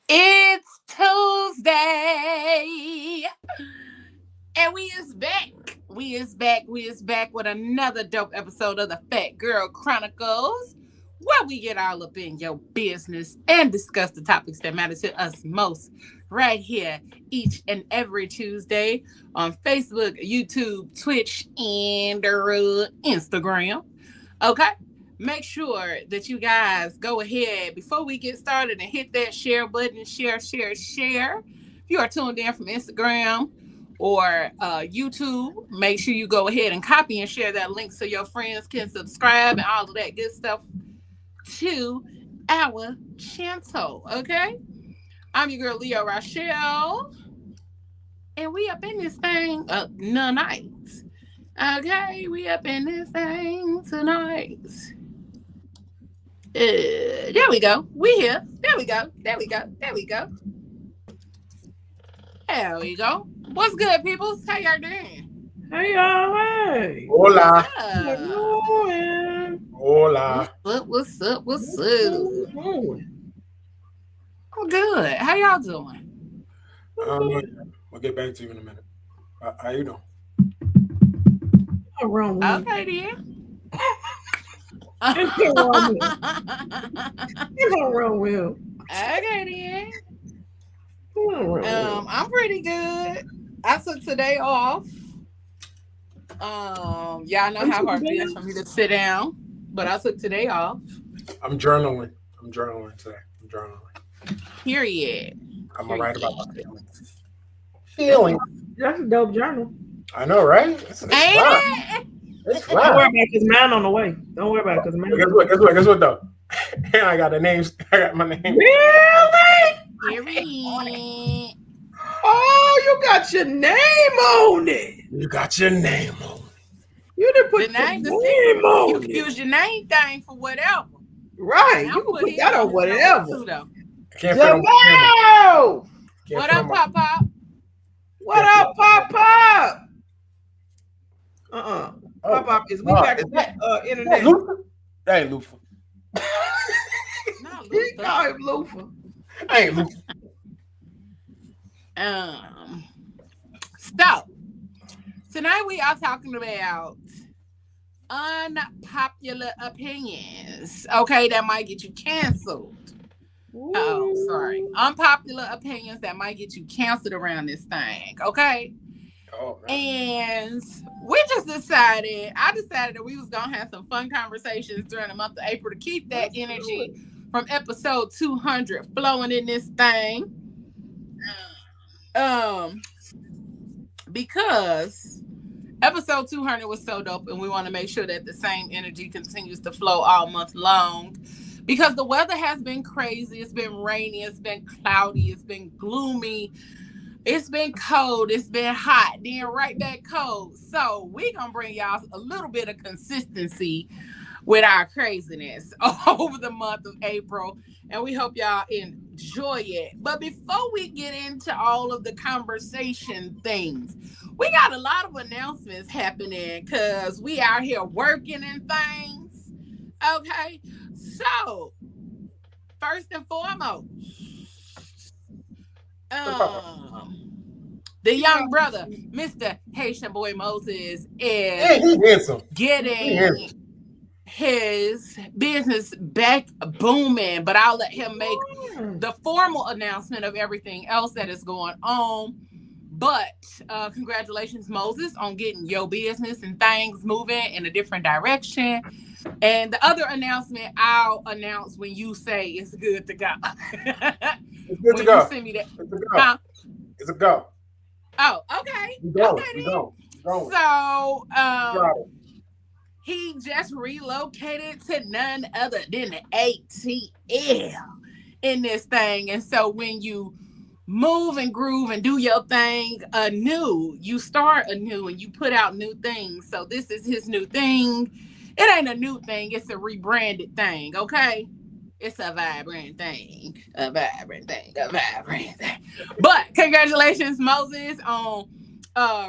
It's Tuesday, and we is back. We is back with another dope episode of the Phat Girl Chronicles, where we get all up in your business and discuss the topics that matter to us most. Right here, each and every Tuesday on Facebook, YouTube, Twitch, and Instagram. Okay. Make sure that you guys go ahead before we get started and hit that share button. Share. If you are tuned in from Instagram or YouTube, make sure you go ahead and copy and share that link so your friends can subscribe and all of that good stuff to our channel. Okay. I'm your girl Leo Rochelle, and we up in this thing tonight. Okay, we up in this thing tonight. There we go. We here. There we go. There we go. There we go. There we go. What's good, people? How y'all doing? Hey y'all, hey. Hola. How you doing? Hola. What's up? What's going? I'm good. How y'all doing? We'll get back to you in a minute. How you doing? What's wrong with Okay, then. What's wrong with him? Okay, then. What's wrong with him? I'm pretty good. I took today off. Y'all know how hard it is for me to sit down, but I took today off. I'm journaling. Today. I'm journaling. Period. I'm gonna write about my feelings. That's a dope journal. I know, right? It's Ain't fly. it? It's Don't worry fly. about it, 'cause mine on the way. Don't worry about it, 'cause mine. Guess what though? And I got the names. I got my name. Really? Period. Oh, you got your name on it. You got your name on. You didn't put The your name, the name secret. You on can it. use your name thing for whatever. Right. And You I'm can putting put that on whatever. too, though. I can't fit on my Jamal! camera. What up, Pop Pop? What up, Pop Pop? Oh, Pop Pop is we got is the internet. Lufa? That ain't Lufa. No, He Luther. call him Lufa. I ain't Lufa. So tonight we are talking about unpopular opinions. Okay, that might get you canceled. Oh, sorry. Unpopular opinions that might get you canceled around this thing. Okay. Oh, man. And I decided that we was gonna have some fun conversations during the month of April to keep that energy from episode 200 flowing in this thing. Because episode 200 was so dope, and we want to make sure that the same energy continues to flow all month long. Because the weather has been crazy. It's been rainy. It's been cloudy. It's been gloomy. It's been cold. It's been hot. Then right back cold. So we're going to bring y'all a little bit of consistency with our craziness over the month of April. And we hope y'all enjoy it. But before we get into all of the conversation things, we got a lot of announcements happening because we out here working and things. Okay. So, first and foremost, the young brother, Mr. Haitian Boy Moses, is getting his business back booming, but I'll let him make the formal announcement of everything else that is going on. But congratulations, Moses, on getting your business and things moving in a different direction. And the other announcement I'll announce when you say it's good to go. It's good to go. You send me that. It's a go. Huh? It's a go. Oh, okay. We go. Okay, we go. So, he just relocated to none other than the ATL in this thing. And so when you move and groove and do your thing anew, you start anew and you put out new things. So this is his new thing. It ain't a new thing. It's a rebranded thing, okay? It's a vibrant thing. But congratulations, Moses, on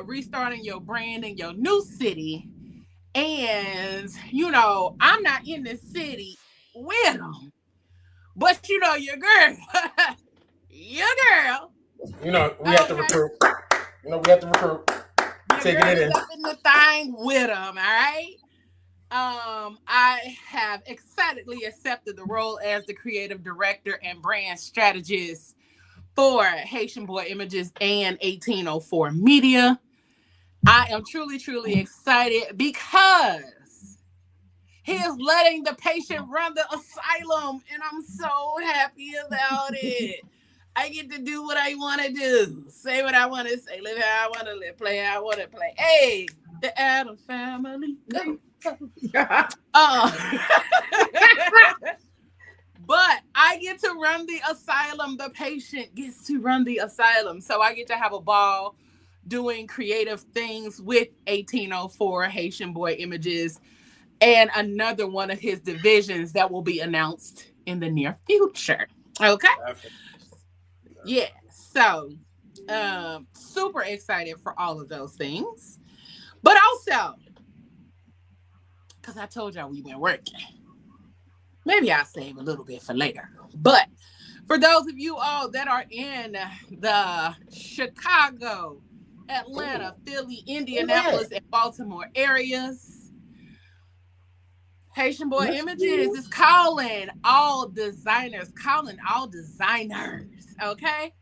restarting your brand in your new city. And, I'm not in the city with them. But, your girl, Your girl. You know, we have to recruit. You know, we have to recruit. Your Taking girl it is in. up in the thing with them, all right? I have excitedly accepted the role as the creative director and brand strategist for Haitian Boy Images and 1804 Media. I am truly, truly excited because he is letting the patient run the asylum, and I'm so happy about it. I get to do what I want to do, say what I want to say, live how I want to live, play how I want to play. Hey, the Addams family. Uh, but I get to run the asylum. The patient gets to run the asylum. So I get to have a ball doing creative things with 1804 Haitian Boy Images and another one of his divisions that will be announced in the near future. Okay? Yeah. So super excited for all of those things. But also, because I told y'all we've been working. Maybe I'll save a little bit for later. But for those of you all that are in the Chicago, Atlanta, Philly, Indianapolis, and Baltimore areas, Haitian Boy Images is calling all designers, okay?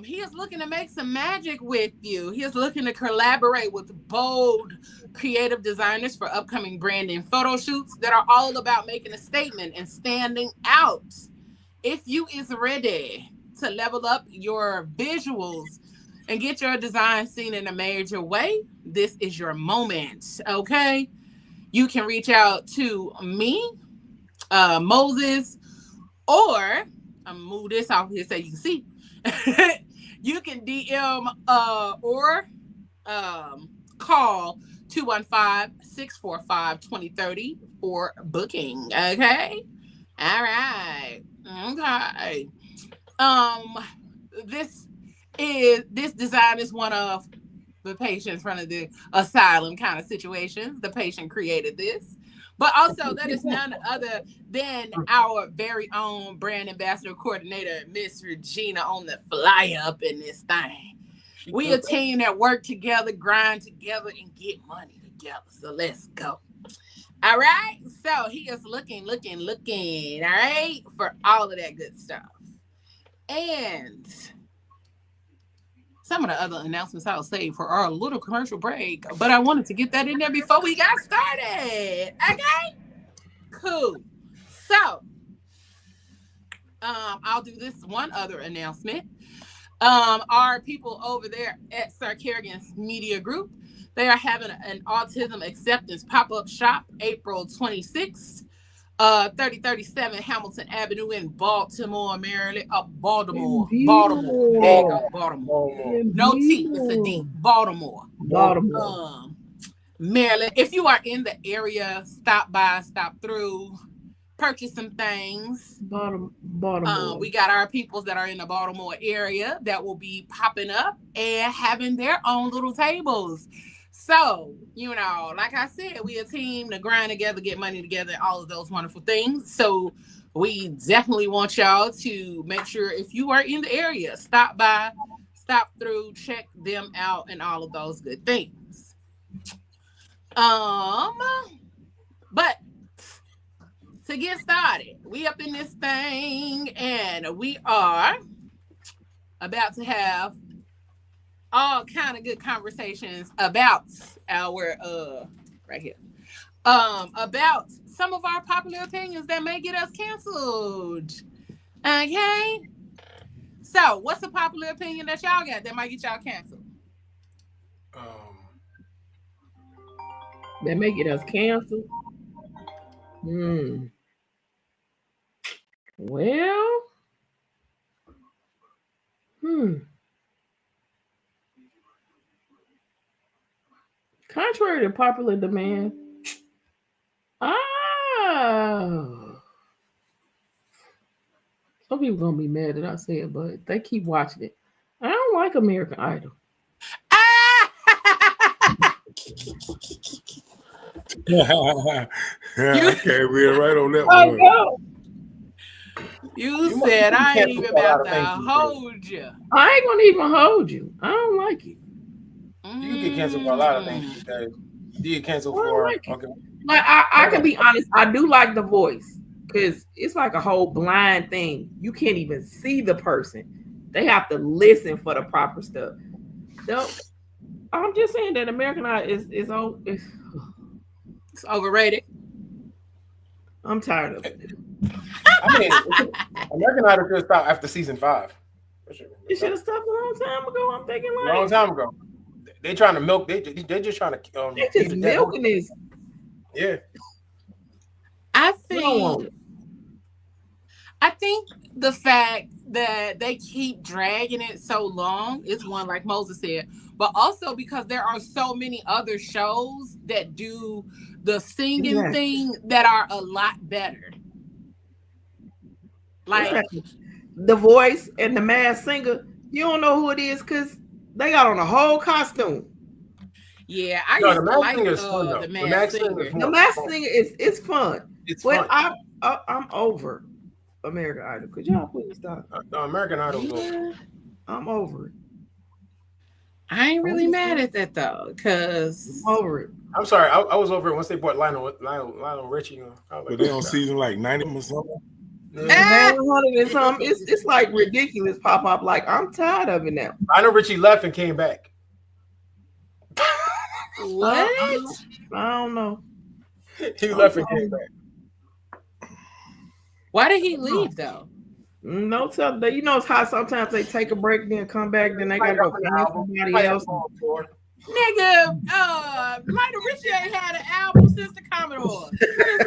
He is looking to make some magic with you. He is looking to collaborate with bold creative designers for upcoming branding photo shoots that are all about making a statement and standing out. If you is ready to level up your visuals and get your design seen in a major way, this is your moment, okay? You can reach out to me, Moses, or I'm gonna move this off here so you can see. You can DM or call 215-645-2030 for booking. Okay. All right. Okay. This design is one of the patient's front of the asylum kind of situations. The patient created this. But also, that is none other than our very own brand ambassador coordinator, Miss Regina, on the fly up in this thing. We a team that work together, grind together, and get money together. So let's go. All right. So he is looking, all right, for all of that good stuff. And some of the other announcements I'll save for our little commercial break, but I wanted to get that in there before we got started. Okay? Cool. So, I'll do this one other announcement. Our people over there at Sir Kerrigan's Media Group, they are having an autism acceptance pop-up shop April 26th. 3037 Hamilton Avenue in Baltimore, Maryland. Baltimore. There you go, Baltimore. No T, it's a D. Baltimore. Maryland. If you are in the area, stop by, stop through, purchase some things. Baltimore. We got our peoples that are in the Baltimore area that will be popping up and having their own little tables. So, like I said, we a team to grind together, get money together, all of those wonderful things. So we definitely want y'all to make sure if you are in the area, stop by, stop through, check them out, and all of those good things. But to get started, we up in this thing, and we are about to have all kind of good conversations about our right here about some of our popular opinions that may get us canceled. Okay, so what's a popular opinion that y'all got that might get y'all canceled? That may get us canceled. Well, contrary to popular demand, some people gonna be mad that I say it, but they keep watching it. I don't like American Idol. I can't read right on that one. You You said you I ain't cancel even for a lot about of things to these days. hold you. I ain't gonna even hold you. I don't like it. You can get canceled for a lot of things Mm. these days. You get canceled I don't for like it. okay. Like I can be honest, I do like the voice because it's like a whole blind thing. You can't even see the person. They have to listen for the proper stuff. Though I'm just saying that American Idol is old. It's overrated. I'm tired of it. I mean, American Idol should stop after season 5. It should have stopped a long time ago. I'm thinking A like long time ago. They trying to milk. They just trying to they beat just the dead horse. milking this. Yeah. I We don't want think it. I think the fact that they keep dragging it so long is one, like Moses said, but also because there are so many other shows that do the singing Exactly. thing that are a lot better. Like, Exactly. The Voice and the Masked Singer. You don't know who it is because they got on a whole costume. yeah, I No, the used to Max like Singer is fun though. the The Masked Max Singer is Singer. The more Masked fun. Singer is fun, It's but fun. I'm over American Idol. Could y'all please stop? No, American Idol is over. Yeah, I'm over it. I ain't I'm really just mad saying, at that though, because I'm over it. I'm sorry, I was over it once they brought Lionel Richie on. I was But like, they on season like 90 or something. yeah. Man, 100 and something. It's like ridiculous. Pop up. Like I'm tired of it now. Lionel Richie left and came back. what? I don't know. He I'm left and sorry. came back. Why did he leave though? No tell you know it's how sometimes they take a break, then come back, then they gotta go find somebody else. Nigga, Lionel Richie ain't had an album since the Commodores. What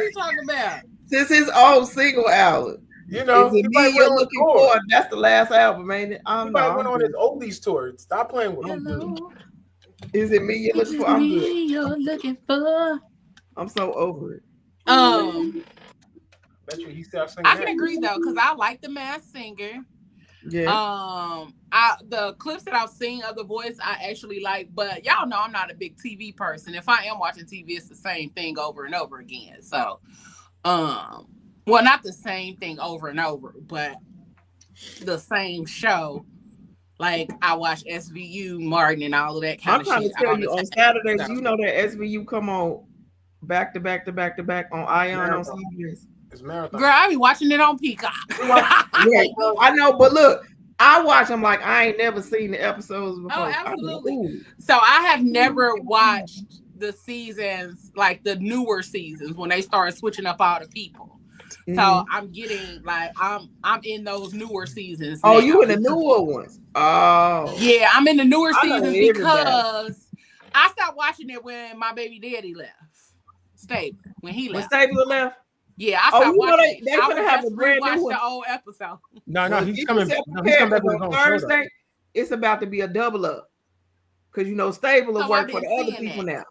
is he talking about? Since his old single album. You know, Is it he me went you're on looking tour. for? That's the last album, ain't it? He went on his oldies tour. Stop playing with him. Hello. Is it me you're Is looking it for? I'm me good. you're looking for? I'm so over it. Bet you he still singing. I can agree though, because I like the Masked Singer. Yeah. The clips that I've seen of The Voice I actually like, but y'all know I'm not a big TV person. If I am watching TV, it's the same thing over and over again. So, well, not the same thing over and over, but the same show. Like I watch SVU, Martin, and all of that kind I'm of trying shit. to tell you on Saturdays, So. you know that SVU come on back to back on Ion on CBS. It's marathon. Girl, I be watching it on Peacock. Yeah, I know, but look, I watch them like I ain't never seen the episodes before. Oh, absolutely. So I have never watched the seasons, like the newer seasons when they started switching up all the people. So I'm getting like I'm in those newer seasons. Oh, now. you in the newer ones? Oh, yeah, I'm in the newer seasons everybody. because I stopped watching it when my baby daddy left. Stabler when he left. When Stabler left. Yeah, I stopped watching. They gonna have a brand new one. The old episode. No, he's coming. He's coming back with his own Thursday. It's about to be a double up because you know Stabler work for the other people now.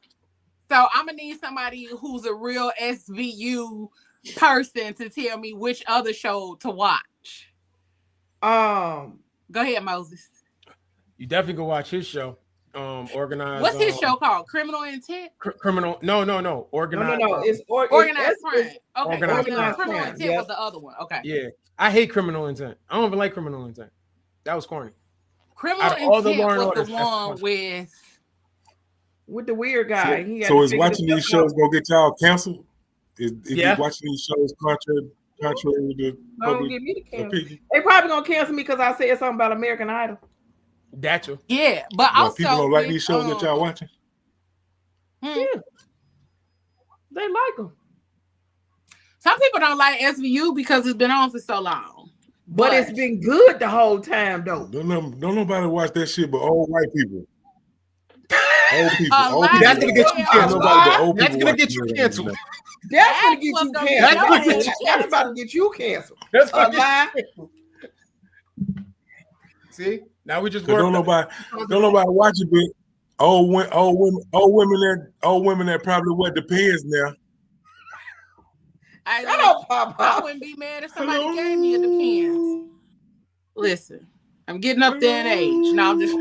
So I'm gonna need somebody who's a real SVU person to tell me which other show to watch. Go ahead, Moses. You definitely go watch his show. Organized. What's his show called? Criminal Intent? Criminal. No. Organized. No. It's Organized Crime. Okay. Organized Criminal Crime. Intent was the other one. Okay. Yeah, I hate Criminal Intent. I don't even like Criminal Intent. That was corny. Criminal Intent was the one with the weird guy. So is watching these shows gonna get y'all canceled? Is Yeah. you watching these shows contrary to the Don't get me to cancel. They probably gonna cancel me because I said something about American Idol. That's you. Yeah, but Well, also people don't like these shows that y'all watching. Yeah, they like them. Some people don't like SVU because it's been on for so long. But it's been good the whole time, though. Don't nobody watch that shit but old white people. Old people. That's gonna get you canceled. That's gonna get you canceled. That's gonna get you canceled. That's about to get you canceled. That's a lie. See, now we just don't nobody watch it, but old women that probably wear Depends now. Shut up, Papa. I wouldn't be mad if somebody gave me a Depends. Listen, I'm getting up there in age. No, I'm just.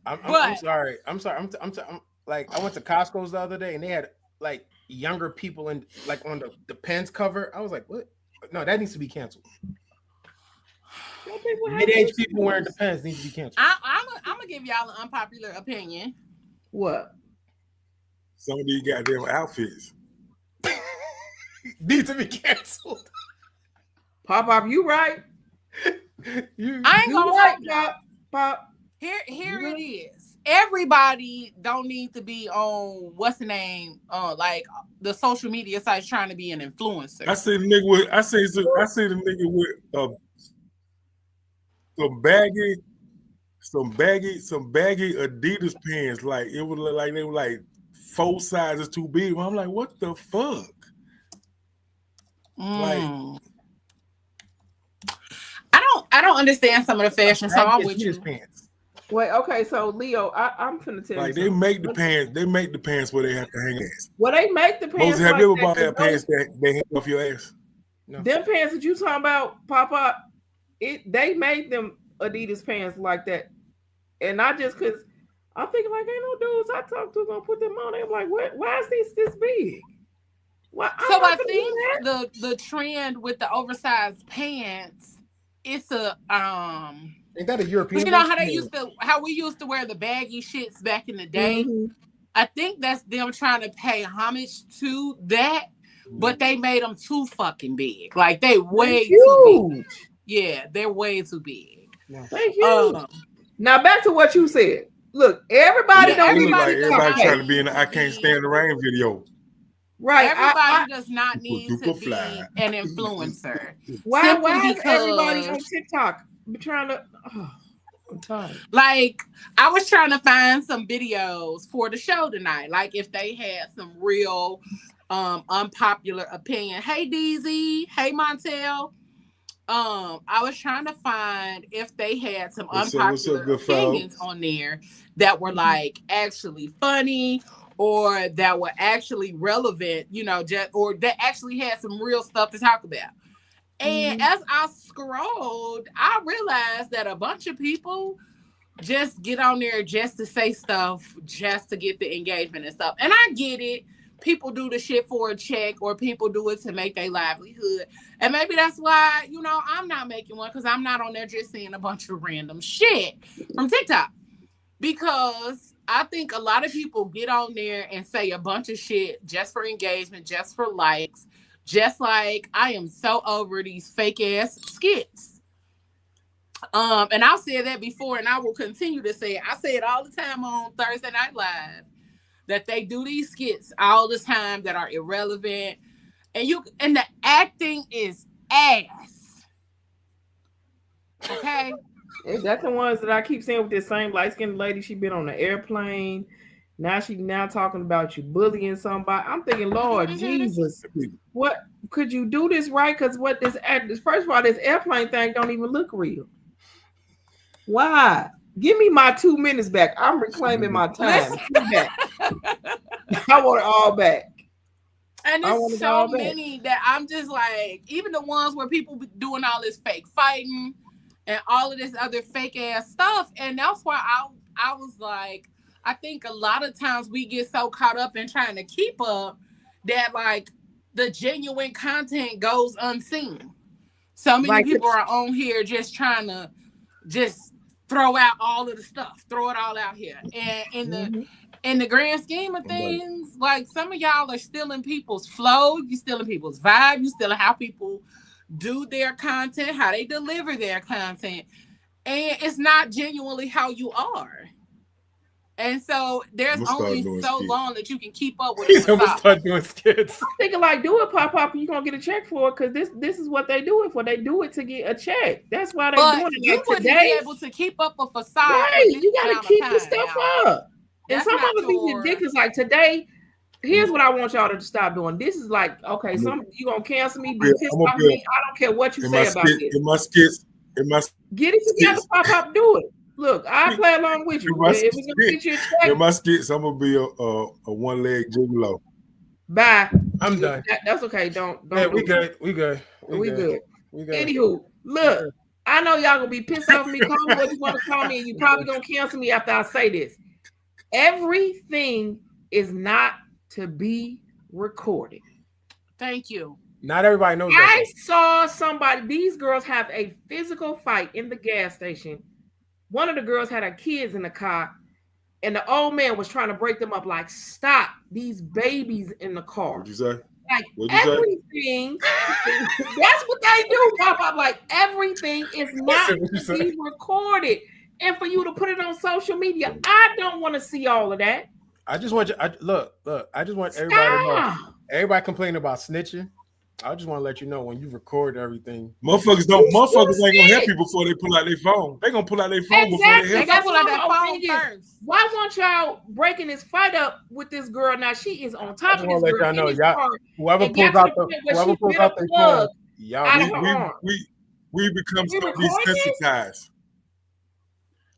I'm sorry. I'm like I went to Costco's the other day and they had like younger people in like on the Pens cover. I was like, what? No, that needs to be canceled. Some people have Mid-age issues. people wearing the pants need to be canceled. I'm gonna give y'all an unpopular opinion. What? Some of these goddamn outfits. Need to be canceled. Pop, you right? You I ain't You gonna right, lie. Pop. Here You it right. is. Everybody don't need to be on what's the name, like the social media sites trying to be an influencer. I seen the nigga with. I seen the nigga with some baggy Adidas pants. Like it was like they were like 4 sizes too big. I'm like, what the fuck? Like, I don't understand some of the fashion, so I'm with you. Pants. Wait, okay, so Leo, I'm finna tell like you they something. make the pants. They make the pants where they have to hang ass. Well, they make the pants. Moses, have like you ever that, bought 'cause pants that they hang off your ass? No. Them pants that you talking about, Papa, they made them Adidas pants like that, and not just because I'm thinking like ain't no dudes I talk to gonna put them on. I'm like, what? Why is this big? Why? So I think the trend with the oversized pants, it's a Ain't that a European? you know how we used to wear the baggy shits back in the day. Mm-hmm. I think that's them trying to pay homage to that, but they made them too fucking big. Like they way too big. Yeah, they're way too big. Thank you. Now back to what you said. Look, everybody don't look need like everybody trying to be in the the I Can't Stand the Rain video. Right. Everybody does not need to be an influencer. Why is because everybody on TikTok trying to? Oh, I'm tired. Like I was trying to find some videos for the show tonight. Like if they had some real unpopular opinion. Hey DZ, hey Montel. I was trying to find if they had some unpopular opinions on there that were like actually funny or that were actually relevant, you know, or that actually had some real stuff to talk about. And as I scrolled, I realized that a bunch of people just get on there just to say stuff, just to get the engagement and stuff. And I get it. People do the shit for a check or people do it to make their livelihood. And maybe that's why, you know, I'm not making one because I'm not on there just seeing a bunch of random shit from TikTok. Because I think a lot of people get on there and say a bunch of shit just for engagement, just for likes. Just like I am so over these fake ass skits. And I've said that before and I will continue to say it. I say it all the time on Thursday Night Live that they do these skits all the time that are irrelevant. And the acting is ass. Okay? Is that the ones that I keep saying with this same light-skinned lady? She been on the airplane. Now she talking about you bullying somebody. I'm thinking, Lord Jesus, what could you do this right? Because what this first of all, this airplane thing don't even look real. Why? Give me my 2 minutes back. I'm reclaiming my time. I want it all back. And there's so many that I'm just like, even the ones where people be doing all this fake fighting and all of this other fake ass stuff. And that's why I was like, I think a lot of times we get so caught up in trying to keep up that like the genuine content goes unseen. So many people are on here just trying to just throw out all of the stuff, throw it all out here. And in the grand scheme of things, like some of y'all are stealing people's flow, you stealing people's vibe, you stealing how people do their content, how they deliver their content. And it's not genuinely how you are. And so there's only so long that you can keep up with it. I'm gonna start doing skits. I'm thinking like, do it, Pop, you're gonna get a check for it because this is what they do it for. They do it to get a check. That's why they're doing it. You wouldn't be able to keep up a facade. Right, you gotta keep the stuff up. And some of it be ridiculous. Like today, here's what I want y'all to stop doing. This is like, okay, you gonna cancel me, be pissed off me. I don't care what you say about this. In my skits, get it together, Pop, do it. Look, I play along with you. In my skits, I'm gonna be a one-leg gigolo. Bye. I'm done. That's okay. Don't. Yeah, we good. Anywho, look, I know y'all gonna be pissed off at me. Call me what you want to call me, and you probably gonna cancel me after I say this. Everything is not to be recorded. Thank you. Not everybody knows that. I saw somebody. These girls have a physical fight in the gas station. One of the girls had her kids in the car, and the old man was trying to break them up. Like, stop these babies in the car. What'd you say? Like What'd you say? everything. That's what they do, Pop. Like everything is not What you to say? be recorded, and for you to put it on social media. I don't want to see all of that. I just want you. Look. I just want everybody to know. Stop. Everybody complaining about snitching. I just want to let you know when you record everything. Motherfuckers ain't gonna help you before they pull out their phone. They gonna pull out their phone before they Exactly. They help. gotta That's pull out what that I'm phone thinking. first. Why won't y'all breaking this fight up with this girl? Now she is on top of I this just wanna let girl. y'all know, in his y'all- car, Whoever and pulls got to out the the point where whoever she pulls bit a out their plug phone, y'all out be of her arm. We become We so recording this? desensitized.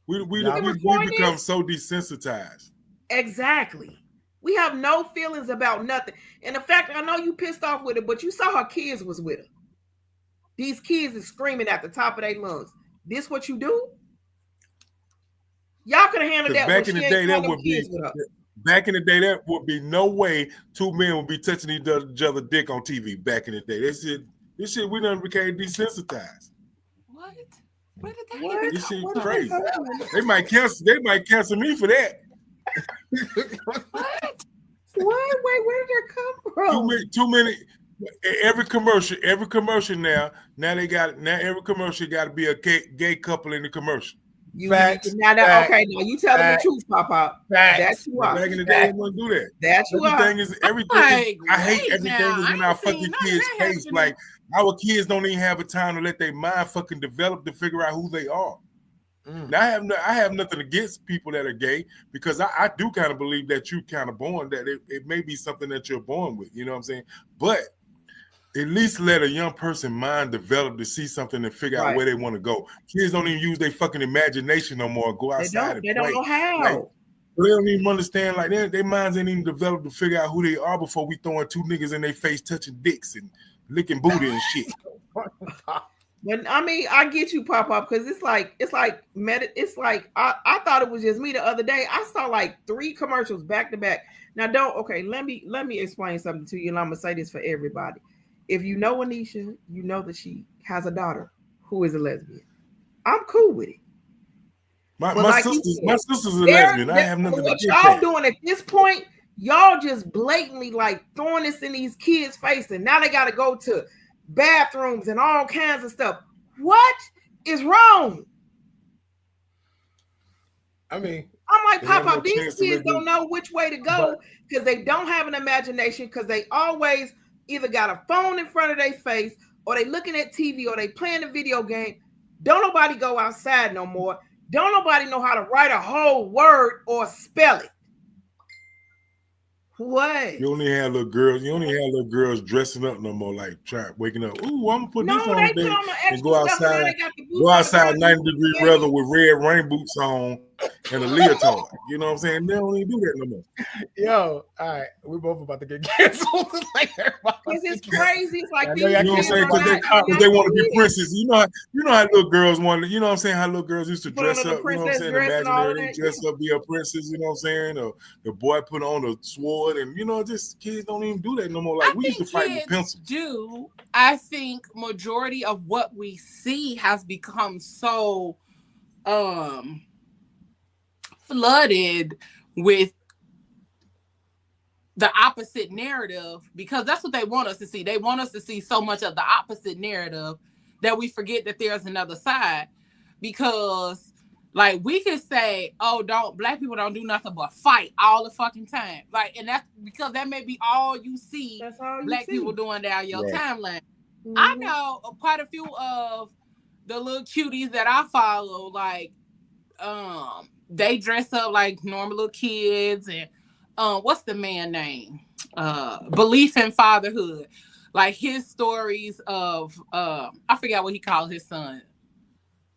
We Y'all recording become this? so desensitized. Exactly. We have no feelings about nothing. And the fact, I know you pissed off with it, but you saw her kids was with her. These kids is screaming at the top of their lungs. This what you do? Y'all could have handled Because that when back in she the ain't day, got that no would be kids with her. back in the day, that would be no way two men would be touching each other dick on TV. Back in the day, this shit we done became desensitized. What? Where did that What? even This shit come from? crazy. They might cancel me for that. What? What? Wait, where did that come from? Too many. Every commercial now every commercial got to be a gay couple in the commercial. Facts. Now, Facts. okay, now you telling the Facts. truth, Pop. Facts. That's you are. Back in the day, they wouldn't do that. That's you are. Everything Like, I hate wait everything now, is I in our ain't seen fucking none of kids' that face. happening. Like our kids don't even have a time to let their mind fucking develop to figure out who they are. Now I have nothing against people that are gay because I do kind of believe that you kind of born that it may be something that you're born with. You know what I'm saying? But at least let a young person mind develop to see something and figure out where they want to go. Kids don't even use their fucking imagination no more. Go outside and play. They don't know how. Like, they don't even understand. Like their minds ain't even developed to figure out who they are before we throwing two niggas in their face, touching dicks and licking booty and shit. But I mean, I get you, Pop, because it's like I thought it was just me the other day. I saw like 3 commercials back to back. Now, let me explain something to you, and I'm gonna say this for everybody. If you know Anisha, you know that she has a daughter who is a lesbian. I'm cool with it. My like sister's a lesbian. I have nothing to what get y'all that. doing at this point, y'all just blatantly like throwing this in these kids' face, and now they got to go to bathrooms and all kinds of stuff. What is wrong? I mean, I'm like, They have Pop, no these chance to kids live don't know which way to go because they don't have an imagination because they always either got a phone in front of their face or they looking at TV or they playing a video game. Don't nobody go outside no more. Don't nobody know how to write a whole word or spell it. What? You only have little girls dressing up no more, like waking up. Ooh, I'm gonna put this on they today put on the and extra go stuff, and now outside. they got the boots Go on outside the 90-degree weather with red rain boots on and a leotard. You know what I'm saying? They don't even do that no more. yo, all right, we're both about to get canceled. Like Because it's crazy. It's like I know these y'all You know what I'm kids saying? are not. Because they want to be princesses. You know how little girls want to, you know what I'm saying? How little girls used to Put dress on the up, you know what I'm princess saying? dress and all of Imaginary, that, dress up, be a princess, you know what I'm saying? Or the boy put on a sword and, you know, just kids don't even do that no more. Like, we used to fight with pencils. I think majority of what we see has become so flooded with the opposite narrative because that's what they want us to see. They want us to see so much of the opposite narrative that we forget that there's another side. Because like we could say, oh, black people don't do nothing but fight all the fucking time. Like, and that's because that may be all you see black people doing down your timeline. Mm-hmm. I know quite a few of the little cuties that I follow, like they dress up like normal little kids and what's the man name? Belief in Fatherhood. Like his stories of I forgot what he called his son.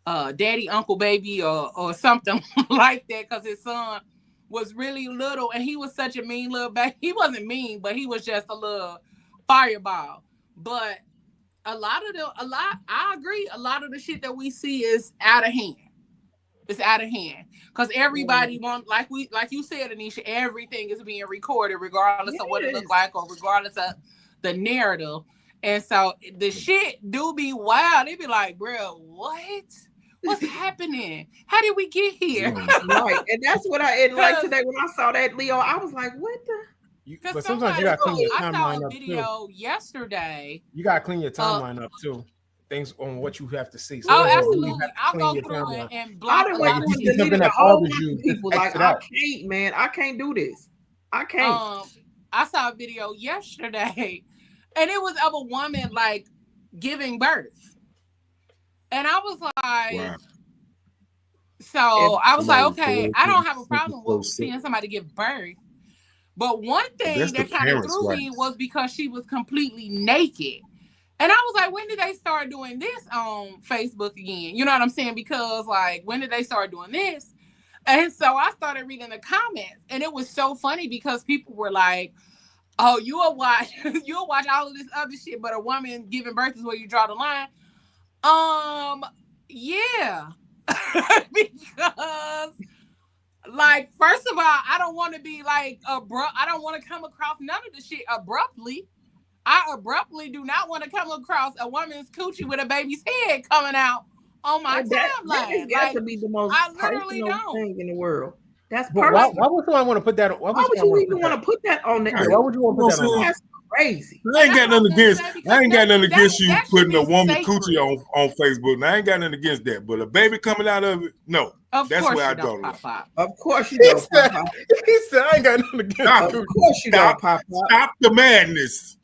Daddy, uncle, baby, or something like that, because his son was really little and he was such a mean little baby. He wasn't mean, but he was just a little fireball. But I agree, a lot of the shit that we see is out of hand. It's out of hand because everybody wants, like you said, Anisha, everything is being recorded regardless of what it looks like or regardless of the narrative. And so the shit do be wild. They be like, bro, what? What's happening? How did we get here? Right. And that's what and like today when I saw that, Leo, I was like, what the? But sometimes you gotta clean your I saw timeline a up video too. yesterday. You gotta clean your timeline up too. Things on what you have to see. So Oh, really absolutely. I'll go your through timeline. and block a lot of you see shit. something that a whole bothers bunch you, of people just like X it I out. can't, man. I can't do this. I can't. I saw a video yesterday, and it was of a woman like giving birth, and I was like, Wow. so I was like, Somebody okay, told I don't me have a something problem so with sick. seeing somebody give birth, but one thing That's the that kind of parents' threw right. me was because she was completely naked. And I was like, when did they start doing this on Facebook again? You know what I'm saying? Because like, when did they start doing this? And so I started reading the comments, and it was so funny because people were like, oh, you'll watch all of this other shit, but a woman giving birth is where you draw the line. Yeah. Because like, first of all, I don't want to be like abrupt. I don't want to come across none of the shit abruptly. I abruptly do not want to come across a woman's coochie with a baby's head coming out on my timeline. That has got to be the most personal thing in the world. That's personal. Why would someone want to put that? Why would you even want to put that on there? Why would you want to put that on? That's crazy. I ain't got nothing against you putting a woman coochie on Facebook. Now, I ain't got nothing against that, but a baby coming out of it, no. That's where I draw the line. Of course you don't, Papa. He said, I ain't got nothing against it. Of course you don't, Papa. Stop the madness.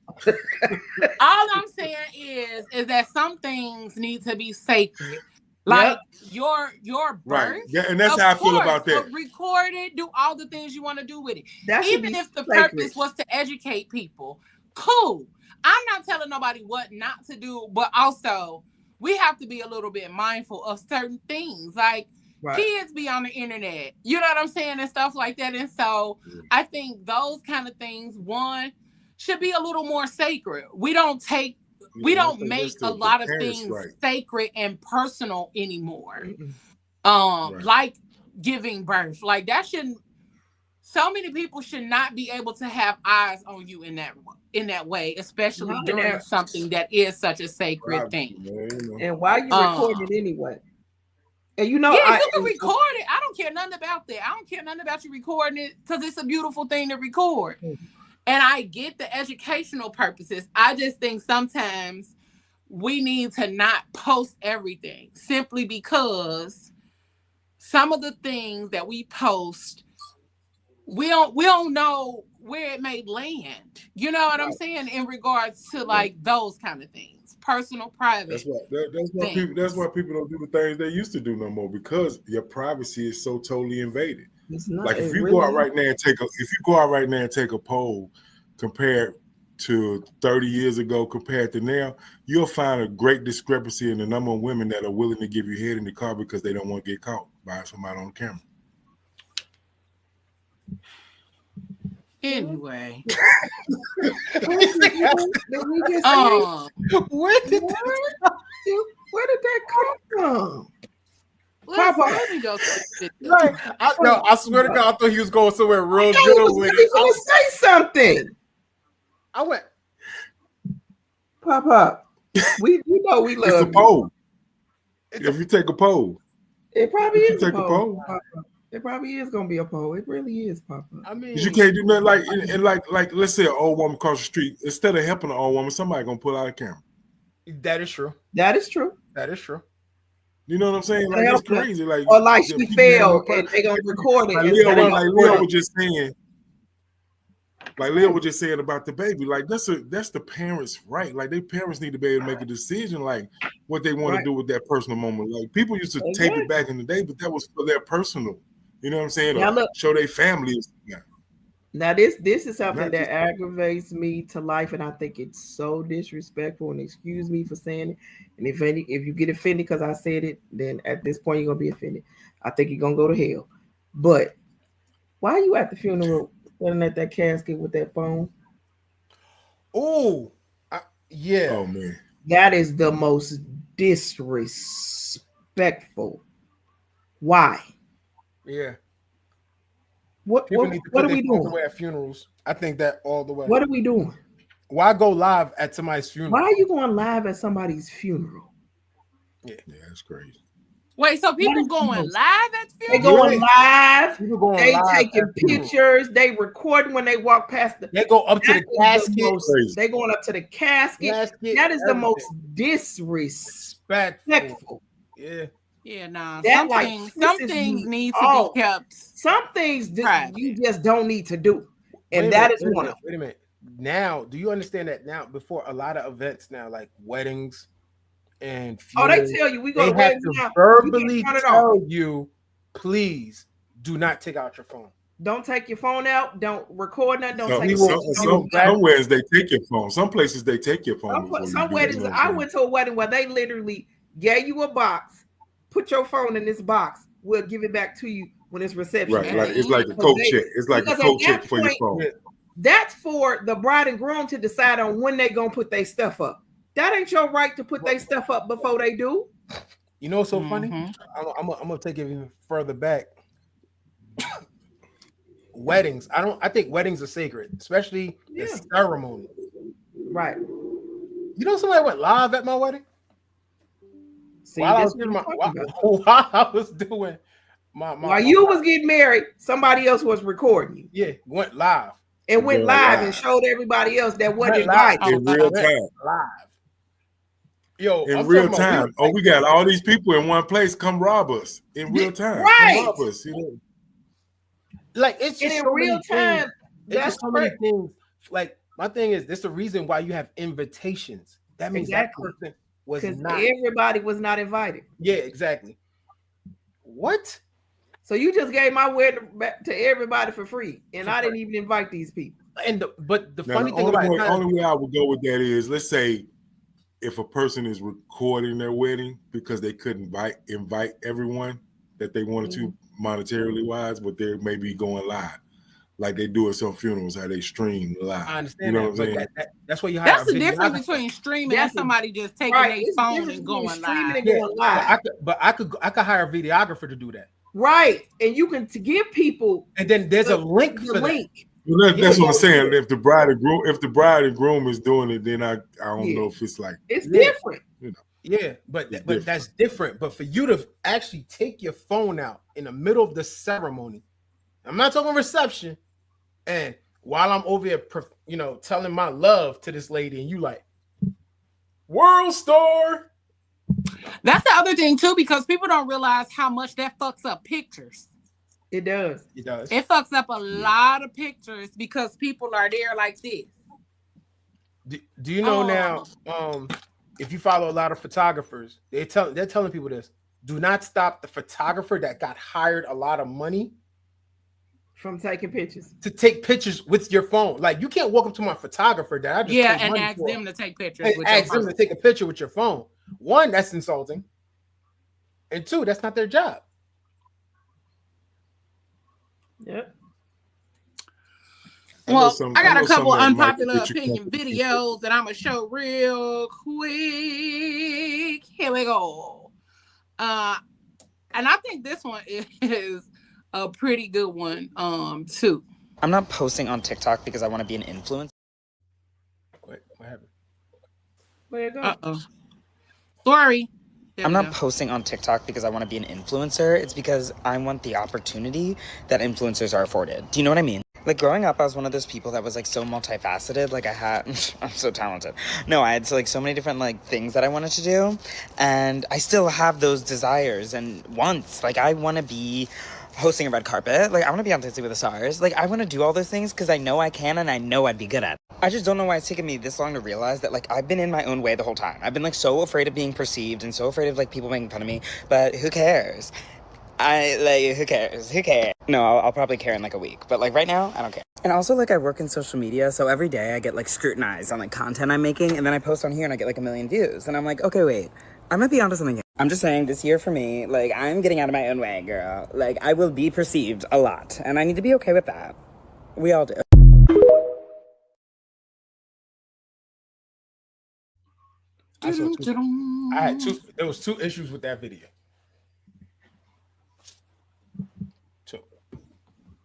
All I'm saying is that some things need to be sacred. Like your birth. Right. Yeah, and that's how I feel about that. Record it, do all the things you want to do with it. That even if the purpose was to educate people, cool. I'm not telling nobody what not to do, but also we have to be a little bit mindful of certain things. Like kids be on the internet, you know what I'm saying, and stuff like that. And so I think those kind of things, one, should be a little more sacred. We don't make a lot of things sacred and personal anymore. Like giving birth. Like that shouldn't, so many people should not be able to have eyes on you in that way, especially during something that is such a sacred thing. And why you record it anyway? And you know, you can record it. I don't care nothing about that. I don't care nothing about you recording it because it's a beautiful thing to record. And I get the educational purposes. I just think sometimes we need to not post everything simply because some of the things that we post, we don't know where it may land. You know what I'm saying? In regards to like those kind of things, personal, private. That's why people don't do the things they used to do no more, because your privacy is so totally invaded. Like if you go out right now and take a poll compared to 30 years ago compared to now, you'll find a great discrepancy in the number of women that are willing to give you head in the car because they don't want to get caught by somebody on camera. Anyway. Where did that come from? Let me go. I swear to God, I thought he was going somewhere real good with it. I was say something. I went, Papa. We know we love. It's a poll. If you take a poll, it probably is a poll. It probably is gonna be a poll. It really is, Papa. I mean, you can't do nothing like let's say an old woman across the street. Instead of helping an old woman, somebody gonna pull out a camera. That is true. That is true. That is true. You know what I'm saying? Like it's crazy. Like or like she failed and they gonna record it. Like Leo was just saying. Like Leo was just saying about the baby. Like that's the parents' right. Like their parents need to be able to make a decision, like what they want to do with that personal moment. Like people used to tape it back in the day, but that was for their personal. You know what I'm saying? Now look, show their families. Now this is something that aggravates me to life, and I think it's so disrespectful. And excuse me for saying it. And if you get offended because I said it, then at this point you're gonna be offended. I think you're gonna go to hell. But why are you at the funeral standing at that casket with that phone? Oh, yeah. Oh man, that is the most disrespectful. Why? Yeah. What are we doing away at funerals? I think that all the way. What are we doing? Why go live at somebody's funeral? Why are you going live at somebody's funeral? Yeah, that's crazy. Wait, so people is the going most- live at They funerals? going live. People going They live taking at funerals. pictures. They recording when they walk past the. They go up to the That is casket. most- They going up to the casket. That is the everything. most disrespectful. Yeah. Yeah, nah. That, Some like, some pisses things me need to off. be kept. Some things that private. you just don't need to do, and Wait a that minute, is wait a one minute, of them. Wait a minute. Now, do you understand that now? Before a lot of events now, like weddings and Oh, they funerals, tell you we go they to have weddings to now. verbally turn it tell you, please do not take out your phone. Don't take your phone out. Don't record nothing. Don't Some, take some, your some, somewhere they take your phone. Some places they take your phone. before you Some do it, weddings. you know what I I'm went to a wedding where they literally gave you a box. Put your phone in this box. We'll give it back to you when it's reception. Right, like it's like a code check. It's like a code check for your phone. That's for the bride and groom to decide on when they gonna put their stuff up. That ain't your right to put their stuff up before they do. You know what's so funny? I'm gonna take it even further back. Weddings. I think weddings are sacred, especially the ceremony. Right. You know somebody went live at my wedding? See, while I this was doing what I'm talking about. while I was doing my while you was getting married, somebody else was recording you. Yeah, went live. And went live and showed everybody else that wasn't invited. In real time. Live. Yo, In I'm real talking about time. Oh, we got all these people in one place. Come rob us in real time. Right. Come rob us. You know? Like it's just in so real many time. things. It's just so many things. Like my thing is, this is the reason why you have invitations. That means that person was not. Everybody was not invited. Yeah, exactly. What? So you just gave my wedding back to everybody for free, and I didn't even invite these people. And but the Now, funny thing about the only way I would go with that is, let's say, if a person is recording their wedding because they couldn't invite everyone that they wanted to monetarily wise, but they may be going live, like they do at some funerals, how they stream live. I understand. You know what I'm saying? That's what you hire. That's the difference between streaming and somebody just taking their phone and going live. And going live. But I could hire a videographer to do that. Right, and you can give people, and then there's a link for that. Well, that's what I'm saying. If the bride and groom is doing it, then I don't know if it's like it's different. You know. Yeah, but that's different. But for you to actually take your phone out in the middle of the ceremony, I'm not talking reception, and while I'm over here, telling my love to this lady, and you like, world star. That's the other thing too, because people don't realize how much that fucks up pictures. It does. It does. It fucks up a lot of pictures because people are there like this. Do you know now? If you follow a lot of photographers, they're telling people this: do not stop the photographer that got hired a lot of money from taking pictures. To take pictures with your phone. Like you can't walk up to my photographer that I just and ask them to take pictures. And ask them to take a picture with your phone. One, that's insulting, and two, that's not their job. Yep. Well, I got a couple unpopular opinion videos that I'm gonna show real quick. Here we go. And I think this one is a pretty good one, too. I'm not posting on TikTok because I want to be an influencer. What happened? Where you go? Uh-oh. Sorry. I'm not posting on TikTok because I want to be an influencer. It's because I want the opportunity that influencers are afforded. Do you know what I mean? Like growing up, I was one of those people that was like so multifaceted. Like I'm so talented. No, I had so many different like things that I wanted to do. And I still have those desires and wants. Like I want to be hosting a red carpet. Like I want to be on Dancing with the Stars. Like I want to do all those things because I know I can and I know I'd be good at it. I just don't know why it's taken me this long to realize that like I've been in my own way the whole time. I've been like so afraid of being perceived and so afraid of like people making fun of me, but who cares? Who cares? No, I'll probably care in like a week, but like right now, I don't care. And also like I work in social media, so every day I get like scrutinized on like content I'm making, and then I post on here and I get like 1 million views, and I'm like, okay, wait, I might be onto something here. I'm just saying this year for me, like I'm getting out of my own way, girl. Like I will be perceived a lot, and I need to be okay with that. We all do. There was two issues with that video. Two.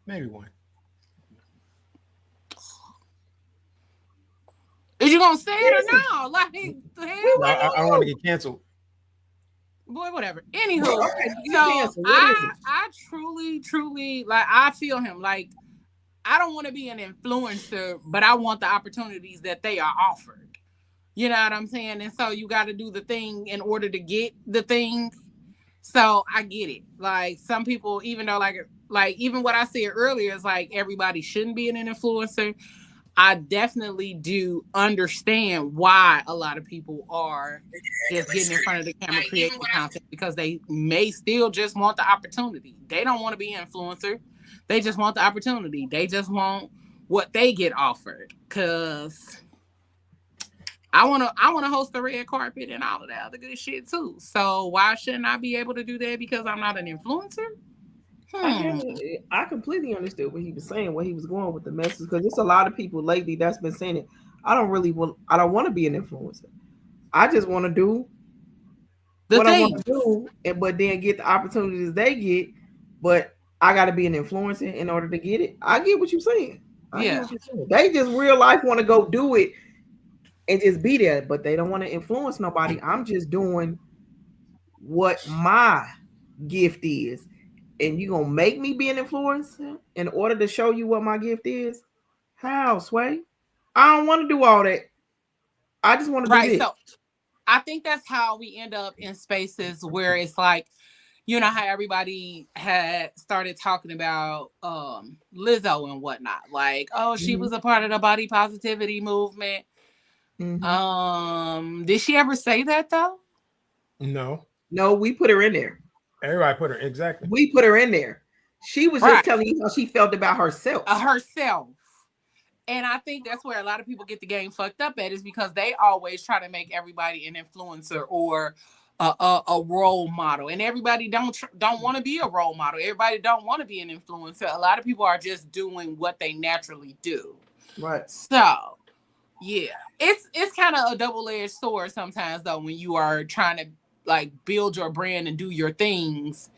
Maybe one. you gonna say it or no? Like the hell? I don't want to get canceled. Boy, whatever. Anywho, Okay, you so cancel. What is it? I truly like I feel him. Like I don't want to be an influencer, but I want the opportunities that they are offered. You know what I'm saying? And so you got to do the thing in order to get the thing. So I get it. Like some people, even though like even what I said earlier is like everybody shouldn't be an influencer. I definitely do understand why a lot of people are just getting in front of the camera creating content because they may still just want the opportunity. They don't want to be an influencer. They just want the opportunity. They just want what they get offered. Cause I wanna host the red carpet and all of that other good shit too. So why shouldn't I be able to do that because I'm not an influencer? I completely understood what he was saying, where he was going with the message, because there's a lot of people lately that's been saying it. I don't want to be an influencer. I just want to do what I want to do, but then get the opportunities they get. But I got to be an influencer in order to get it. I get what you're saying. Get what you're saying. They just real life want to go do it and just be there, but they don't want to influence nobody. I'm just doing what my gift is. And you gonna make me be an influencer in order to show you what my gift is? How, Sway? I don't want to do all that. I just want to do this. So I think that's how we end up in spaces where it's like, you know how everybody had started talking about Lizzo and whatnot. Like, oh, she was a part of the body positivity movement. Did she ever say that though? No, we put her in there. Everybody put her, exactly. We put her in there. She was just telling you how she felt about herself. And I think that's where a lot of people get the game fucked up at, is because they always try to make everybody an influencer or a role model. And everybody don't want to be a role model. Everybody don't want to be an influencer. A lot of people are just doing what they naturally do. Right. So, yeah. It's kind of a double-edged sword sometimes, though, when you are trying to like build your brand and do your things,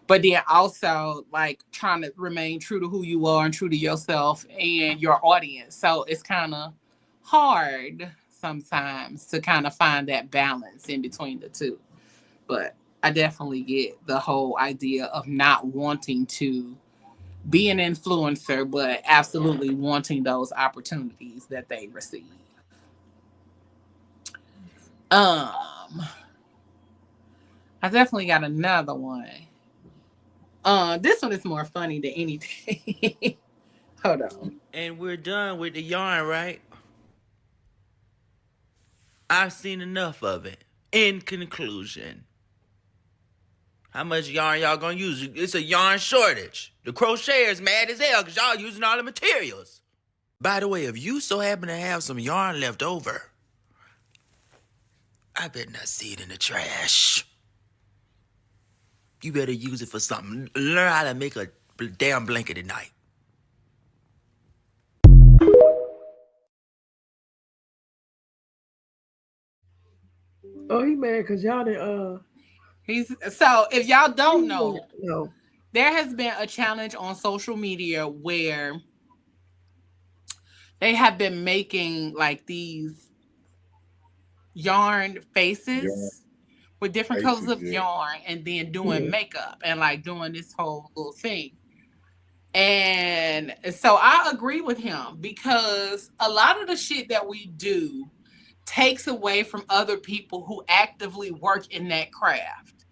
but then also like trying to remain true to who you are and true to yourself and your audience. So it's kind of hard sometimes to kind of find that balance in between the two. But I definitely get the whole idea of not wanting to be an influencer, but absolutely wanting those opportunities that they receive. I definitely got another one. This one is more funny than anything. Hold on. And we're done with the yarn, right? I've seen enough of it. In conclusion, how much yarn y'all gonna use? It's a yarn shortage. The crocheters mad as hell because y'all using all the materials. By the way, if you so happen to have some yarn left over, I better not see it in the trash. You better use it for something. Learn how to make a damn blanket at night. Oh, he mad because y'all didn't. So if y'all don't know, there has been a challenge on social media where they have been making like these yarn faces with different colors of yarn and then doing makeup and like doing this whole little thing. And so I agree with him because a lot of the shit that we do takes away from other people who actively work in that craft.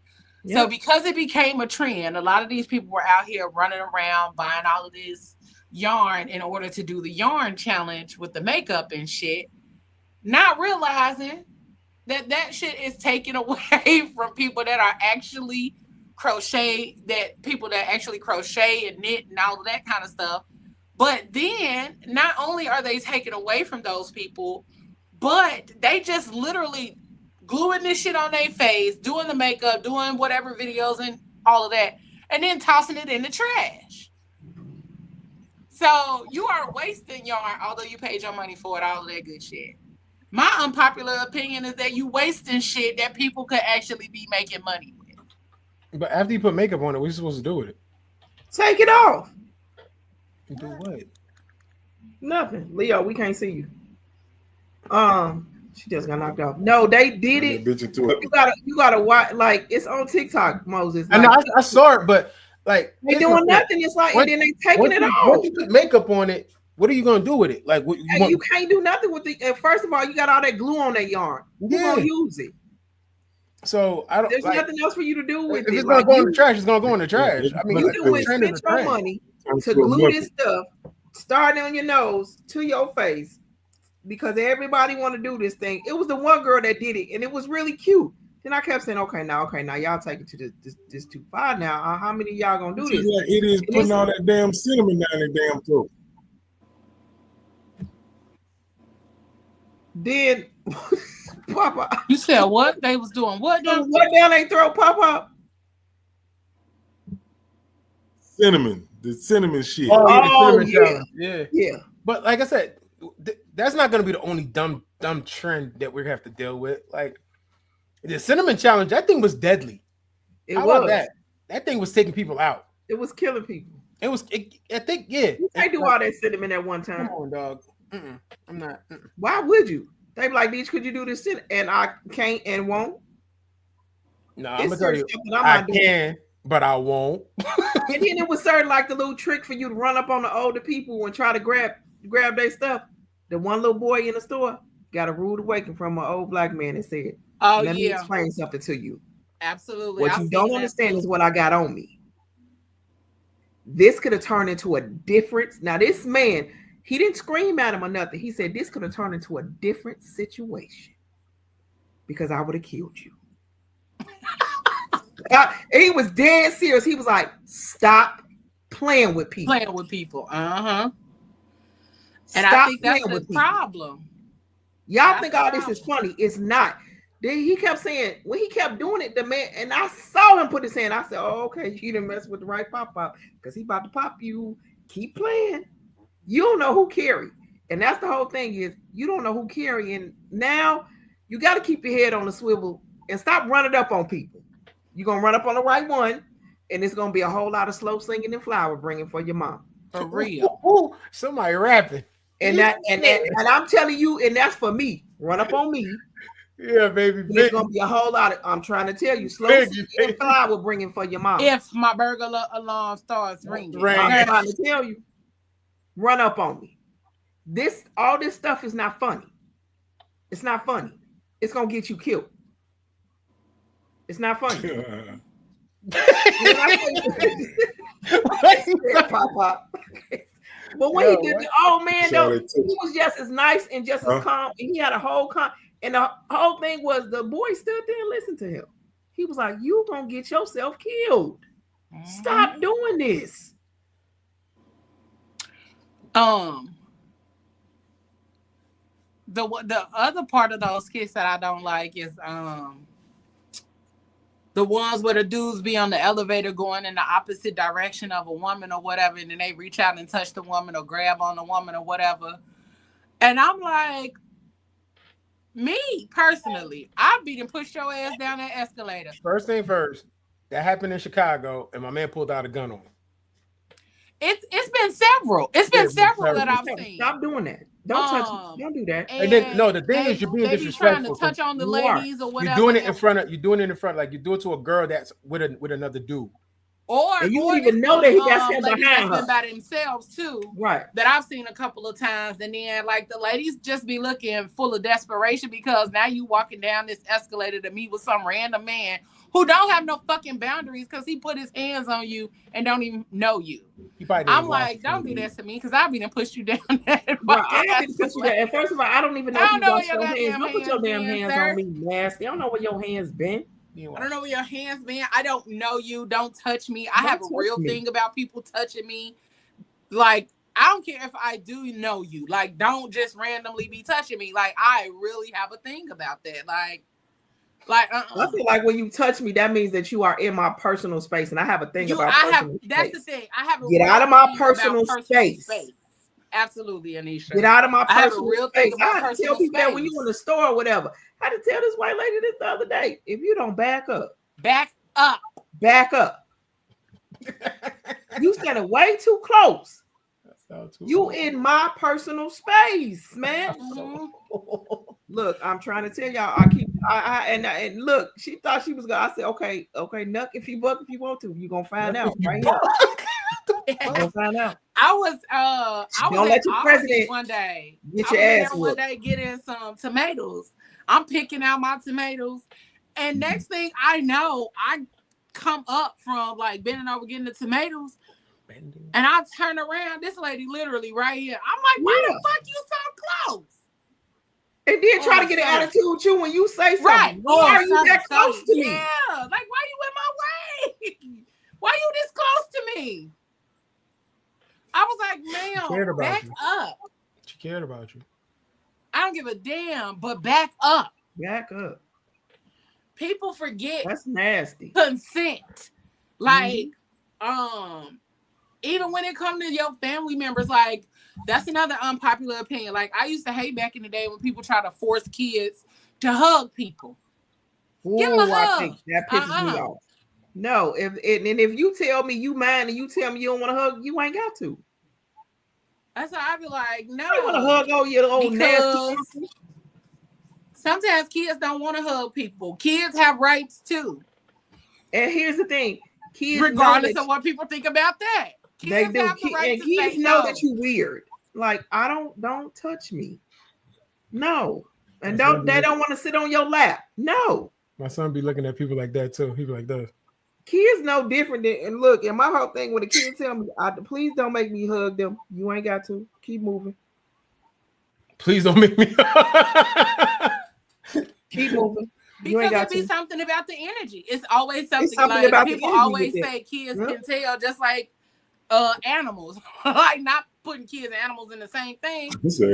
Yep. So because it became a trend, a lot of these people were out here running around buying all of this yarn in order to do the yarn challenge with the makeup and shit, not realizing that shit is taken away from people that are actually people that actually crochet and knit and all of that kind of stuff. But then not only are they taken away from those people, but they just literally gluing this shit on their face, doing the makeup, doing whatever videos and all of that, and then tossing it in the trash. So you are wasting yarn, although you paid your money for it, all of that good shit. My unpopular opinion is that you wasting shit that people could actually be making money with. But after you put makeup on it, what are you supposed to do with it? Take it off. Do what? Nothing. Leo, we can't see you. She just got knocked off. No, they did it. You gotta watch. Like it's on TikTok, Moses. I Like, know I saw it, but like they doing nothing. It's like, and then they taking it off. Once you put makeup on it, what are you gonna do with it? Like, what, you can't do nothing with it. First of all, you got all that glue on that yarn. Who's gonna use it? So I don't. There's nothing else for you to do with it. If it's gonna go in the trash, it's gonna go in the trash. I mean, you do it. Spend your money to glue this stuff, starting on your nose to your face, because everybody want to do this thing. It was the one girl that did it, and it was really cute. Then I kept saying, okay, now y'all take it to this too far. Now, how many of y'all gonna do this? It is putting all that damn cinnamon down their damn throat. Then Papa, you said what? They was doing what? What down they throat, Papa? Cinnamon, the cinnamon shit. Oh, yeah. But like I said, that's not gonna be the only dumb trend that we're gonna have to deal with. Like the cinnamon challenge, that thing was deadly. How about that? That thing was taking people out. It was killing people. I think, yeah. You can't do all that cinnamon at one time. Come on, dog. I'm not. Why would you? They be like, bitch, could you do this shit? And I can't and won't. No, I'm gonna tell you, I can, but I won't. And then it was certain like the little trick for you to run up on the older people and try to grab their stuff. The one little boy in the store got a rude awakening from an old black man and said, "Oh, let me explain something to you. Absolutely. What you don't understand is what I got on me. This could have turned into a different. Now, this man, he didn't scream at him or nothing. He said this could have turned into a different situation because I would have killed you." He was dead serious. He was like, "Stop playing with people." Playing with people. And I think that's the problem. Y'all think all this is funny. It's not. Then he kept saying, when he kept doing it, the man, and I saw him put his hand, I said, "Oh, okay, you didn't mess with the right pop because he about to pop you. Keep playing. You don't know who carry." And that's the whole thing is you don't know who carry. And now you got to keep your head on the swivel and stop running up on people. You're going to run up on the right one, and it's going to be a whole lot of slow singing and flower bringing for your mom. For real. Ooh, somebody rapping. And I'm telling you, and that's for me. Run up on me. Yeah, baby. There's gonna be a whole lot of. I'm trying to tell you, slow and flower bringing for your mom. If my burglar alarm starts ringing, I'm trying to tell you, run up on me. All this stuff is not funny. It's not funny. It's gonna get you killed. It's not funny. Pop. But when he did the old man, though, he was just as nice and just as calm, and he had a whole and the whole thing was the boy still didn't listen to him. He was like, "You gonna get yourself killed. Stop doing this." The other part of those skits that I don't like is the ones where the dudes be on the elevator going in the opposite direction of a woman or whatever, and then they reach out and touch the woman or grab on the woman or whatever. And I'm like, me personally, I'd be to push your ass down that escalator. First thing first, that happened in Chicago, and my man pulled out a gun on him. It's been several. It's been several that I've seen. Stop doing that. Don't touch me. Don't do that. And then no, the thing is, you're being disrespectful. Trying to touch on the ladies or whatever. You're doing it in front, like you do it to a girl that's with another dude. And you don't even know that that's him behind her. By themselves too, right? That I've seen a couple of times, and then like the ladies just be looking full of desperation because now you walking down this escalator to meet with some random man who don't have no fucking boundaries because he put his hands on you and don't even know you. I'm like, don't do that to me because I'll be done push you down. I have to push you down. And first of all, I don't even know if you wash your hands. Don't put your damn hands on me, nasty. I don't know where your hands been. I don't know where your hands been. I don't know you. Don't touch me. I have a real thing about people touching me. Like, I don't care if I do know you. Like, don't just randomly be touching me. Like, I really have a thing about that. Like, I feel like when you touch me, that means that you are in my personal space, and I have a thing about personal space. That's the thing. I have a get out of my personal space. Absolutely, Anisha. Get out of my personal space. I tell people that when you in the store or whatever. I had to tell this white lady this the other day. If you don't back up. You standing way too close. You in my personal space, man. Mhm. Look, I'm trying to tell y'all. And look, she thought she was gonna. I said, okay, Nuck, if you want to, you gonna find out right here. You gonna find out. I was Don't at let your Aldi's president one day. get I your was in ass there one whooped. day getting some tomatoes. I'm picking out my tomatoes, and next thing I know, I come up from like bending over getting the tomatoes, and I turn around. This lady literally right here. I'm like, why Yeah. the fuck you so close? And then try to get an sorry. attitude with you when you say something. Right. Why are you sorry, that close sorry. to me? Yeah. Like, why you in my way? Why you this close to me? I was like, cared ma'am, about back you. up. She cared about you. I don't give a damn, but back up. Back up. People forget That's nasty. consent. Like, even when it comes to your family members, like, that's another unpopular opinion. Like, I used to hate back in the day when people try to force kids to hug people. Give them a Ooh, I hug. think that pisses me off. No, if you tell me you mine and you tell me you don't want to hug, you ain't got to. That's how I be like, no. I want to hug all your old nasty. Sometimes kids don't want to hug people. Kids have rights too. And here's the thing, kids, regardless of what people think about that, kids they do. have the right And to kids say know no. that you weird. Like, I don't touch me. No. And they don't want to sit on your lap. No. My son be looking at people like that too. He be like that. Kids know different than, and look, and my whole thing when the kids tell me, please don't make me hug them. You ain't got to. Keep moving. Please don't make me. Keep moving. You ain't got to. Be something about the energy. It's always something like about people always say kids can tell, just like animals. Like, not putting kids and animals in the same thing,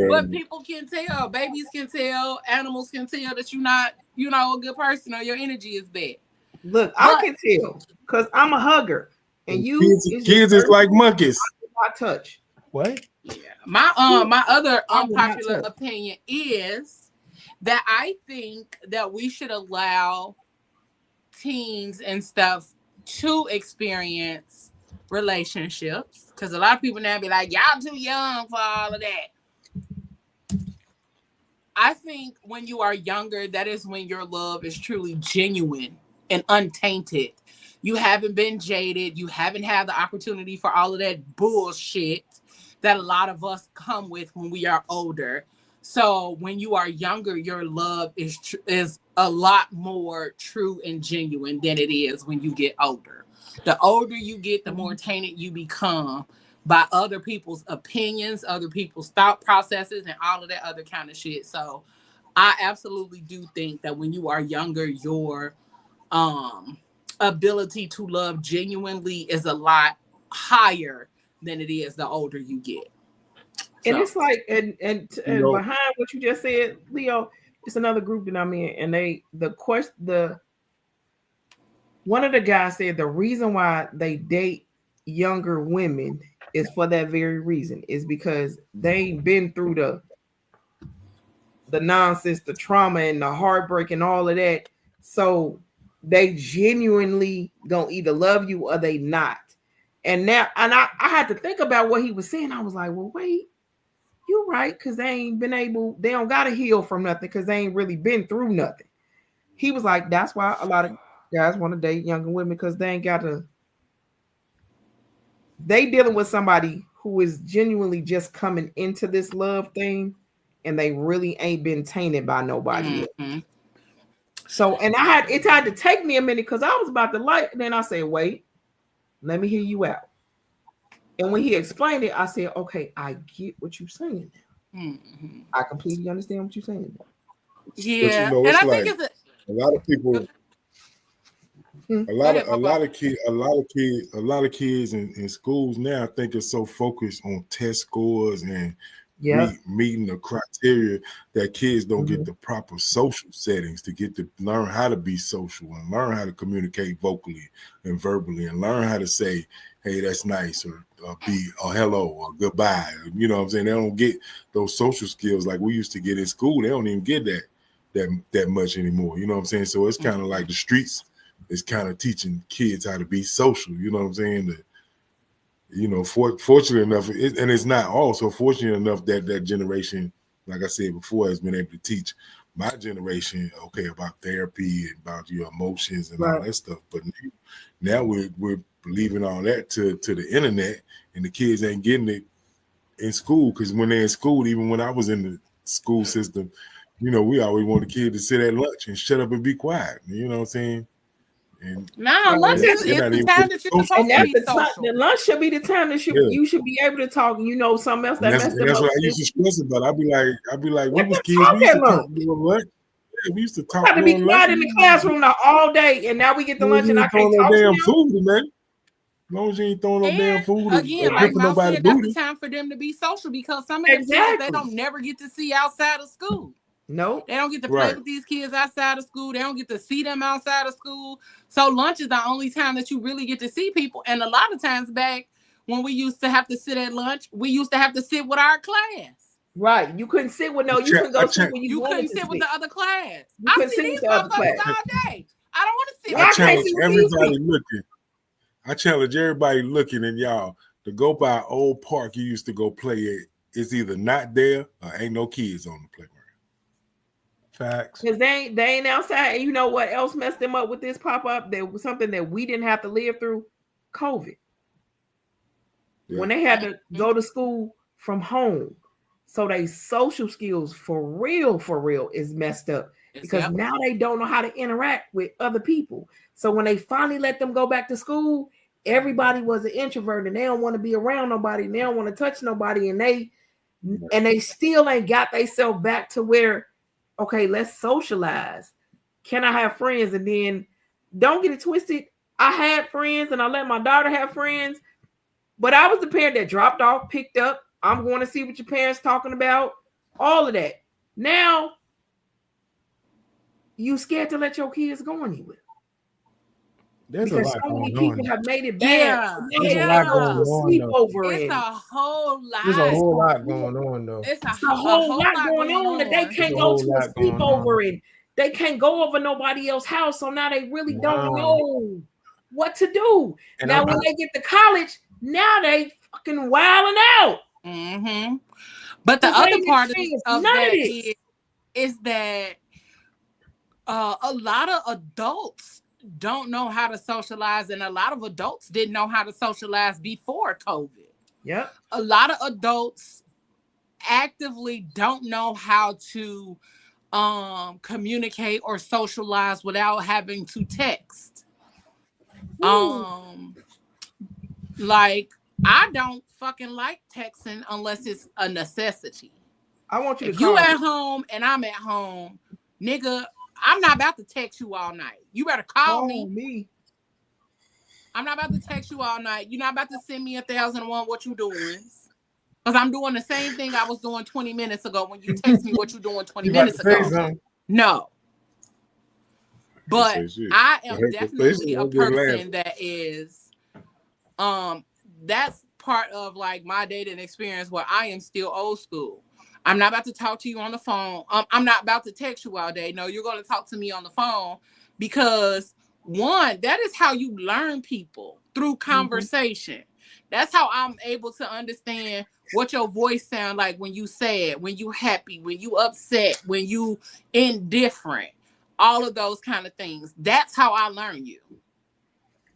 but people can tell. Babies can tell. Animals can tell that you're not, a good person or your energy is bad. Look, I can tell because I'm a hugger, and kids is like monkeys. I touch. What? Yeah. My other unpopular opinion is that I think that we should allow teens and stuff to experience relationships, because a lot of people now be like, y'all too young for all of that. I think when you are younger, that is when your love is truly genuine and untainted. You haven't been jaded. You haven't had the opportunity for all of that bullshit that a lot of us come with when we are older. So when you are younger, your love is a lot more true and genuine than it is when you get older. The older you get, the more tainted you become by other people's opinions, other people's thought processes, and all of that other kind of shit. So I absolutely do think that when you are younger, your ability to love genuinely is a lot higher than it is the older you get. And it's like, and behind what you just said, Leo, it's another group that I'm in, and one of the guys said the reason why they date younger women is for that very reason, is because they've been through the nonsense, the trauma, and the heartbreak, and all of that. So they genuinely gonna either love you or they not. And now, I had to think about what he was saying. I was like, well, wait, you're right, because they don't gotta heal from nothing because they ain't really been through nothing. He was like, that's why a lot of guys want to date younger women, because they dealing with somebody who is genuinely just coming into this love thing, and they really ain't been tainted by nobody else. So, and it had to take me a minute because I was about to then I said, wait, let me hear you out. And when he explained it, I said, okay, I get what you're saying now. I completely understand what you're saying now. Yeah. But and I think it's a lot of people, a lot of kids in schools now, I think, are so focused on test scores and meeting the criteria that kids don't get the proper social settings to learn how to be social and learn how to communicate vocally and verbally and learn how to say, hey, that's nice, or hello or goodbye. You know what I'm saying? They don't get those social skills like we used to get in school. They don't even get that much anymore. You know what I'm saying? So it's kind of like the streets is kind of teaching kids how to be social. You know what I'm saying? you know, fortunate enough, and it's not also fortunate enough that that generation, like I said before, has been able to teach my generation, okay, about therapy and about your emotions and all that stuff. But now we're leaving all that to the internet, and the kids ain't getting it in school, because when they're in school, even when I was in the school system, you know, we always want the kid to sit at lunch and shut up and be quiet. You know what I'm saying? And lunch is the time that you're supposed to be social. The lunch should be the time that you should be able to talk. You know, something else that messed them that's up. what I used to stress about. I'd be like, we was kids. We used to talk during lunch. Yeah, we used to talk. To be quiet in the classroom now all day, and now we get the lunch, and I can't talk no to damn you. Food, man. As long as you ain't throwing no damn food. Again, like Mom said, that's the time for them to be social, because some of the kids they don't never get to see outside of school. No, they don't get to play with these kids outside of school. They don't get to see them outside of school. So lunch is the only time that you really get to see people. And a lot of times back when we used to have to sit at lunch, we used to have to sit with our class. Right, you couldn't sit with you couldn't go sit when you couldn't sit with the other class. I see these motherfuckers all day. I don't want to sit. I challenge everybody looking. I challenge everybody looking, and y'all to go by an old park you used to go play at. It's either not there or ain't no kids on the playground. Facts. Because they ain't outside. And you know what else messed them up with this pop-up? There was something that we didn't have to live through. COVID. Yeah. When they had to go to school from home. So they social skills for real is messed up. Because now they don't know how to interact with other people. So when they finally let them go back to school, everybody was an introvert and they don't want to be around nobody. And they don't want to touch nobody. And they still ain't got themselves back to where, okay, let's socialize. Can I have friends? And then don't get it twisted. I had friends and I let my daughter have friends, but I was the parent that dropped off, picked up. I'm going to see what your parents talking about. All of that. Now, you scared to let your kids go anywhere. There's because a lot so many going people on. have made it bad. There's a lot going on. It's a whole lot. There's a whole lot going on, though. It's a whole lot going on that they can't go to a sleepover and they can't go over nobody else's house. So now they really don't know what to do. And now when they get to college, now they fucking wilding out. Mm-hmm. But the other part of that is that a lot of adults don't know how to socialize, and a lot of adults didn't know how to socialize before COVID. Yep. A lot of adults actively don't know how to communicate or socialize without having to text. Like I don't fucking like texting unless it's a necessity. I want you to if you at home and I'm at home, nigga, I'm not about to text you all night. You better call me. I'm not about to text you all night. You're not about to send me 1,001 what you doing. Because I'm doing the same thing I was doing 20 minutes ago when you text me what you doing 20 minutes ago. No. But I am definitely a person that is that's part of like my dating experience where I am still old school. I'm not about to talk to you on the phone. I'm not about to text you all day. No, you're going to talk to me on the phone because one, that is how you learn people through conversation. Mm-hmm. That's how I'm able to understand what your voice sound like when you sad, when you happy, when you upset, when you indifferent, all of those kind of things. That's how I learn you.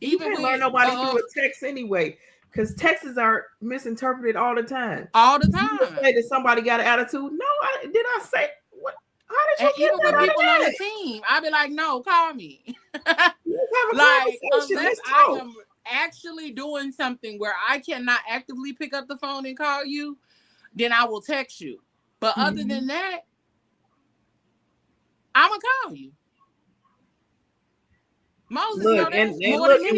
You can't learn nobody through a text anyway. Because texts are misinterpreted all the time. All the time. You say that somebody got an attitude. No, did I say what? How did you even with people on the team, I'd be like, no, call me. Like unless I am actually doing something where I cannot actively pick up the phone and call you, then I will text you. But other than that, I'm gonna call you. Moses, look, and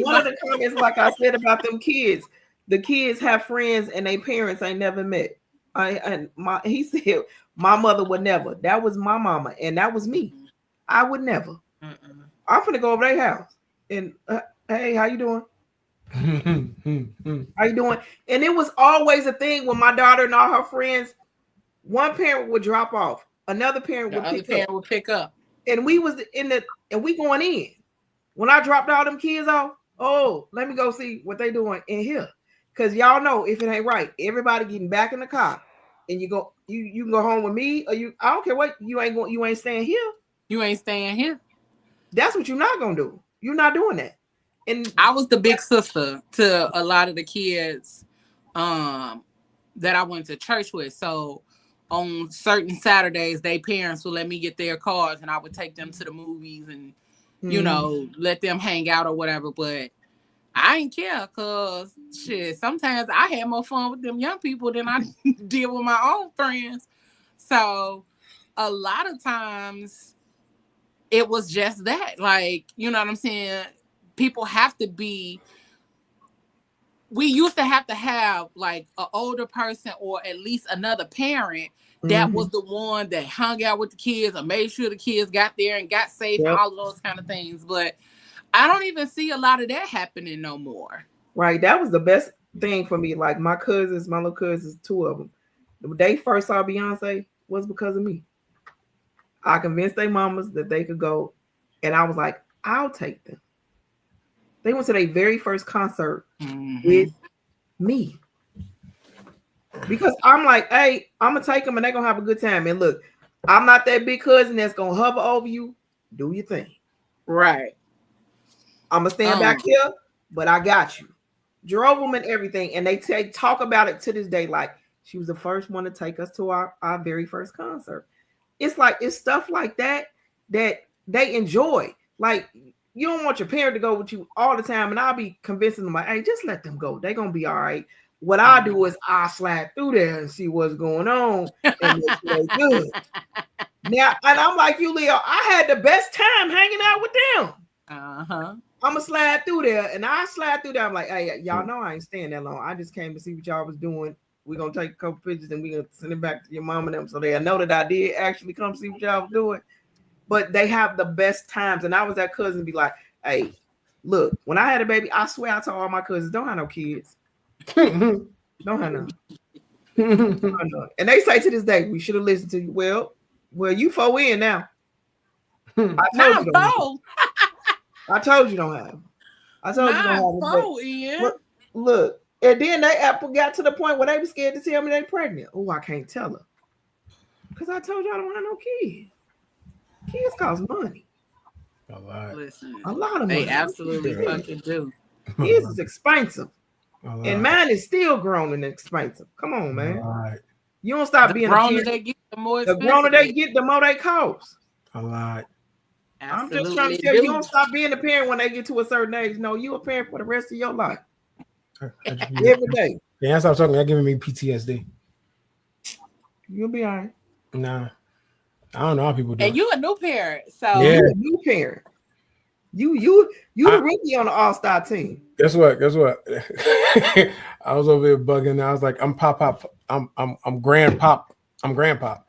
one of the comments, like I said about them kids, the kids have friends and their parents ain't never met. He said my mother would never. That was my mama, and that was me. I would never. I'm finna go over their house and hey, how you doing? How you doing? And it was always a thing when my daughter and all her friends, one parent would drop off, another parent would pick up, and we was and we going in. When I dropped all them kids off, let me go see what they doing in here. Because y'all know if it ain't right, everybody getting back in the car, and you can go home with me, or I don't care what, you ain't staying here. You ain't staying here. That's what you're not gonna do. You're not doing that. And I was the big sister to a lot of the kids that I went to church with. So on certain Saturdays, their parents would let me get their cars and I would take them to the movies and, you know, let them hang out or whatever. But I ain't care because shit, sometimes I had more fun with them young people than I did with my own friends. So a lot of times it was just that. Like, you know what I'm saying? People have to be, we used to have like an older person or at least another parent that was the one that hung out with the kids or made sure the kids got there and got safe and all of those kind of things. But I don't even see a lot of that happening no more. Right. That was the best thing for me. Like my little cousins, two of them, they first saw Beyonce was because of me. I convinced their mamas that they could go. And I was like, I'll take them. They went to their very first concert with me. Because I'm like, hey, I'm going to take them and they're going to have a good time. And look, I'm not that big cousin that's going to hover over you. Do your thing. Right. I'm going to stand back here, but I got you. Drove them and everything. And they talk about it to this day. Like, she was the first one to take us to our very first concert. It's like, it's stuff like that they enjoy. Like, you don't want your parent to go with you all the time. And I'll be convincing them, like, hey, just let them go. They're going to be all right. What I do is I slide through there and see what's going on. And they good. Now, and I'm like you, Leo, I had the best time hanging out with them. I'm going to slide through there. And I slide through there. I'm like, hey, y'all know I ain't staying that long. I just came to see what y'all was doing. We're going to take a couple pictures and we're going to send it back to your mom and them so they know that I did actually come see what y'all was doing. But they have the best times. And I was that cousin be like, hey, look, when I had a baby, I swear I told all my cousins, don't have no kids. Don't have none. And they say to this day, we should have listened to you. Well, you 4 in now. I told you don't have. I told you don't have. 4 in. Look, and then they got to the point where they were scared to tell me they pregnant. Oh, I can't tell her. Because I told you I don't have no kids. Kids cost money. A lot. Listen, a lot of money. They absolutely fucking do. Kids is expensive. And mine is still grown and expensive. Come on, man. You don't stop being a parent. They get, the more the growner they get, the more they cost. A lot. I'm just trying to tell you, you don't stop being a parent when they get to a certain age. No, you a parent for the rest of your life. Every day. Yeah, I stopped talking. They're giving me PTSD. You'll be all right. Nah. I don't know how people do. And you a new parent, so yeah. You a new parent. You the rookie on the all-star team. Guess what? I was over here bugging. I was like, I'm pop. I'm grandpop. I'm grandpop.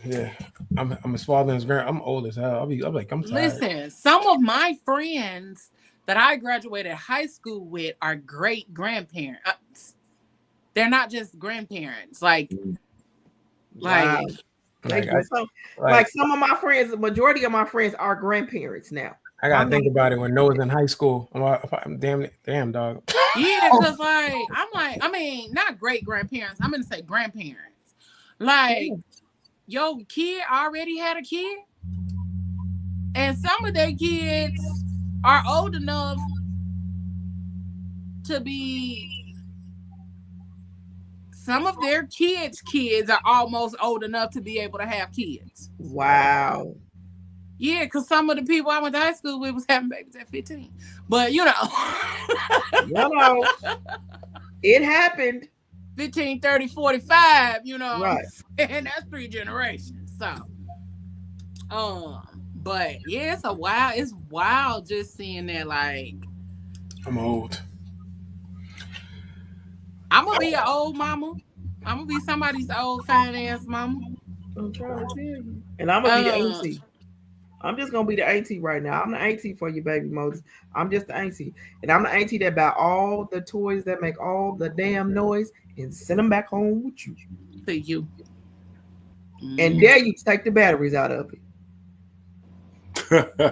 Yeah, I'm his father and his grand. I'm old as hell. I'm like, I'm tired. Listen, some of my friends that I graduated high school with are great grandparents. They're not just grandparents. Like some of my friends, the majority of my friends are grandparents now. I gotta think about it when Noah's in high school. I'm damn dog. Yeah, because I mean, not great grandparents. I'm gonna say grandparents. Like, your kid already had a kid, and some of their kids are old enough to be. Some of their kids' kids are almost old enough to be able to have kids. Wow. Yeah, because some of the people I went to high school with was having babies at 15. But, you know. It happened. 15, 30, 45, you know. Right. And that's 3 generations. So, but yeah, it's wild just seeing that, like. I'm old. I'm gonna be an old mama. I'm gonna be somebody's old fine ass mama. I'm trying to tell you. And I'm gonna be the auntie. I'm just gonna be the auntie right now. I'm the auntie for you, baby Moses. I'm just the auntie, and I'm the auntie that buy all the toys that make all the damn noise and send them back home with you. To you. And dare you take the batteries out of it.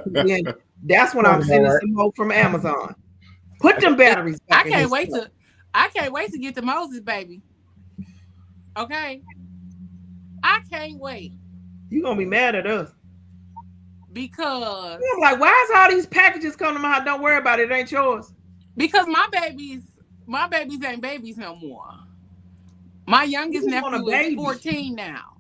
Then that's when I'm sending some more from Amazon. Put them batteries back I in his can't wait to get to Moses, baby. Okay. I can't wait. You gonna be mad at us. Because I'm like, why is all these packages coming to my house? Don't worry about it. It ain't yours. Because my babies ain't babies no more. My youngest You want a nephew is baby. 14 now.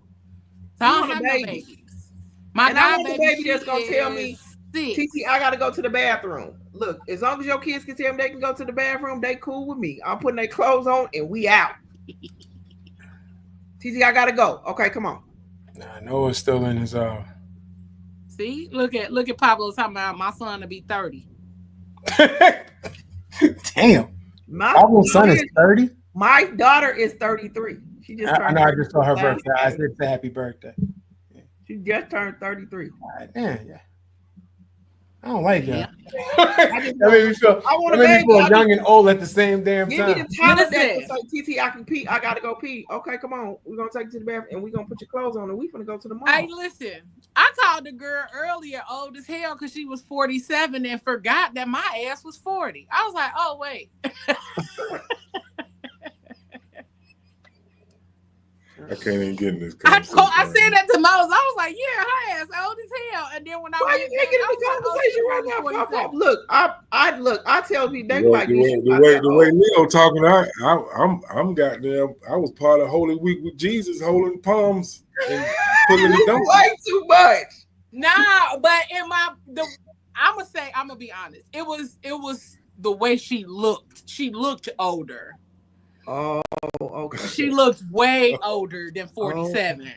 So You I want don't a have no baby. babies. My And I god want a baby baby that's gonna tell me, 6. TT, I gotta go to the bathroom. Look, as long as your kids can tell me they can go to the bathroom, they cool with me. I'm putting their clothes on and we out. TT, I gotta go. Okay, come on. Nah, Noah's still in his See, look at Pablo talking about my son to be 30. Damn. My Pablo's son is 30. My daughter is 33. She just I turned. know. I just saw her last birthday. I day. said say happy birthday. She just turned 33. All right, damn, yeah. I don't like that. Yeah. That made me feel. I want That a made me baby. feel young and old at the same damn Give me time. the time of Listen. day to say, TT, I can pee. I gotta go pee. Okay, come on. We're gonna take you to the bathroom and we're gonna put your clothes on and we're gonna go to the mall. Hey, listen. I called the girl earlier old as hell because she was 47 and forgot that my ass was 40. I was like, oh wait. I can't even get in this I conversation. said that to Moses. I was like, yeah, her ass old as hell. And then when I Why went you back, can't get in I the was like, conversation oh, right she now? was Pop, 47. pop. Look, I tell people they The like way, this. the way Leo talking, I'm goddamn. I was part of Holy Week with Jesus, holding palms and pulling the donkey. way too much. Nah, but I'm gonna be honest. It was the way she looked. She looked older. Oh, okay. She looked way older than 47.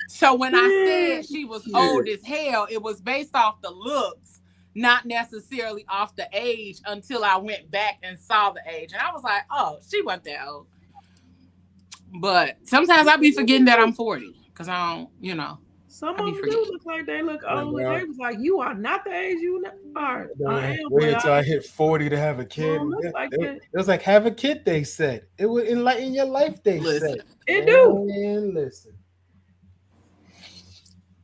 So when I said she was old as hell, it was based off the looks, not necessarily off the age until I went back and saw the age. And I was like, oh, she wasn't that old. But sometimes I be forgetting that I'm 40 because I don't, Some I of be them forgetting. do look like they look old. And they was like, you are not the age you are. I am. Wait but until I hit 40 to have a kid. don't look like that. It was like have a kid. They said it would enlighten your life. They Listen. said It do. Man, listen.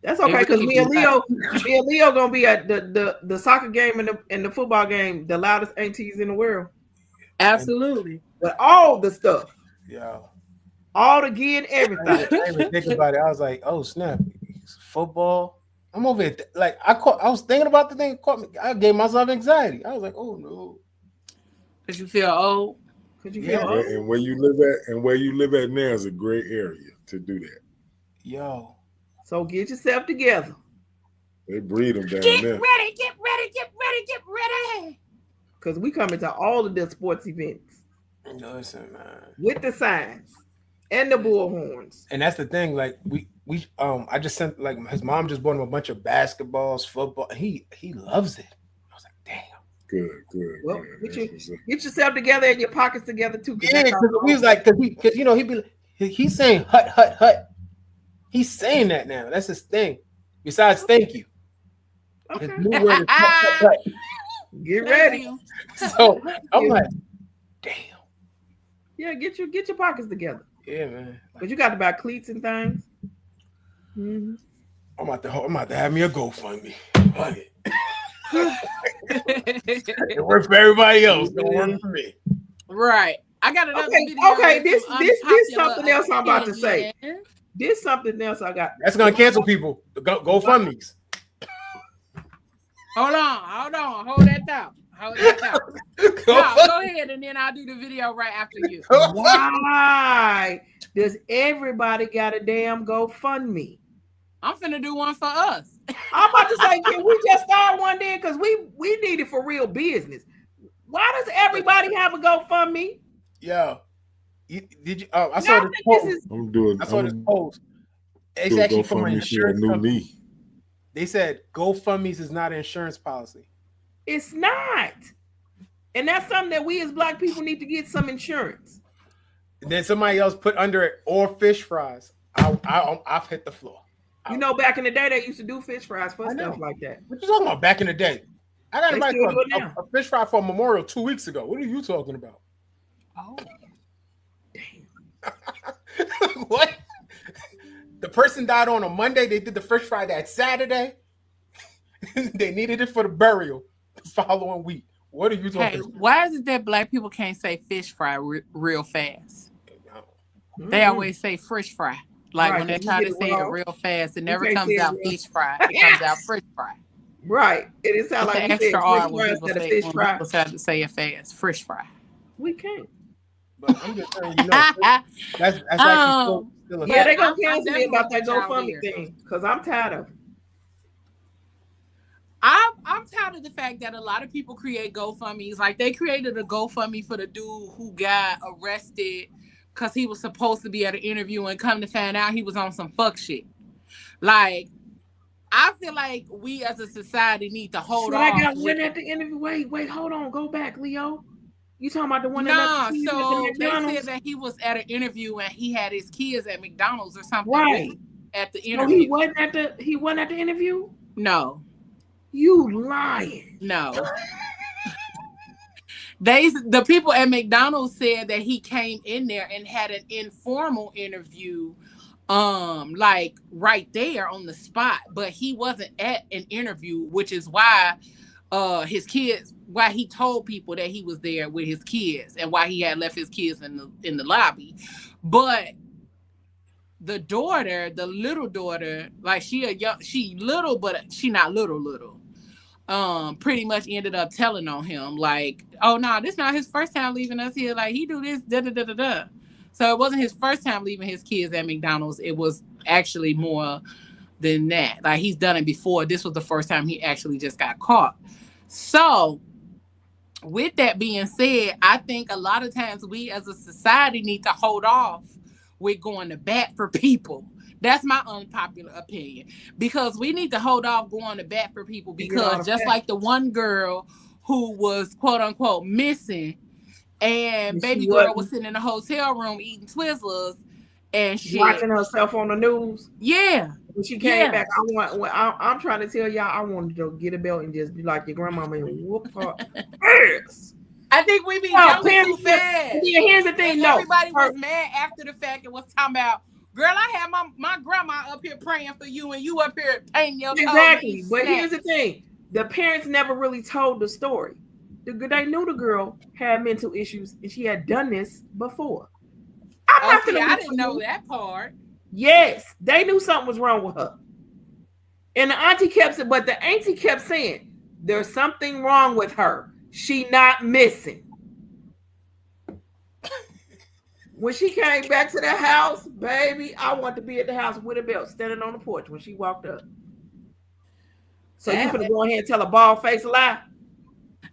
That's okay because me and Leo gonna be at the soccer game and the football game, the loudest aunties in the world. Absolutely. With all the stuff, Yeah. all the gear and everything. I didn't even think about it. I was like, oh snap, football. I'm over it. Like I was thinking about the thing. It caught me. I gave myself anxiety. I was like, oh no. Because you feel old. Because you feel Yeah. old. And where you live at now is a great area to do that. Yo. So get yourself together. They breed them down Get there. ready. Because we coming to all of the sports events Listen, man. with the signs and the bullhorns. And that's the thing. Like we I just sent like his mom just bought him a bunch of basketballs, football. He loves it. I was like, damn. Good. Well, good. get yourself together and your pockets together too. Yeah, because he was like, because he's saying hut. He's saying that now. That's his thing. Besides, thank you. Okay. His new word is hut. Get ready. So I'm like, damn. Yeah, get your pockets together. Yeah, man. But you got to buy cleats and things. Mm-hmm. I'm about to have me a GoFundMe. Fuck it. It works for everybody else. Don't work for me. Right. I got another video. Okay. This Unpopular something else I'm about to say. opinion. This something else I got. That's gonna cancel people. The GoFundMe's. Hold on. Hold that thought. Go ahead, and then I'll do the video right after you. Why does everybody got a damn GoFundMe? I'm finna do one for us. I'm about to say, can we just start one then? Because we need it for real business. Why does everybody have a GoFundMe? Yo, did you? I saw this post. I'm doing. I saw this post. It's doing actually from an GoFundMe for a insurance new company. knee. They said GoFundMe's is not an insurance policy. It's not. And that's something that we as Black people need to get some insurance. And then somebody else put under it or fish fries. I've hit the floor. You know, back in the day, they used to do fish fries for stuff like that. What you talking about? Back in the day, I got They invited still to do it now. a fish fry for a memorial 2 weeks ago. What are you talking about? Oh, What? The person died on a Monday. They did the fish fry that Saturday. They needed it for the burial the following week. What are you Hey, talking? why is it that black people can't say fish fry real fast? They always say fish fry. Like Right, when they 'cause we try get to it say it wrong. real fast, it We never can't comes say it out wrong. fish fry. It comes out fish fry. Right. It sounds It's like an we said extra French R when fry people instead of say fish when fry. people try to say it fast. Fish fry. We can't. But I'm just saying, that's actually still a Yeah, they But gonna I'm cancel me definitely about that with y'all GoFundMe there. thing because I'm tired of it. I'm tired of the fact that a lot of people create GoFundMes. Like they created a GoFundMe for the dude who got arrested because he was supposed to be at an interview and come to find out he was on some fuck shit. Like, I feel like we as a society need to hold So I off got with. one at the interview. Wait, hold on. Go back, Leo. You talking about the one that left Nah, the keys at the so they said McDonald's? that he was at an interview and he had his kids at McDonald's or something Right. with at the So interview. he wasn't at the interview? No. You lying. No. The people at McDonald's said that he came in there and had an informal interview like right there on the spot, but he wasn't at an interview, which is why why he told people that he was there with his kids and why he had left his kids in the lobby. But the little daughter, like she little, but she not little. Pretty much ended up telling on him, like, oh no, this not his first time leaving us here. Like he do this, da da da da da. So it wasn't his first time leaving his kids at McDonald's. It was actually more than that. Like he's done it before. This was the first time he actually just got caught. So with that being said, I think a lot of times we as a society need to hold off with going to bat for people. That's my unpopular opinion, because we need to hold off going to bat for people, because just like the one girl who was quote unquote missing and baby girl was sitting in a hotel room eating Twizzlers and shit, watching herself on the news. Yeah. When she came back, I'm trying to tell y'all, I wanted to get a belt and just be like your grandmama and whoop her ass. I think we be jumping too fast. Yeah, here's the thing, and everybody was mad after the fact and was talking about, girl, I had my grandma up here praying for you and you up here painting your toes. Exactly. But here's the thing. The parents never really told the story. They knew the girl had mental issues and she had done this before. I didn't know that part. Yes, they knew something was wrong with her. And the auntie kept saying, there's something wrong with her. She not missing. When she came back to the house, baby, I want to be at the house with a belt, standing on the porch when she walked up. So you finna go ahead and tell a bald face lie?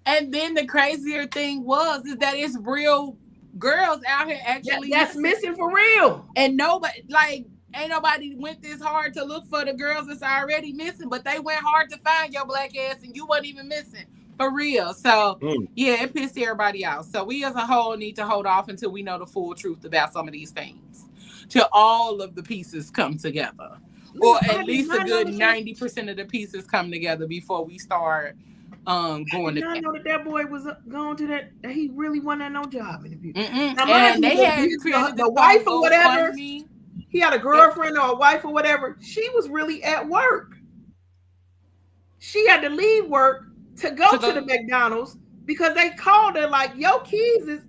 And then the crazier thing is that it's real girls out here actually that's missing for real. And ain't nobody went this hard to look for the girls that's already missing, but they went hard to find your black ass and you wasn't even missing. For real. So, yeah, it pissed everybody out. So we as a whole need to hold off until we know the full truth about some of these things. Till all of the pieces come together. Or at least a good 90% of the pieces come together before we start going to. I know that boy was going to that. He really wasn't at no job interview. And they had created the wife or whatever. He had a girlfriend or a wife or whatever. She was really at work. She had to leave work to go to the McDonald's because they called her like, your kids is,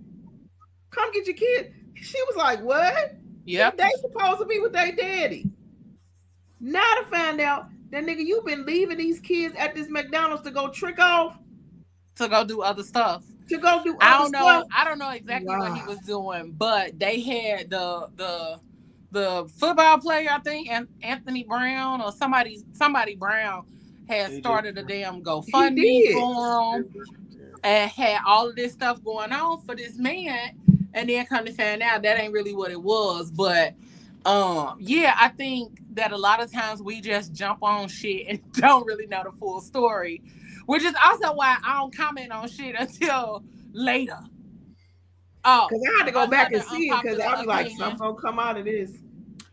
come get your kids. She was like, what? Yeah. They supposed to be with their daddy. Now to find out that nigga, you've been leaving these kids at this McDonald's to go trick off. To go do other stuff. I don't know exactly what he was doing, but they had the football player, I think, and Anthony Brown or somebody Brown had started a damn GoFundMe for him and had all of this stuff going on for this man, and then come to find out that ain't really what it was. But yeah, I think that a lot of times we just jump on shit and don't really know the full story, which is also why I don't comment on shit until later. Oh, because I had to go back and see it because I was like, something's gonna come out of this.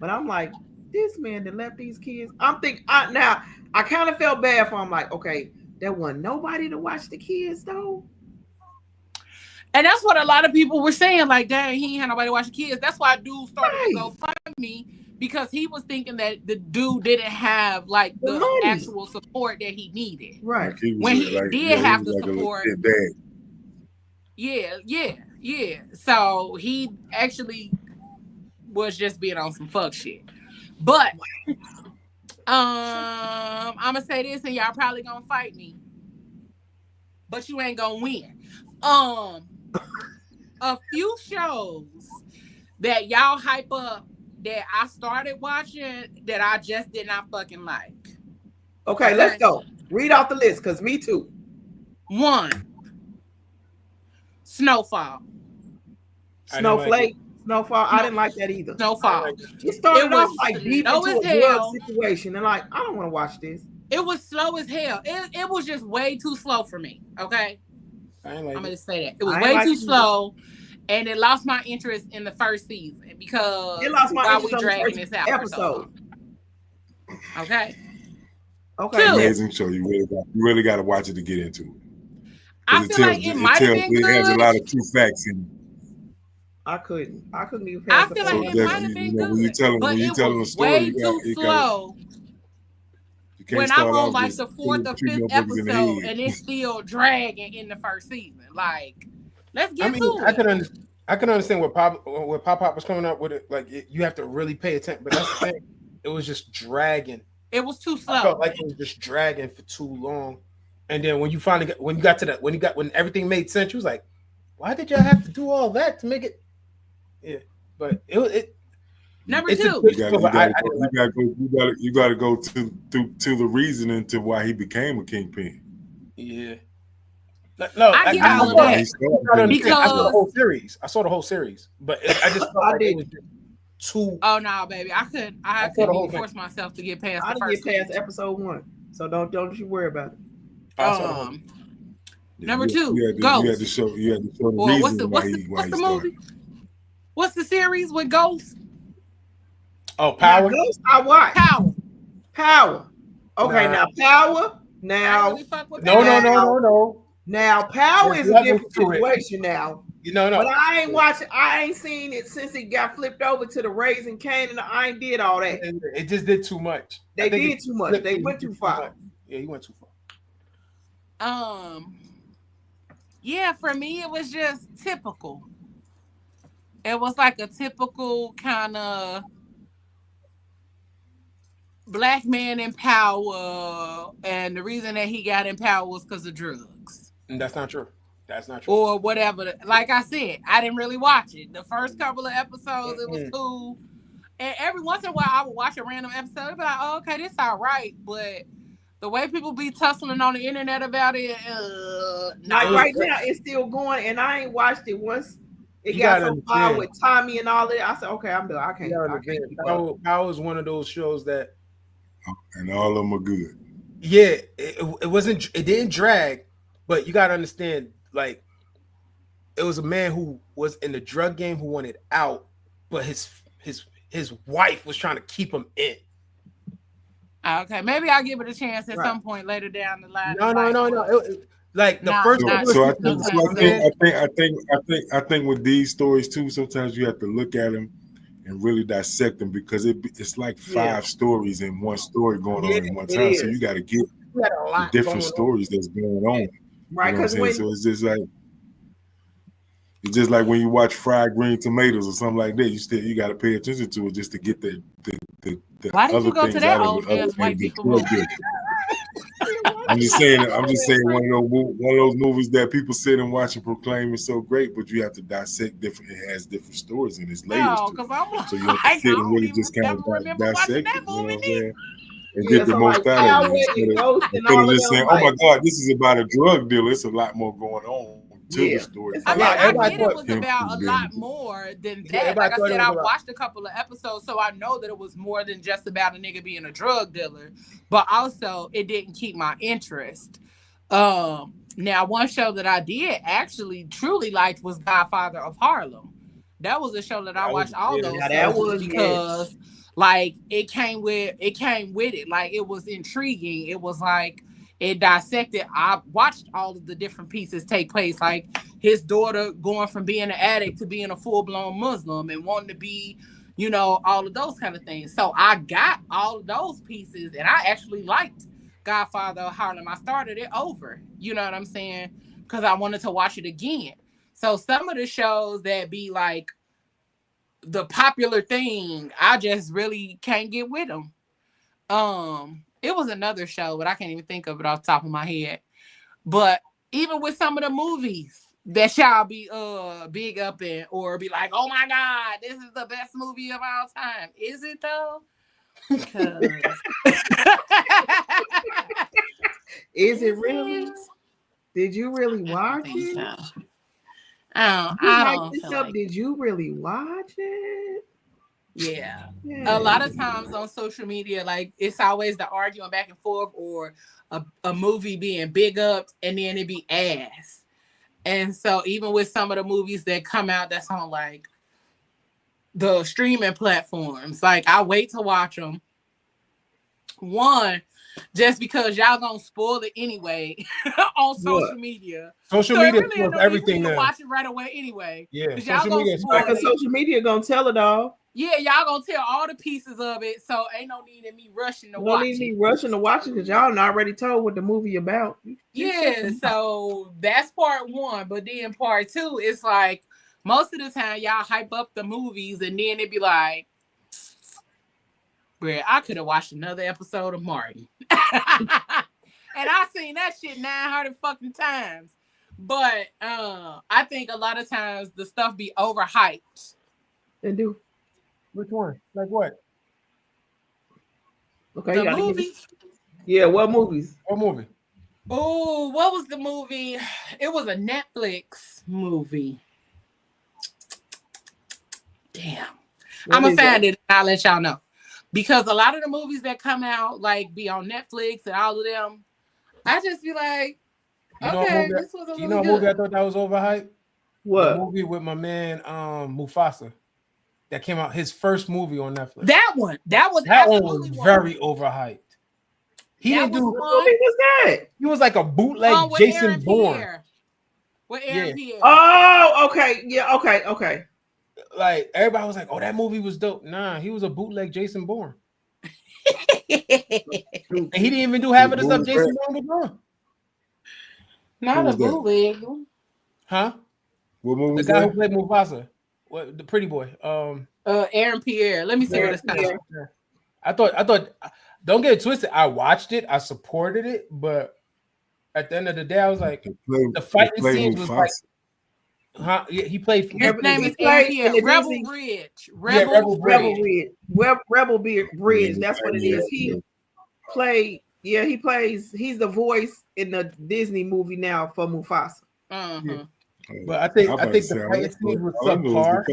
But I'm like, this man that left these kids. Now I kind of felt bad for him. Like, okay, there wasn't nobody to watch the kids though. And that's what a lot of people were saying. Like, dang, he ain't had nobody to watch the kids. That's why dude started to GoFundMe, because he was thinking that the dude didn't have like the actual support that he needed. Right. When he did have the support. Yeah. So he actually was just being on some fuck shit. But I'ma say this and y'all probably gonna fight me. But you ain't gonna win. A few shows that y'all hype up that I started watching that I just did not fucking like. Okay, let's go. Read off the list, cause me too. 1, Snowfall. Snowflake. Snowfall. I didn't like that either. Snowfall. It started off like deep into a drug situation, and like I don't want to watch this. It was slow as hell. It was just way too slow for me. Okay, I'm gonna say that it was way too slow, and it lost my interest in the first season because it lost my interest dragging this out episode. Okay. Okay. Amazing show. You really got to watch it to get into it. I feel like it might have been good. It has a lot of true facts in it. I couldn't even pass. I feel like it might have been good, but it was way too slow. When I'm on like the 4th or 5th episode and it's still dragging in the first season, like let's get to it. I can understand what Pop was coming up with it. Like you have to really pay attention, but that's the thing. It was just dragging. It was too slow. I felt like it was just dragging for too long. And then when you finally when everything made sense, you was like, why did y'all have to do all that to make it? Yeah, but it number 2. You got to go to the reasoning to why he became a kingpin. Yeah. No, I get all of that because I saw the whole series. But I just felt like it was too. Oh no, baby, I couldn't even force myself to get past. I didn't get past episode 1, so don't you worry about it. Number 2, Ghost. You had to show the reason what's the movie? What's the series with Ghost? Oh, Power. Ghost, I watched. Power. Okay, now Power. Now, no. Now Power is a different situation now. No. But I ain't watching. I ain't seen it since it got flipped over to the Raising Cane, and I ain't did all that. It just did too much. They did too much. They went too far. Yeah, he went too far. Yeah, for me it was just typical. It was like a typical kind of black man in power, and the reason that he got in power was because of drugs. And that's not true. Or whatever. Like I said, I didn't really watch it. The first couple of episodes, it was cool. And every once in a while, I would watch a random episode and be like, oh, okay, this all right. But the way people be tussling on the internet about it, right now, it's still going, and I ain't watched it once. It got so far with Tommy and all that. I said, okay, I'm done. I can't. Power is one of those shows that, and all of them are good. Yeah, it wasn't. It didn't drag, but you gotta understand, like, it was a man who was in the drug game who wanted out, but his wife was trying to keep him in. Okay, maybe I'll give it a chance at some point later down the line. No. Like the first. I think with these stories too, sometimes you have to look at them and really dissect them because it's like 5 stories in one story going on at one time. So you got to get the different stories that's going on. Right, because so it's just like when you watch Fried Green Tomatoes or something like that. You got to pay attention to it just to get the Why did other you go things to that out old of it. white people? I'm just saying one of those movies that people sit and watch and proclaim is so great, but you have to dissect different. It has different stories and it's layers. No, because I'm so you have to sit and really just kind of dissect it. You know what I'm saying? And get the most out of it instead of just saying, "Oh my God, this is about a drug dealer." It's a lot more going on to the story. I get it was about a lot more than that. Like I said, I watched a couple of episodes, so I know that it was more than just about a nigga being a drug dealer. But also, it didn't keep my interest. Now, one show that I did actually truly liked was Godfather of Harlem. That was a show that I watched all those seasons because, like, it came with it. Like, it was intriguing. It was like it dissected. I watched all of the different pieces take place, like his daughter going from being an addict to being a full-blown Muslim and wanting to be, all of those kind of things. So I got all of those pieces, and I actually liked Godfather of Harlem. I started it over, you know what I'm saying? Because I wanted to watch it again. So some of the shows that be like the popular thing, I just really can't get with them. It was another show, but I can't even think of it off the top of my head. But even with some of the movies that y'all be big up in, or be like, oh my God, this is the best movie of all time. Is it though? Because Is it really? Did you really watch think it? so. I You don't like this feel up? like Did you really watch it? yeah. Yeah. A lot of times on social media, like it's always the arguing back and forth or a movie being big up and then it be ass. And so even with some of the movies that come out that's on like the streaming platforms, like I wait to watch them. One, just because y'all gonna spoil it anyway on social media. Social So it media really ain't spoils no need for everything me to now. watch it right away anyway. Yeah, Because y'all social gonna media spoil Because it. social media gonna tell it all. Yeah, y'all gonna tell all the pieces of it, so ain't no need in me rushing to No watch need me it. rushing to watch it because y'all already told what the movie about. Yeah, so that's part one. But then part two, it's like most of the time y'all hype up the movies and then it be like, bruh, I could have watched another episode of Martin. And I seen that shit 900 fucking times. But I think a lot of times the stuff be overhyped. They do. Which one? Like what? Okay, The you gotta movie. Yeah, what movies? What movie? Oh, what was the movie? It was a Netflix movie. Damn. I'm gonna find it and I'll let y'all know. Because a lot of the movies that come out, like be on Netflix and all of them, I just be like, okay, this was a really a good movie I thought that was overhyped? What? The movie with my man Mufasa that came out, his first movie on Netflix. That one was very overhyped. He didn't do. What movie was that? He was like a bootleg Jason Bourne. With Aaron Pierre. Oh, okay. Yeah, okay. Like everybody was like, "Oh, that movie was dope." Nah, he was a bootleg Jason Bourne. And he didn't even do half of the stuff Jason Bourne was doing. Not a bootleg. Huh? What movie was the guy that? who played Mufasa. What, the pretty boy. Aaron Pierre. Let me see what it's called. I thought don't get it twisted. I watched it, I supported it, but at the end of the day, I was like, the fighting scenes was like, huh? Yeah, he played. His name is Aaron Pierre. Rebel Bridge. Rebel Bridge. That's what it is. He played. Yeah, he plays. He's the voice in the Disney movie now for Mufasa. Uh-huh. But I think the fighting scenes was subpar.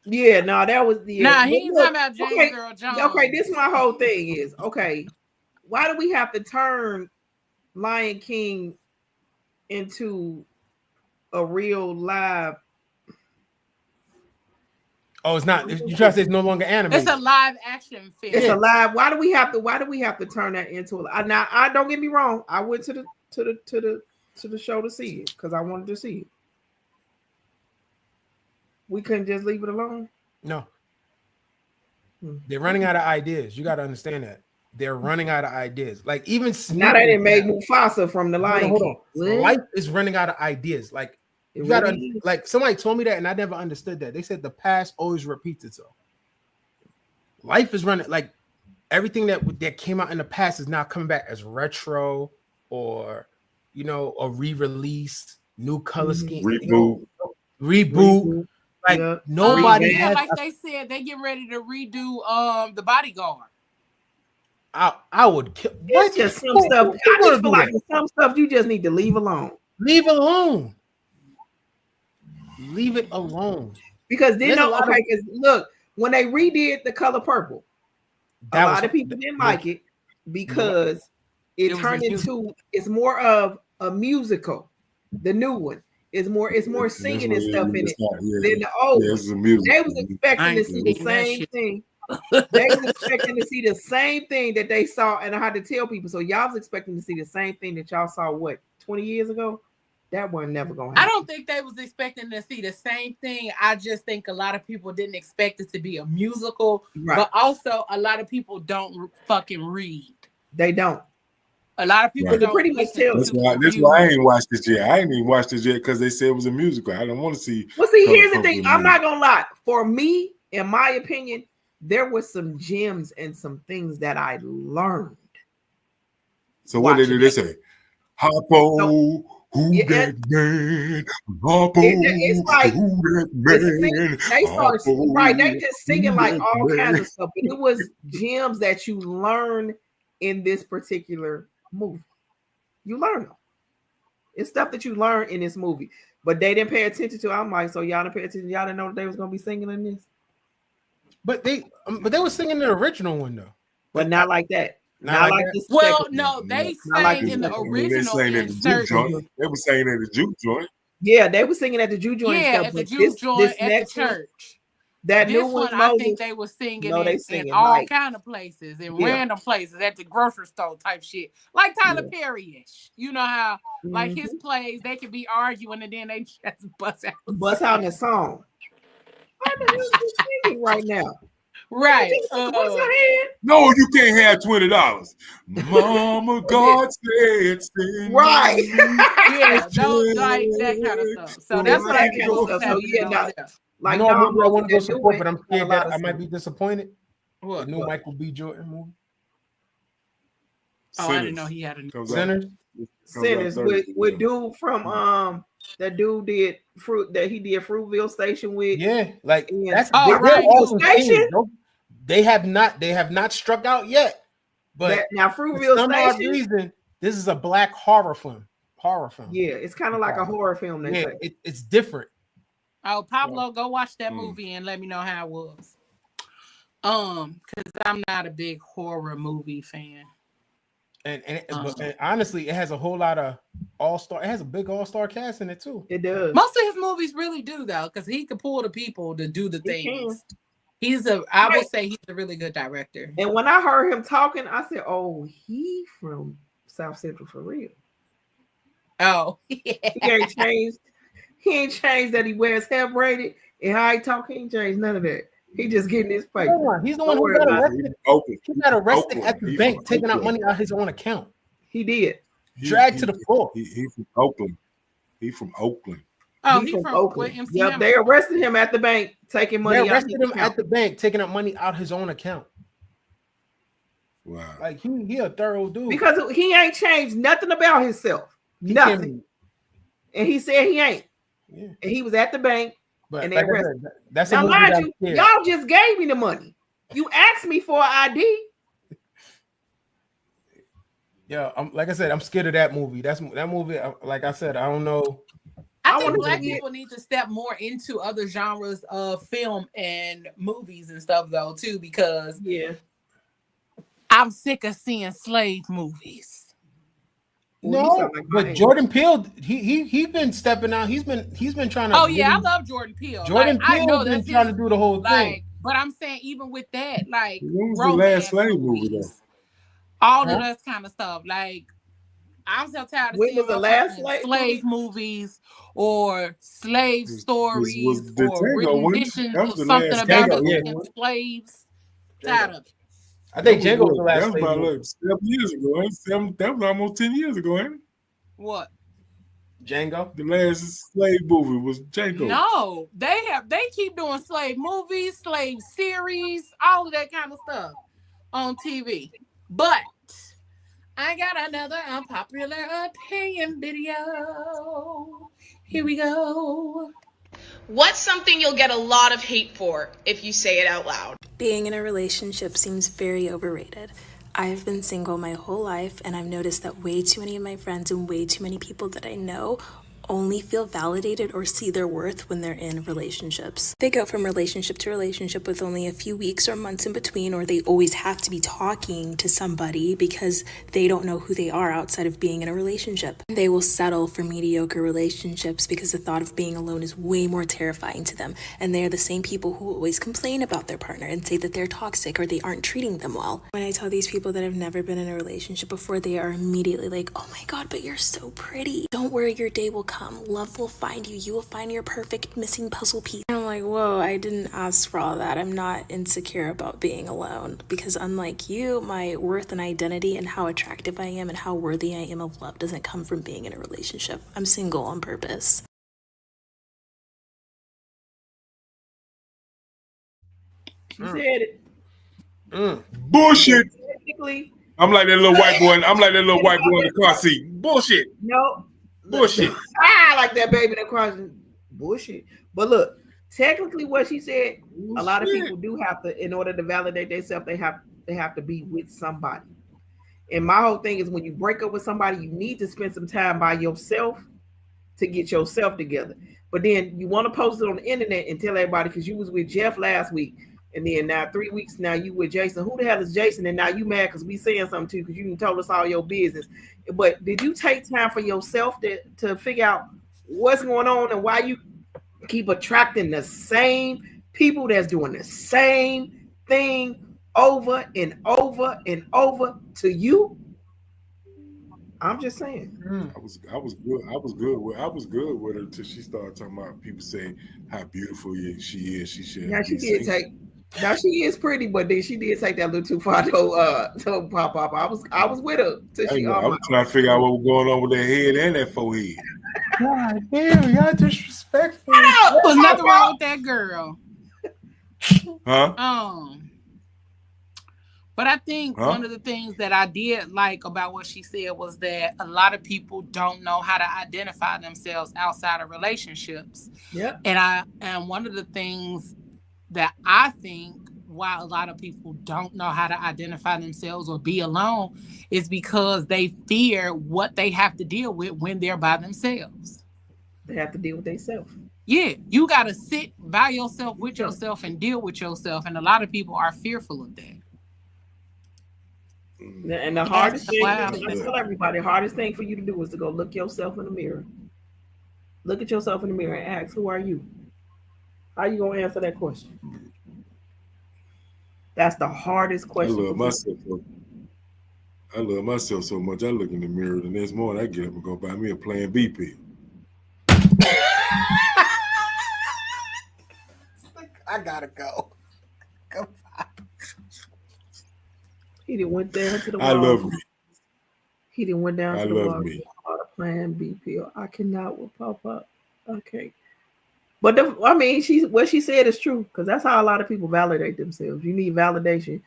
Yeah, no, that was the. Nah, he ain't talking about James Earl Jones. Okay, this is my whole thing is okay. Why do we have to turn Lion King into a real live? Oh, it's not. You try to say it's no longer animated. It's a live action film. It's a live. Why do we have to turn that into a? Now, I don't get me wrong. I went to the show to see it because I wanted to see it. We couldn't just leave it alone. No. They're running out of ideas. You got to understand that. They're running out of ideas. Like even now they didn't make Mufasa from the Lion King. Life is running out of ideas. Like you gotta like somebody told me that and I never understood that. They said the past always repeats itself. Life is running like everything that came out in the past is now coming back as retro or a re-release, new color scheme, reboot. Like nobody has. Like they said, they get ready to redo The Bodyguard. I would kill. It's just some stuff. I just feel like some stuff you just need to leave alone. Leave it alone. Leave it alone. Because then, because look, when they redid The Color Purple, a lot of people didn't like it because it turned into it's more of a musical. The new one. It's more singing and stuff in it than the old. They was expecting to see the same thing. They was expecting to see the same thing that they saw, and I had to tell people. So y'all was expecting to see the same thing that y'all saw 20 years ago. That wasn't never gonna happen. I don't think they was expecting to see the same thing. I just think a lot of people didn't expect it to be a musical, but also a lot of people don't fucking read. They don't. A lot of people Right. don't pretty much listen tells to That's the why I reviews. ain't watched this yet. I ain't even watched this yet because they said it was a musical. I don't want to see. Well, see, here's the Color thing. Purple I'm not music. gonna lie. For me, in my opinion, there was some gems and some things that I learned. So what did watching they it. say? Hoppo, So, who yeah, that man? Hoppo, it's like who that man? they started Hoppo, right. They just singing who like that all kinds man? of stuff. But it was gems that you learn in this particular movie. You learn them. It's stuff that you learn in this movie, but they didn't pay attention to. I'm like, so y'all didn't pay attention. Y'all didn't know that they was gonna be singing in this, But they were singing the original one though. but not like that. Not Not like like that? this. Well, second no, one. they Not like sang this in the second one. They original sang at in the juke certain. joint. They were saying at the juke joint. Yeah, they were singing at the juke joint and Yeah, stuff. at the But juke joint this at the next one, church. that new This one, one, I think Moses. they were singing No, they in singing all like kind of places, in yeah. random places, at the grocery store type shit, like Tyler Yeah. Perry-ish. You know how, like his Mhm. plays, they could be arguing and then they just bust out. Bust out in the song. What the hell is you singing right now? Right. What's her head? No, you can't have $20. Mama, God said, send Right. me Yeah, those like that kind of stuff. So that's what I That think kind of what was stuff. So happening yeah, over no, there. like You know a no, movie I want to go that new support, one but I'm had a scared lot that of I might be singing. disappointed. The What? new Michael B. Jordan movie, Oh, I didn't know Sinners. he had a. Comes out, Sinners. comes out Sinners Thursday. with dude from that dude did Fruitville Station with Yeah, like and that's Oh, they're Ryan all Coogler. some things. Station. They have not struck out yet. But That now for Fruitville some odd Station. reason, this is a black horror film. Yeah, it's kind of like a horror film. They Yeah, say. it's different. Oh, Pablo, go watch that movie and let me know how it was. Because I'm not a big horror movie fan. And honestly, it has a whole lot of all-star. It has a big all-star cast in it too. It does. Most of his movies really do though, because he can pull the people to do the He can. things. I would say he's a really good director. And when I heard him talking, I said, "Oh, he from South Central for real." Oh, yeah. He ain't changed. He ain't changed that he wears hair braided and how he talk. He ain't changed none of that. He just getting his paper. He's the Don't one who worry got about it. arrested. Oakland. He got arrested Oakland. at the He bank, from taking out Oakland. money out his own account. He did. Dragged to the floor. He from Oakland. He from Oakland. Oh, He he from Oakland. what, MCM? Yep, they arrested him at the bank, taking money. They arrested out his him account. at the bank, taking out money out his own account. Wow. Like he a thorough dude. Because he ain't changed nothing about himself. He Nothing. came- And he said he ain't. Yeah. And he was at the bank. But And they like I arrested said, that's a Now, movie mind that you, I'm scared. y'all just gave me the money. You asked me for an ID. Yeah, like I said, I'm scared of that movie. That movie. Like I said, I don't know. I I think wanna black see it. people need to step more into other genres of film and movies and stuff though too, because Yeah. I'm sick of seeing slave movies. Ooh, you No, sound like my but age. Jordan Peele, he's been stepping out. He's been trying to. Oh yeah, I really- love Jordan Peele. Jordan I know Peele's been that's trying his, to do the whole thing. like, but I'm saying even with that, like When was the romance last slave movie, movies, all of Huh? that kind of stuff. Like I'm so tired of When seeing was the last motherfucking slave movies or slave stories was the or Django one? renditions That was of the something last about Django, us yeah. being slaves. Tired of it. I think That Django was what? the last. That was slave about movie. like 7 years ago. Ain't it? That was almost 10 years ago, ain't it? What? Django. The last slave movie was Django. No, they keep doing slave movies, slave series, all of that kind of stuff on TV. But I got another unpopular opinion video. Here we go. What's something you'll get a lot of hate for if you say it out loud? Being in a relationship seems very overrated. I've been single my whole life, and I've noticed that way too many of my friends and way too many people that I know only feel validated or see their worth when they're in relationships. They go from relationship to relationship with only a few weeks or months in between, or they always have to be talking to somebody because they don't know who they are outside of being in a relationship. They will settle for mediocre relationships because the thought of being alone is way more terrifying to them, and they're the same people who always complain about their partner and say that they're toxic or they aren't treating them well. When I tell these people that I've never been in a relationship before, they are immediately like, "Oh my god, but you're so pretty. Don't worry, your day will come. come. Love will find you. You will find your perfect missing puzzle piece. And I'm like, whoa, I didn't ask for all that. I'm not insecure about being alone, because unlike you, my worth and identity and how attractive I am and how worthy I am of love doesn't come from being in a relationship. I'm single on purpose. She said it. Bullshit. Technically, I'm like that little white boy. I'm like that little white boy in the car seat. Bullshit. no. Bullshit. I like that baby that cries. Bullshit. But look, technically what she said, a lot of people do have to, in order to validate themselves, they have to be with somebody. And my whole thing is, when you break up with somebody, you need to spend some time by yourself to get yourself together. But then you want to post it on the internet and tell everybody because you was with Jeff last week. And then now 3 weeks now you with Jason. Who the hell is Jason? And now you mad because we saying something too, because you told us all your business. But did you take time for yourself to figure out what's going on and why you keep attracting the same people that's doing the same thing over and over and over to you? I'm just saying. I was good. I was good with her until she started talking about people saying how beautiful she is. She should. Yeah, she did take. Now she is pretty, but then she did take that a little too far to pop up. I was with her till she. I was trying to figure out what was going on with that head and that forehead. God damn, y'all disrespectful. There's nothing wrong with that girl. Huh? But I think one of the things that I did like about what she said was that a lot of people don't know how to identify themselves outside of relationships. Yeah. And one of the things that I think why a lot of people don't know how to identify themselves or be alone is because they fear what they have to deal with when they're by themselves. They have to deal with themselves. Yeah, you got to sit by yourself with yourself and deal with yourself. And a lot of people are fearful of that. And the hardest thing, I tell everybody, the hardest thing for you to do is to go look yourself in the mirror. Look at yourself in the mirror and ask, who are you? How you going to answer that question? That's the hardest question. I love myself so much. I look in the mirror the next morning, I get up and go buy me a Plan B pill. I gotta go. He didn't went down to the wall. I love me. He didn't went down to the wall. Me. A Plan B pill. I cannot with pop up. Okay. But what she said is true, because that's how a lot of people validate themselves. You need validation.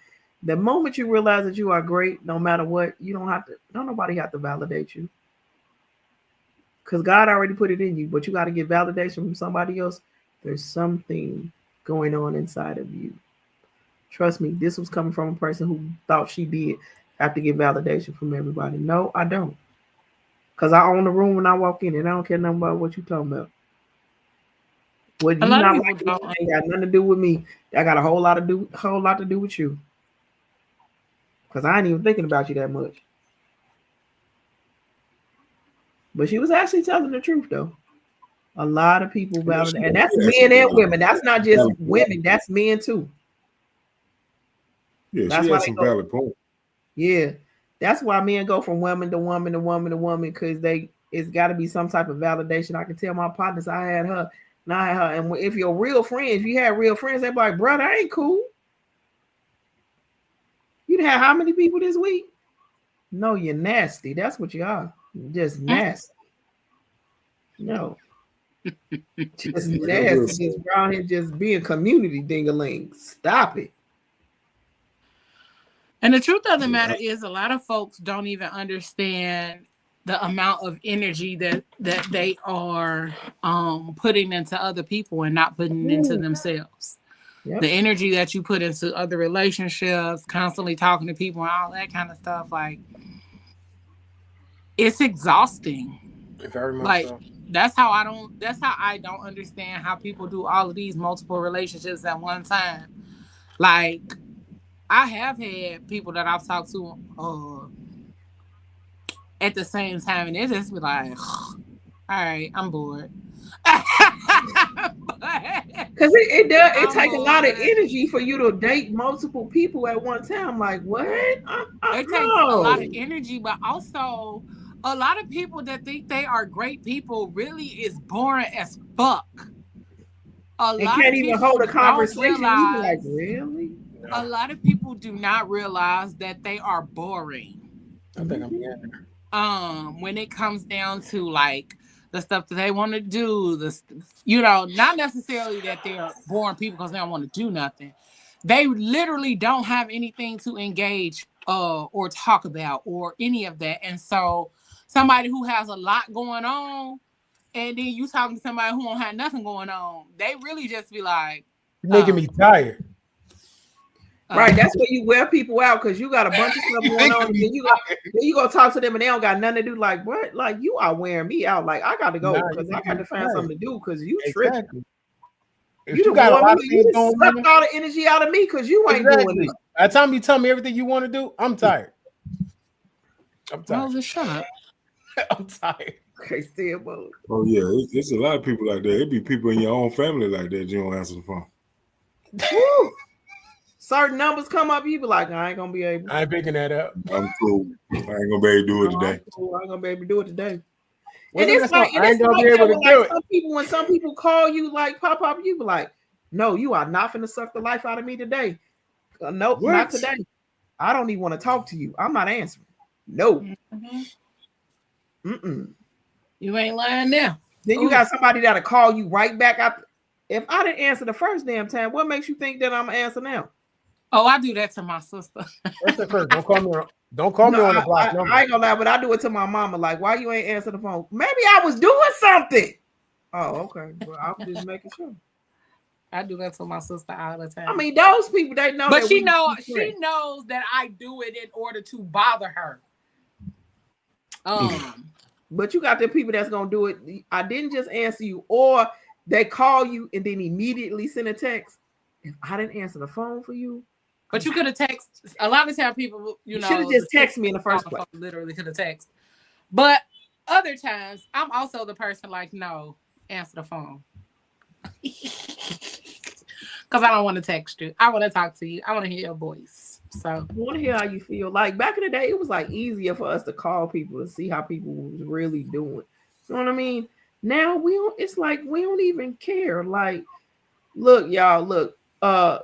The moment you realize that you are great, no matter what, don't nobody have to validate you. Because God already put it in you, but you got to get validation from somebody else. There's something going on inside of you. Trust me, this was coming from a person who thought she did have to get validation from everybody. No, I don't. Because I own the room when I walk in, and I don't care nothing about what you're talking about. What you not like ain't got nothing to do with me. I got a whole lot to do with you. Because I ain't even thinking about you that much. But she was actually telling the truth, though. A lot of people validate, and that's men and women. That's not just women. That's men too. Yeah, that's she has some valid point. Yeah, that's why men go from woman to woman to woman to woman, because it's got to be some type of validation. I can tell my partners I had her, and I had her, and if you're real friends, if you had real friends, they're like, brother, I ain't cool. You had how many people this week? No, you're nasty. That's what you are. You're just nasty. No. Just nasty. Just around here just being community ding-a-ling. Stop it. And the truth of the matter is, a lot of folks don't even understand the amount of energy that they are putting into other people and not putting into themselves. Yep. The energy that you put into other relationships, constantly talking to people and all that kind of stuff, like, it's exhausting. Very much so. That's how I don't understand how people do all of these multiple relationships at one time. Like, I have had people that I've talked to at the same time, and it just be like, all right, I'm bored. Because it takes a lot of energy for you to date multiple people at one time. Like, what? It takes a lot of energy, but also a lot of people that think they are great people really is boring as fuck. A And lot can't of even people hold a don't conversation. You be like, realize. really? A lot of people do not realize that they are boring. I think I'm When it comes down to like the stuff that they want to do, not necessarily that they are boring people because they don't want to do nothing. They literally don't have anything to engage or talk about or any of that. And so somebody who has a lot going on and then you talking to somebody who don't have nothing going on, they really just be like, You're making me tired. Right, that's where you wear people out because you got a bunch of stuff going on. And then you go talk to them and they don't got nothing to do. Like, what? Like, you are wearing me out. Like, I got to go because I got to find something to do because you tripping. If you got a lot of things going on, suck all the energy out of me because you ain't doing it. By the time you tell me everything you want to do, I'm tired. Well, just shut up. I'm tired. Okay, still mode. Oh yeah, it's a lot of people like that. It be people in your own family like that. You don't answer the phone. Woo. Certain numbers come up, you be like, I ain't gonna be able. I ain't picking that up. I'm cool. I ain't gonna be able to do it today. Cool. I ain't gonna be able to do it today. Well, and it's like, I ain't gonna be able to do it. Some people, when some people call you like pop, you be like, no, you are not finna suck the life out of me today. Nope, what? Not today. I don't even want to talk to you. I'm not answering. No. You ain't lying now. Then you got somebody that'll call you right back after. If I didn't answer the first damn time, what makes you think that I'm gonna answer now? Oh, I do that to my sister. Don't call me on the block number. I ain't gonna lie, but I do it to my mama. Like, why you ain't answer the phone? Maybe I was doing something. Oh, okay. Well, I'm just making sure. I do that to my sister all the time. I mean, those people, they know. But she knows that I do it in order to bother her. But you got the people that's gonna do it. I didn't just answer you, or they call you and then immediately send a text. If I didn't answer the phone for you. But you could have texted. A lot of times people, you should have just texted me in the first place. Literally could have texted. But other times, I'm also the person like, no, answer the phone. Because I don't want to text you. I want to talk to you. I want to hear your voice. So I want to hear how you feel. Like back in the day, it was like easier for us to call people to see how people was really doing. You know what I mean? Now we don't. It's like we don't even care. Like, look, y'all, look.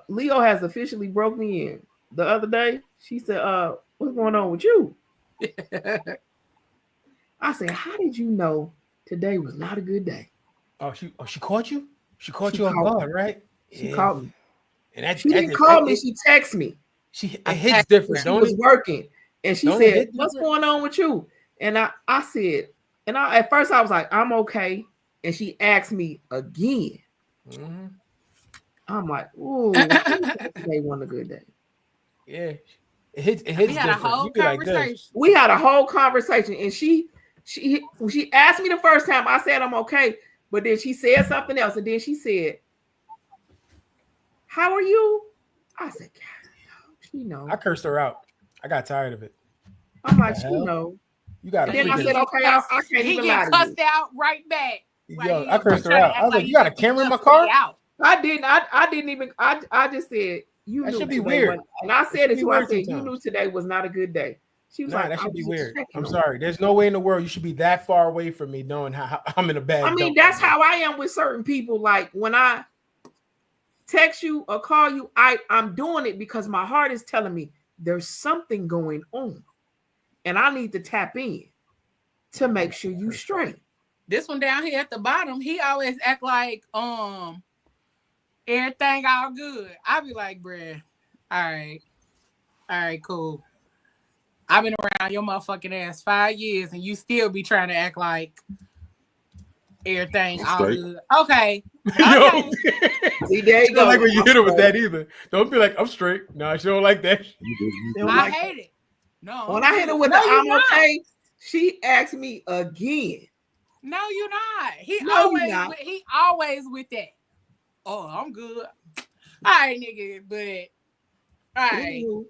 Leo has officially broke me in the other day. She said, what's going on with you? I said, how did you know today was not a good day? She caught you? She caught you off guard, right? She called me. And she didn't call me, she texted me. It hits different, she was working. And she said, what's going on with you? And I said, at first I was like, I'm okay. And she asked me again. Mm-hmm. I'm like, ooh, today wasn't a good day. Yeah, it hits. We had a whole conversation. We had a whole conversation, and she asked me the first time. I said I'm okay, but then she said something else, and then she said, "How are you?" I said, God, she knows. I cursed her out. I got tired of it. I'm like, she knows. You got. Then I said, okay, I can't even lie to you. Cussed out right back. Yo, I cursed her out. I was like, you got a camera in my car? I didn't even. I just said you that knew should be weird. And I said it to her. I said you knew today was not a good day. She was like, that should be weird. I'm sorry. There's no way in the world you should be that far away from me knowing how I'm in a bad. I mean, that's how I am with certain people. Like when I text you or call you, I'm doing it because my heart is telling me there's something going on, and I need to tap in to make sure you straight. This one down here at the bottom, he always act like everything all good. I be like, bruh, all right, cool. I've been around your motherfucking ass 5 years, and you still be trying to act like everything all good. Okay. See, there you go. Don't like when you hit her with that either. Don't be like, I'm straight. No, she don't like that. I hate it. No. When I hit her with the I'm okay, she asked me again. No, you're not. He always with that. Oh, I'm good. All right, nigga, but all right. All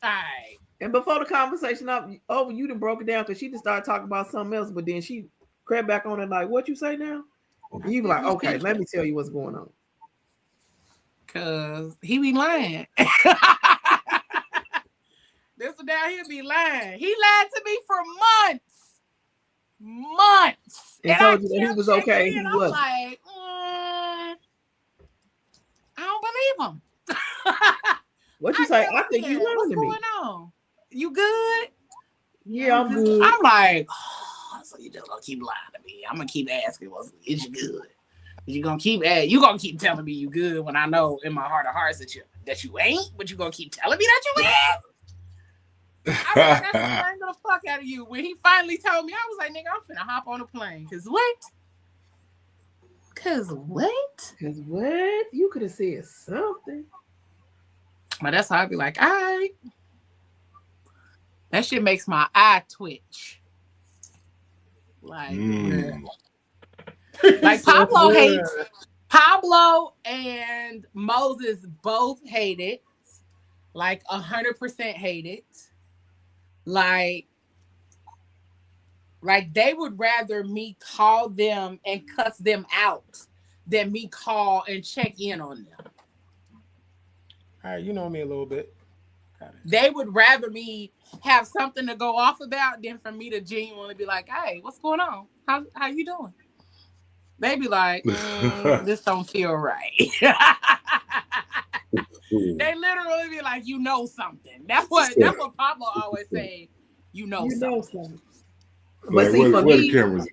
right. And before the conversation over, you done broke it down because she just started talking about something else, but then she crept back on it like, what you say now? And you be like, okay, let me tell you what's going on. Cause he be lying. This one down here be lying. He lied to me for months. months. And And I told you that he kept was checking okay. in. He I'm wasn't. like, I don't believe him. What you I say? kept I think you saying, lying what's to me. going on? You good? Yeah, Yeah, I'm I'm good. good. I'm like, oh, so you just gonna keep lying to me. I'm gonna keep asking, is you good? You gonna keep telling me you good when I know in my heart of hearts that you ain't, but you gonna keep telling me that you is? I was like, I screamed the fuck out of you. When he finally told me, I was like, nigga, I'm finna hop on a plane. Cause what? Cause what? You could have said something. But that's how I'd be like, all right. That shit makes my eye twitch. Like, like Pablo and Moses both hate it. Like 100% hate it. Like they would rather me call them and cuss them out than me call and check in on them. All right, you know me a little bit. They would rather me have something to go off about than for me to genuinely be like, hey, what's going on? How you doing? They be like, this don't feel right. They literally be like, you know something. That's what Pablo always say. You know something. But see, where the cameras?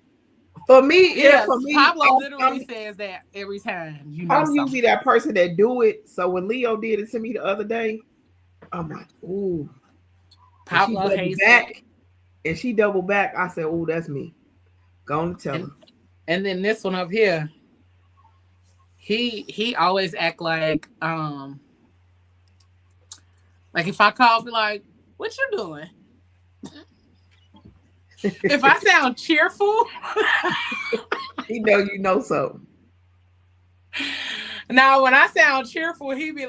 for me, Yes, for me, Pablo literally says that every time. You know I'm something. usually that person that do it. So when Leo did it to me the other day, I'm like, ooh. Pablo hates it. And she doubled back. I said, ooh, that's me. Go on and tell her. And then this one up here, he always act like if I call, be like, what you doing? If I sound cheerful, he know you know so. Now when I sound cheerful, he be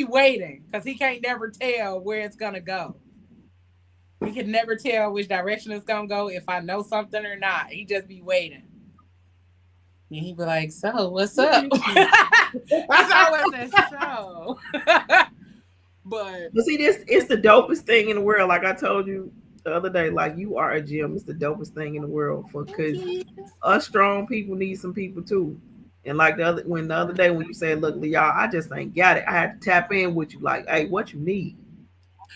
waiting because he can't never tell where it's gonna go. He can never tell which direction it's gonna go if I know something or not. He just be waiting. And he be like, so what's up? It's always that so. But see, it's the dopest thing in the world. Like I told you the other day, like you are a gym. It's the dopest thing in the world because us strong people need some people too. And like the other day when you said, "Look, y'all, I just ain't got it. I had to tap in with you. Like, hey, what you need?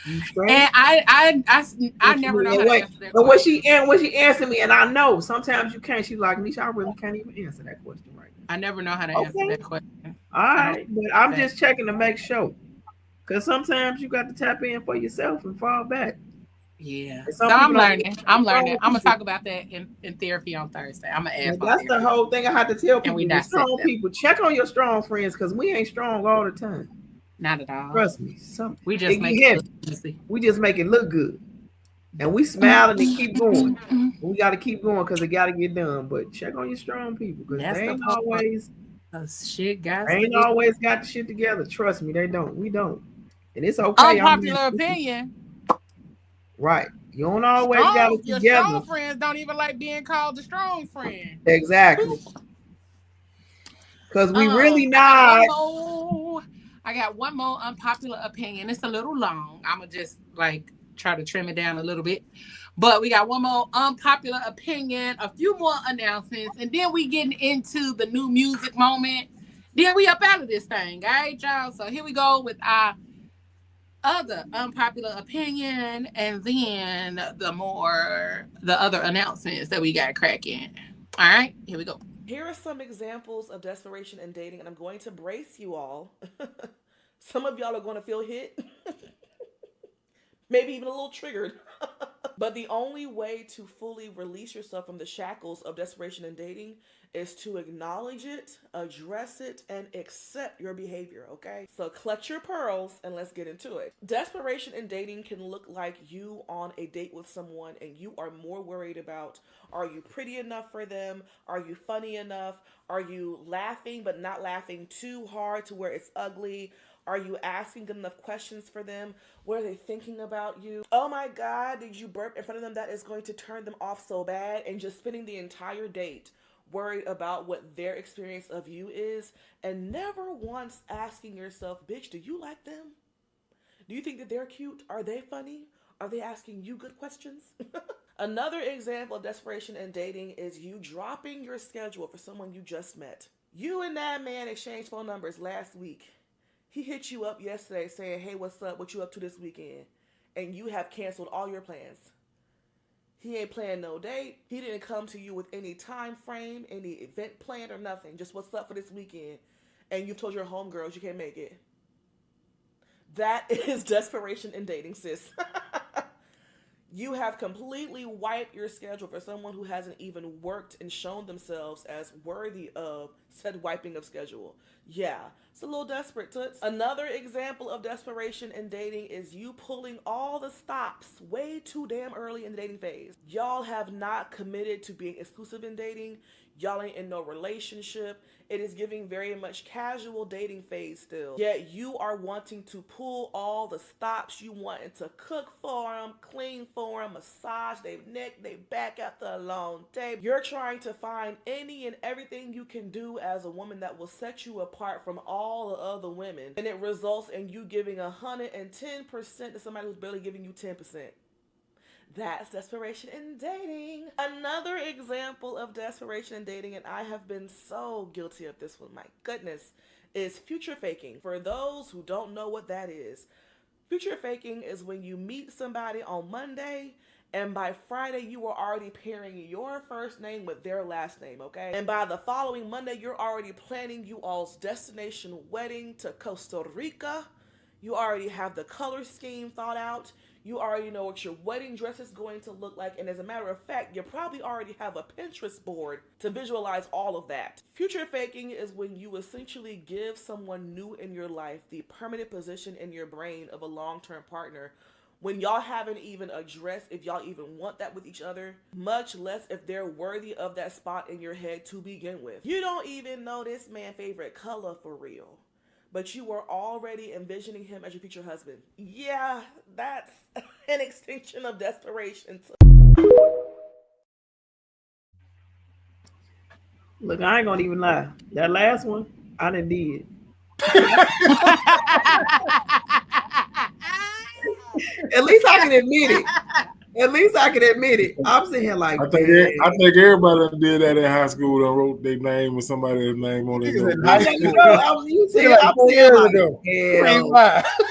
You strong?" And I never know how to answer that but question. when she answered me, and I know sometimes you can't. She's like, Nisha, I really can't even answer that question right now. I never know how to answer that question. All right, but I'm just checking to make sure. Because sometimes you got to tap in for yourself and fall back. Yeah. So I'm learning. I'm going to talk about that in therapy on Thursday. I'm going to ask. That's the whole thing I have to tell people. With strong people, check on your strong friends because we ain't strong all the time. Not at all. Trust me. We just make it look good. And we smiling and keep going. We got to keep going because it got to get done. But check on your strong people because they ain't always got the shit together. Trust me, they don't. We don't. And it's okay. Unpopular opinion. Right. You don't always got it together. Your strong friends don't even like being called the strong friend. Exactly. Because we really not. I got one more unpopular opinion. It's a little long. I'm going to just try to trim it down a little bit. But we got one more unpopular opinion, a few more announcements, and then we getting into the new music moment. Then we up out of this thing. All right, y'all? So here we go with our other unpopular opinion, and then the other announcements that we got cracking. All right, here we go. Here are some examples of desperation in dating, and I'm going to brace you all. Some of y'all are going to feel hit, maybe even a little triggered. But the only way to fully release yourself from the shackles of desperation in dating is to acknowledge it, address it, and accept your behavior, okay? So clutch your pearls and let's get into it. Desperation in dating can look like you on a date with someone and you are more worried about, are you pretty enough for them? Are you funny enough? Are you laughing but not laughing too hard to where it's ugly? Are you asking good enough questions for them? What are they thinking about you? Oh my God, did you burp in front of them? That is going to turn them off so bad. And just spending the entire date worried about what their experience of you is and never once asking yourself, bitch, do you like them? Do you think that they're cute? Are they funny? Are they asking you good questions? Another example of desperation in dating is you dropping your schedule for someone you just met. You and that man exchanged phone numbers last week. He hit you up yesterday saying, hey, what's up? What you up to this weekend? And you have canceled all your plans. He ain't planned no date. He didn't come to you with any time frame, any event planned or nothing. Just what's up for this weekend. And you've told your homegirls you can't make it. That is desperation in dating, sis. You have completely wiped your schedule for someone who hasn't even worked and shown themselves as worthy of said wiping of schedule. Yeah, it's a little desperate, toots. Another example of desperation in dating is you pulling all the stops way too damn early in the dating phase. Y'all have not committed to being exclusive in dating. Y'all ain't in no relationship. It is giving very much casual dating phase still. Yet you are wanting to pull all the stops. You wanting to cook for them, clean for them, massage their neck, their back after a long day. You're trying to find any and everything you can do as a woman that will set you apart from all the other women. And it results in you giving 110% to somebody who's barely giving you 10%. That's desperation in dating. Another example of desperation in dating, and I have been so guilty of this one, my goodness, is future faking. For those who don't know what that is, future faking is when you meet somebody on Monday and by Friday you are already pairing your first name with their last name, okay? And by the following Monday, you're already planning you all's destination wedding to Costa Rica. You already have the color scheme thought out. You already know what your wedding dress is going to look like. And as a matter of fact, you probably already have a Pinterest board to visualize all of that. Future faking is when you essentially give someone new in your life the permanent position in your brain of a long-term partner when y'all haven't even addressed if y'all even want that with each other, much less if they're worthy of that spot in your head to begin with. You don't even know this man's favorite color for real, but you were already envisioning him as your future husband. Yeah, that's an extinction of desperation. Look, I ain't gonna even lie. That last one, I done did. At least I can admit it. At least I can admit it. I'm sitting here like, I think everybody did that in high school. They wrote their name with somebody's name on their notebook. I'm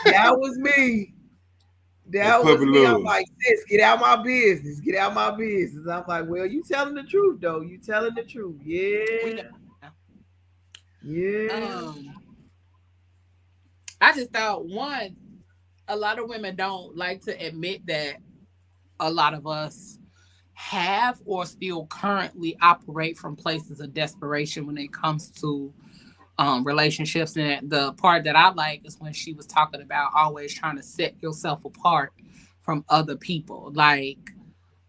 that was me. That was me. I'm like, sis, get out my business. Get out my business. I'm like, well, you telling the truth though. You telling the truth. Yeah. Yeah. I just thought a lot of women don't like to admit that a lot of us have or still currently operate from places of desperation when it comes to relationships. And the part that I like is when she was talking about always trying to set yourself apart from other people. Like,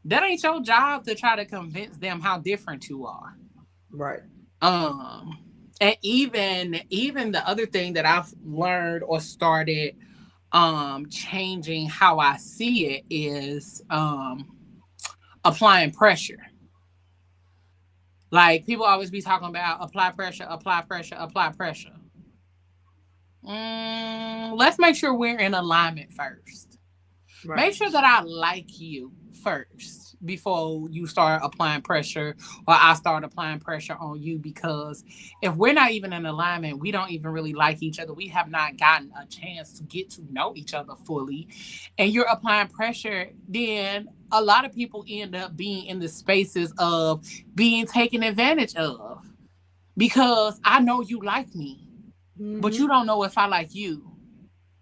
that ain't your job to try to convince them how different you are. Right. And even the other thing that I've learned or started changing how I see it is applying pressure. Like, people always be talking about apply pressure, apply pressure, apply pressure. Let's make sure we're in alignment first. Right. Make sure that I like you first before you start applying pressure or I start applying pressure on you, because if we're not even in alignment, we don't even really like each other. We have not gotten a chance to get to know each other fully, and you're applying pressure, then a lot of people end up being in the spaces of being taken advantage of, because I know you like me, but you don't know if I like you,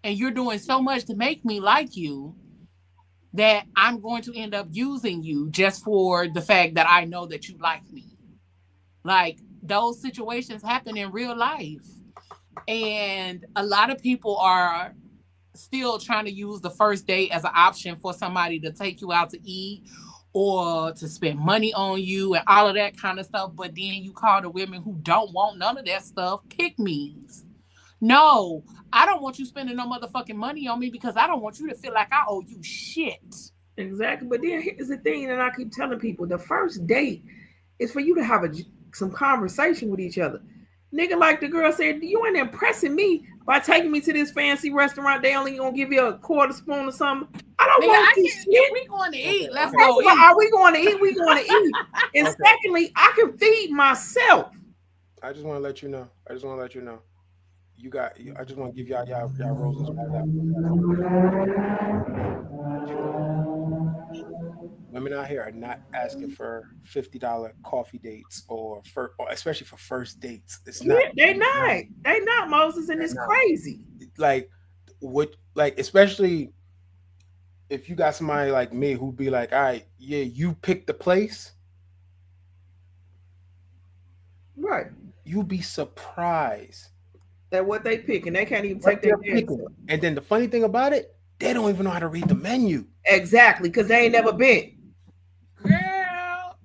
and you're doing so much to make me like you that I'm going to end up using you just for the fact that I know that you like me. Like, those situations happen in real life. And a lot of people are still trying to use the first date as an option for somebody to take you out to eat or to spend money on you and all of that kind of stuff. But then you call the women who don't want none of that stuff pick-me's. No, I don't want you spending no motherfucking money on me because I don't want you to feel like I owe you shit. Exactly. But then here's the thing that I keep telling people. The first date is for you to have some conversation with each other. Nigga, like the girl said, you ain't impressing me. by taking me to this fancy restaurant, they only gonna give you a quarter spoon or something. I don't Nigga, want this shit. if we going to eat, let's First go of all, eat. are we going to eat? We going to eat. And secondly, I can feed myself. I just want to let you know. You got. I just want to give y'all roses right now. Women out here are not asking for $50 coffee dates or especially for first dates. It's not. They not Moses, and it's crazy. Like especially if you got somebody like me who'd be like, all right, yeah, you pick the place. Right. You'd be surprised at what they pick, and they can't even take their pick. And then the funny thing about it, they don't even know how to read the menu. Exactly, because they ain't never been. Girl.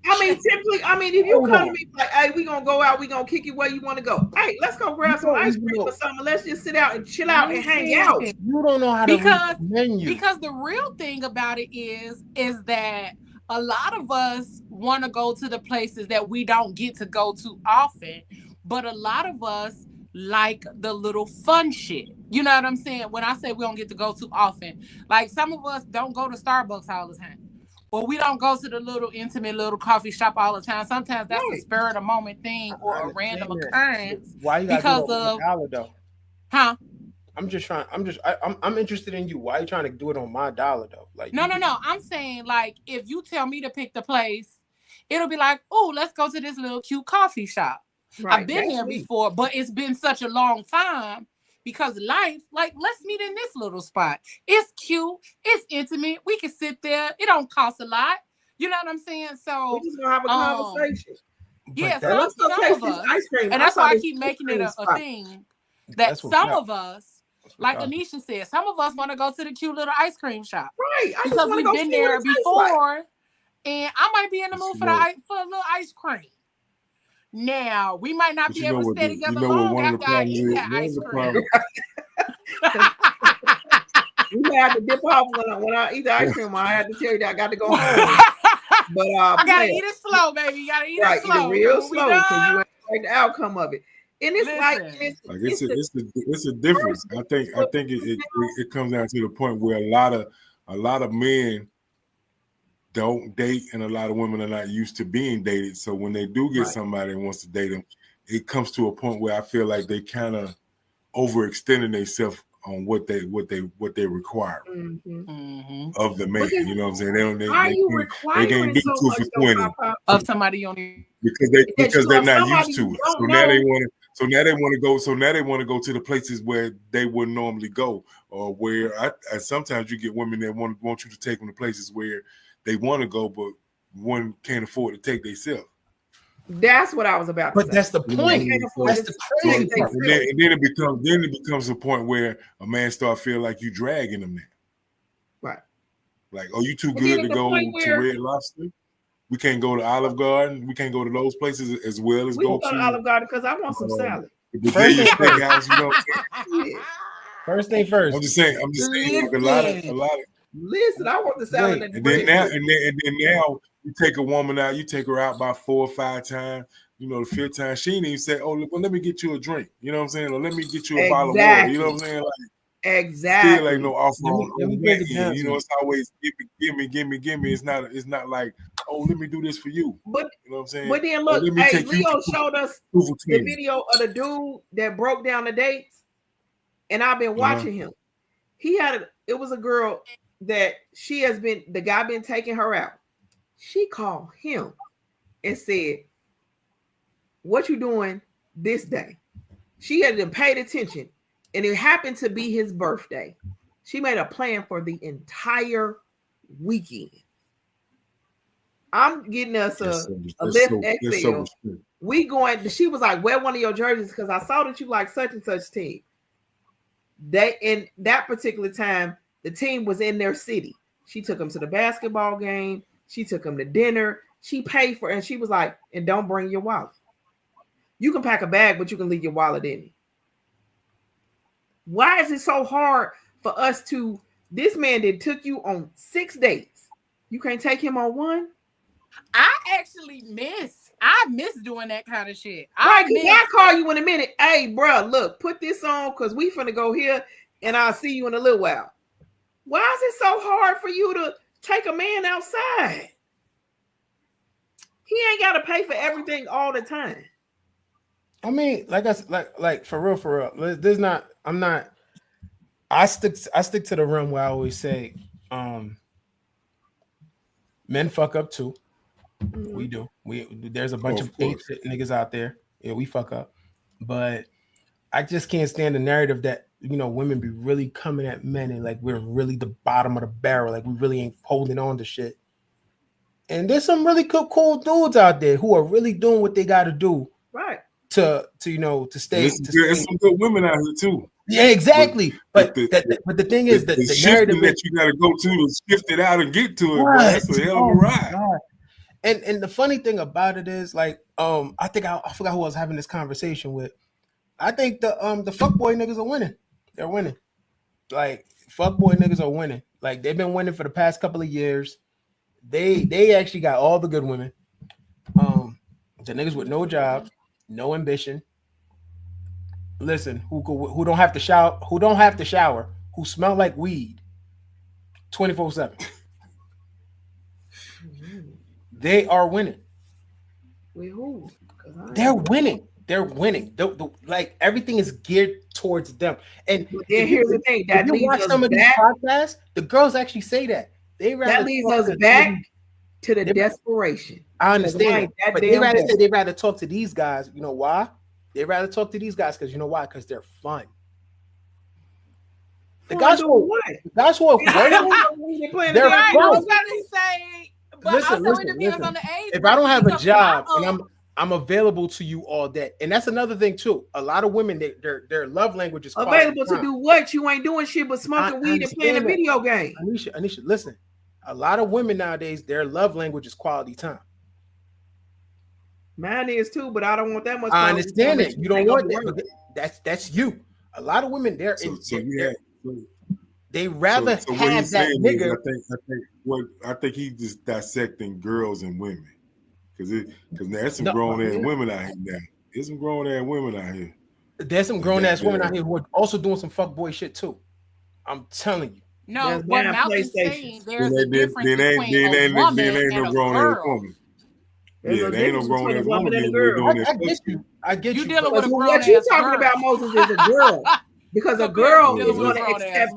I mean, typically, if you come to me like, hey, we gonna go out, we gonna kick it where you want to go. Hey, let's go grab some ice cream or something. Let's just sit out and chill out and hang out. You don't know how to read the menu. Because the real thing about it is that a lot of us want to go to the places that we don't get to go to often, but a lot of us like the little fun shit. You know what I'm saying? When I say we don't get to go too often, like some of us don't go to Starbucks all the time. Or we don't go to the little intimate little coffee shop all the time. Sometimes that's a spur of the moment thing or a random occurrence. Why you because of dollar though? Huh? I'm interested in you. Why are you trying to do it on my dollar though? Like no. I'm saying like if you tell me to pick the place, it'll be like, oh, let's go to this little cute coffee shop. Right, I've been there before, but it's been such a long time. Because life, like, let's meet in this little spot. It's cute. It's intimate. We can sit there. It don't cost a lot. You know what I'm saying? So we just gonna have a conversation. Yeah, some of us, ice cream. And that's why I keep making it a thing. That some of us, like Anisha said, some of us want to go to the cute little ice cream shop. Right. Because we've been there before. And I might be in the mood for a little ice cream. Now, we might not be able to stay together long after I eat that ice cream. You may have to dip off when I eat the ice cream. I had to tell you that I got to go home. But I gotta eat it slow, baby. You gotta eat it slow. Eat it real slow because you ain't like the outcome of it. And it's it's a difference. I think it comes down to the point where a lot of men don't date, and a lot of women are not used to being dated. So when they do get somebody that wants to date them, it comes to a point where I feel like they kind of overextending themselves on what they require of the man. You know what I'm saying? They can't do 2 for 20 of somebody on because they're not used to it. So now they want to go to the places where they wouldn't normally go, or where sometimes you get women that want you to take them to places where they want to go, but one can't afford to take themselves. That's what I was about to say. But that's the point. That's the crazy part. And then it becomes a point where a man start feeling like you dragging him there. Right. Like, oh, you too good to go to Red Lobster? We can't go to Olive Garden. We can't go to those places as well as go to Olive Garden because I want some salad. First thing first. I'm just saying. Like a lot of. Listen, I want the salad. And then now you take a woman out, you take her out about 4 or 5 times. You know, the 5th time she didn't even say, "Oh, well, let me get you a drink." You know what I'm saying? Or let me get you a bottle of water. You know what I'm saying? Like, exactly. Still ain't no offer on that end. You know, it's always give me. It's not like, oh, let me do this for you. But you know what I'm saying? But then look, Leo showed us the video of the dude that broke down the dates, and I've been watching him. It was a girl that the guy been taking her out. She called him and said, "What you doing this day?" She hadn't paid attention, and it happened to be his birthday. She made a plan for the entire weekend. I'm getting us a Lift XL. We going. She was like, "Wear one of your jerseys because I saw that you like such and such team." In that particular time, the team was in their city. She took them to the basketball game. She took them to dinner. She paid for it, and she was like, "And don't bring your wallet. You can pack a bag, but you can leave your wallet in it." Why is it so hard for us to? This man took you on 6 dates. You can't take him on one. I actually miss I miss doing that kind of shit. Right, because I call you in a minute. Hey, bro, look, put this on because we finna go here and I'll see you in a little while. Why is it so hard for you to take a man outside? He ain't got to pay for everything all the time. I mean, like for real. There's not. I'm not. I stick to the realm where I always say, men fuck up too. Mm-hmm. We do. There's a bunch of ape shit niggas out there. Yeah, we fuck up. But I just can't stand the narrative that, you know, women be really coming at men and like we're really the bottom of the barrel, like we really ain't holding on to shit. And there's some really cool dudes out there who are really doing what they got to do, right? To you know to stay. There's some good women out here too. Yeah, exactly. But the thing is that the narrative that you got to go to is shift it out and get to it. Right. Bro. That's a hell of a ride. God. And the funny thing about it is like I think I forgot who I was having this conversation with. I think the fuckboy niggas are winning. They're winning. Like fuckboy niggas are winning. Like they've been winning for the past couple of years. They actually got all the good women. The niggas with no job, no ambition. Listen, who don't have to shower, who smell like weed 24/7. They are winning. With who? They're winning. They're winning. Like everything is geared towards them. And here's the thing: that you watch some of these podcasts, the girls actually say that that leads us back to the desperation. I understand, but they'd rather talk to these guys. You know why? They'd rather talk to these guys because you know why? Because they're fun. The guys who are they're fun. I was gonna say, but listen, also it depends on the age. If I don't have a job and I'm available to you all day, and that's another thing too. A lot of women, their love language is available to do what? You ain't doing shit but smoking weed and playing a video game. Anisha, listen. A lot of women nowadays, their love language is quality time. Mine is too, but I don't want that much. I understand it. You don't want that. That's you. A lot of women, they rather have that nigga. I think he's just dissecting girls and women because there's some grown ass women out here now. There's some grown ass women out here. There's some grown ass women out here who are also doing some fuckboy shit too. I'm telling you. No, what Malcolm's saying, there's a difference between a woman and a girl. Yeah, they ain't no grown ass woman doing that. I get you. You dealing with a grown what ass you talking girl. about, Moses, is a girl. Because a girl is going to accept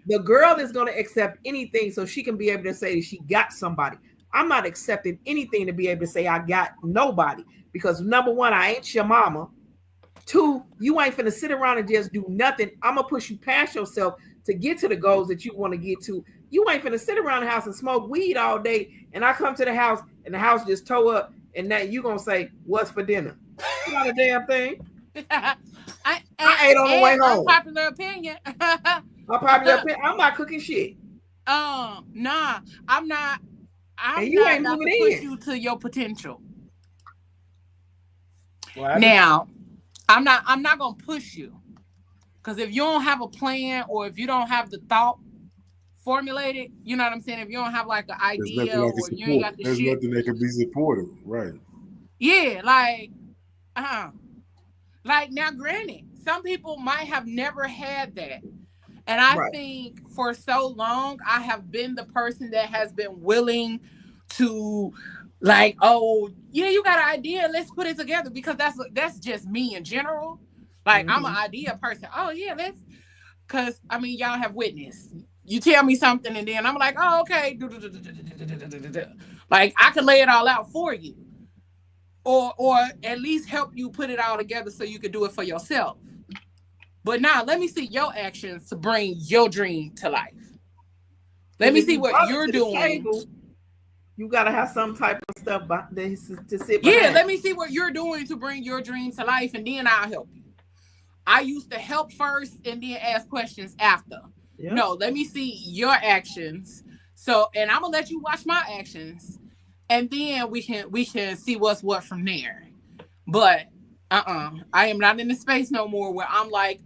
the girl is going to accept anything so she can be able to say that she got somebody. I'm not accepting anything to be able to say I got nobody because number one, I ain't your mama. Two, you ain't finna sit around and just do nothing. I'm gonna push you past yourself to get to the goals that you want to get to. You ain't finna sit around the house and smoke weed all day. And I come to the house and the house just toe up. And now you gonna say, what's for dinner? Not a damn thing. I ate on the way home. Unpopular opinion. I'm not cooking shit. Nah, I'm not. I'm you not ain't about to moving push you to your potential. Well, now, I'm not gonna push you. Because if you don't have a plan or if you don't have the thought formulated, you know what I'm saying? If you don't have like an idea or you ain't got the There's shit. nothing that can be supportive, right? Yeah, like now granted, some people might have never had that. And I think for so long, I have been the person that has been willing to like, oh, yeah, you got an idea, let's put it together because that's just me in general. Like, I'm an idea person. Oh, yeah, because, I mean, y'all have witnessed. You tell me something, and then I'm like, oh, okay. Like, I can lay it all out for you. Or at least help you put it all together so you can do it for yourself. But now, let me see your actions to bring your dream to life. Let me see what you're doing. You got to have some type of stuff to sit behind. Yeah, let me see what you're doing to bring your dream to life, and then I'll help you. I used to help first and then ask questions after. Yep. No, let me see your actions. So, and I'm gonna let you watch my actions, and then we can see what's what from there. But I am not in the space no more where I'm like,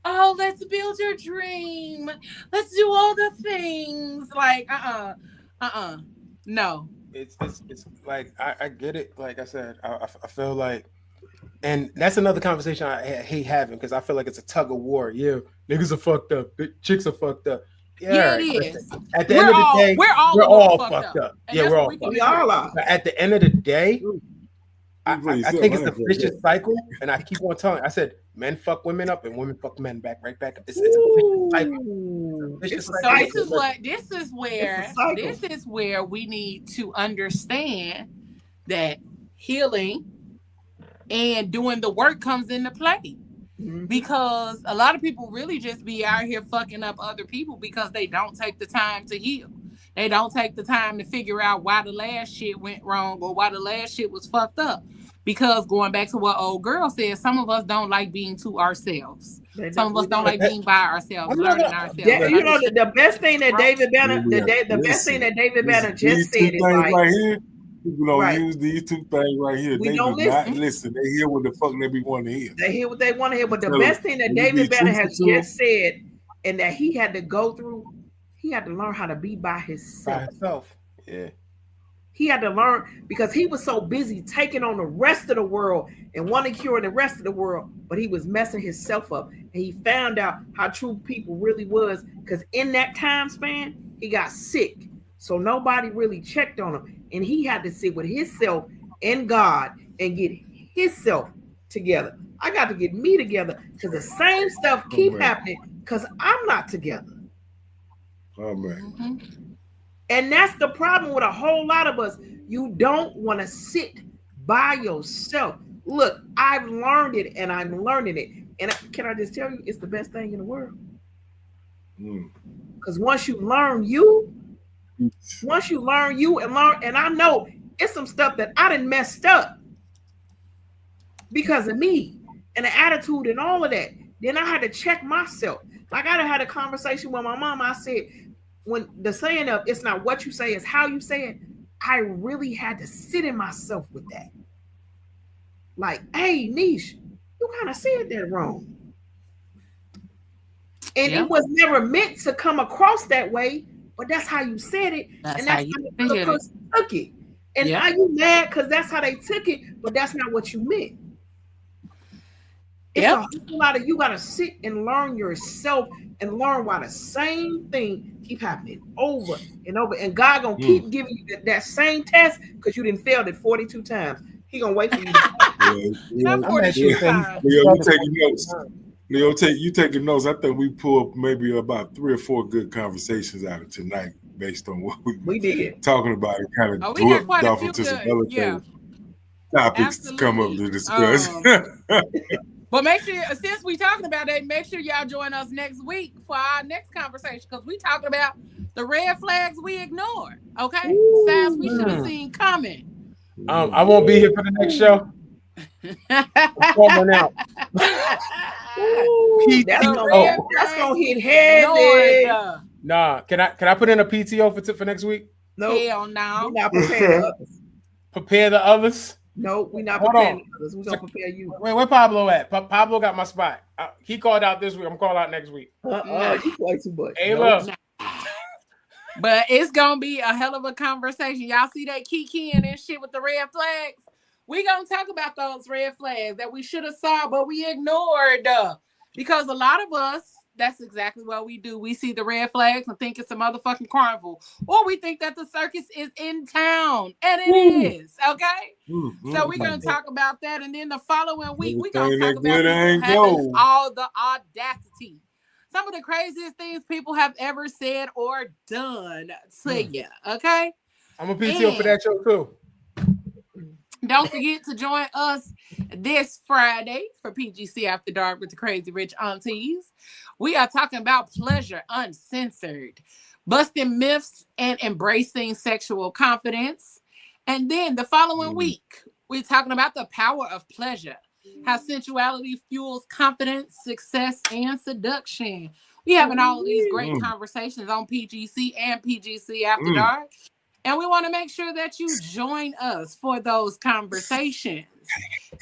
oh, let's build your dream. Let's do all the things. Like, no. it's like I get it. Like I said, I feel like, and that's another conversation I hate having because I feel like it's a tug of war. Yeah, niggas are fucked up, chicks are fucked up. Yeah, it Yeah, is. at the end of the day, we're all we're a little all fucked up. and Yeah, that's we're what all we can We agree. all are. But at the end of the day, I Please, think it's I a ain't fucked vicious up. cycle, and I keep on telling. I said men fuck women up, and women fuck men back, right back. It's a vicious cycle. Ooh, Vicious it's a So cycle. this is cycle. where we need to understand that healing and doing the work comes into play. Because a lot of people really just be out here fucking up other people because they don't take the time to heal. They don't take the time to figure out why the last shit went wrong or why the last shit was fucked up. Because going back to what old girl said, some of us don't like being to ourselves. Some of us don't like being by ourselves, learning ourselves. You know, the best thing that David Banner, the best thing that David Banner just said is like, right here. People don't Right. use these two things right here. We They don't do not listen. listen. They hear what the fuck they be wanting to hear. They hear what they want to hear. But the So, best thing that when you David be Banner truthful has to 'em, just said, and that he had to go through, he had to learn how to be by By himself. himself. Yeah. He had to learn because he was so busy taking on the rest of the world and wanting to cure the rest of the world, but he was messing himself up. And he found out how true people really was because in that time span, he got sick. So nobody really checked on him. And he had to sit with himself and God and get himself together. I got to get me together because the same stuff keep happening because I'm not together. Oh man. And that's the problem with a whole lot of us. You don't want to sit by yourself. Look, I've learned it and I'm learning it. And can I just tell you, it's the best thing in the world. Because once you learn you and learn, and I know it's some stuff that I done messed up because of me and the attitude and all of that. Then I had to check myself. Like I had a conversation with my mom. I said, when the saying of it's not what you say, it's how you say it, I really had to sit in myself with that. Like, hey, Niche, you kind of said that wrong. And it was never meant to come across that way, but that's how you said it. That's and that's how the person took it. And now you mad because that's how they took it, but that's not what you meant. It's a whole lot of you got to sit and learn yourself and learn why the same thing keep happening over and over. And God gonna keep giving you that same test because you didn't failed it 42 times. He gonna wait for you to not 42 times. Leo, you taking notes. Leo, you taking notes. I think we pulled maybe about 3 or 4 good conversations out of tonight based on what we did talking about and kind of got quite a off few into some good, other topics to come up to discuss. But make sure, since we talking about that, make sure y'all join us next week for our next conversation because we talking about the red flags we ignore. Okay, signs we should have seen coming. I won't be here for the next show. Out. That's gonna hit heavy. Nah, can I put in a PTO for next week? No, hell no. We're not preparing the others. Prepare the others. No, we're not preparing the others. We're gonna prepare you. Wait, where Pablo at? Pablo got my spot. He called out this week. I'm calling out next week. You play too much. Hey, look. But it's gonna be a hell of a conversation. Y'all see that kikiing and shit with the red flags? We gonna talk about those red flags that we should have saw, but we ignored. Because a lot of us, that's exactly what we do. We see the red flags and think it's a motherfucking carnival. Or we think that the circus is in town. And it is. Okay? So we're going to talk about that. And then the following week, we're going to talk about people having all the audacity. Some of the craziest things people have ever said or done to you. Okay? I'm a PTO for that show too. Don't forget to join us this Friday for PGC After Dark with the Crazy Rich Aunties. We are talking about pleasure uncensored, busting myths and embracing sexual confidence. And then the following week, we're talking about the power of pleasure, how sensuality fuels confidence, success, and seduction. We're having all of these great conversations on PGC and PGC After Dark. And we want to make sure that you join us for those conversations.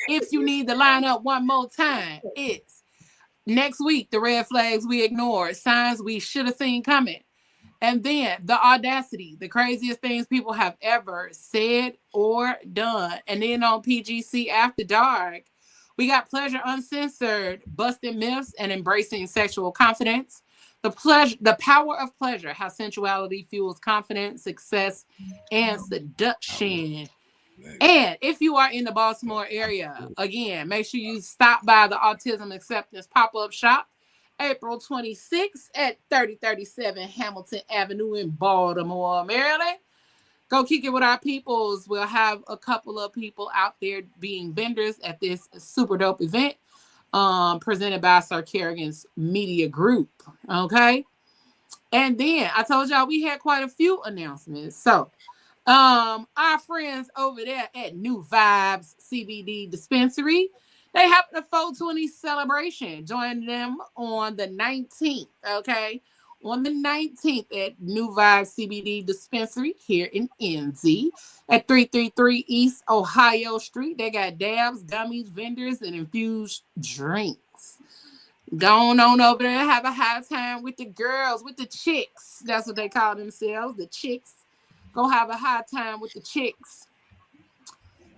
If you need to line up one more time, it's next week, the red flags we ignored, signs we should have seen coming. And then the audacity, the craziest things people have ever said or done. And then on PGC After Dark, we got Pleasure Uncensored, busting myths and embracing sexual confidence. The power of pleasure, how sensuality fuels confidence, success, and seduction. And if you are in the Baltimore area, again, make sure you stop by the Autism Acceptance Pop-Up Shop, April 26th at 3037 Hamilton Avenue in Baltimore, Maryland. Go kick it with our peoples. We'll have a couple of people out there being vendors at this super dope event presented by Sir Kerrigan's Media Group. Okay. And then I told y'all we had quite a few announcements. So our friends over there at New Vibes CBD Dispensary, they have the 420 celebration. Join them on the 19th, okay? On the 19th at New Vibes CBD Dispensary here in NZ at 333 East Ohio Street. They got dabs, gummies, vendors, and infused drinks. Going on over there and have a high time with the girls, with the chicks. That's what they call themselves, the chicks. Go have a high time with the chicks.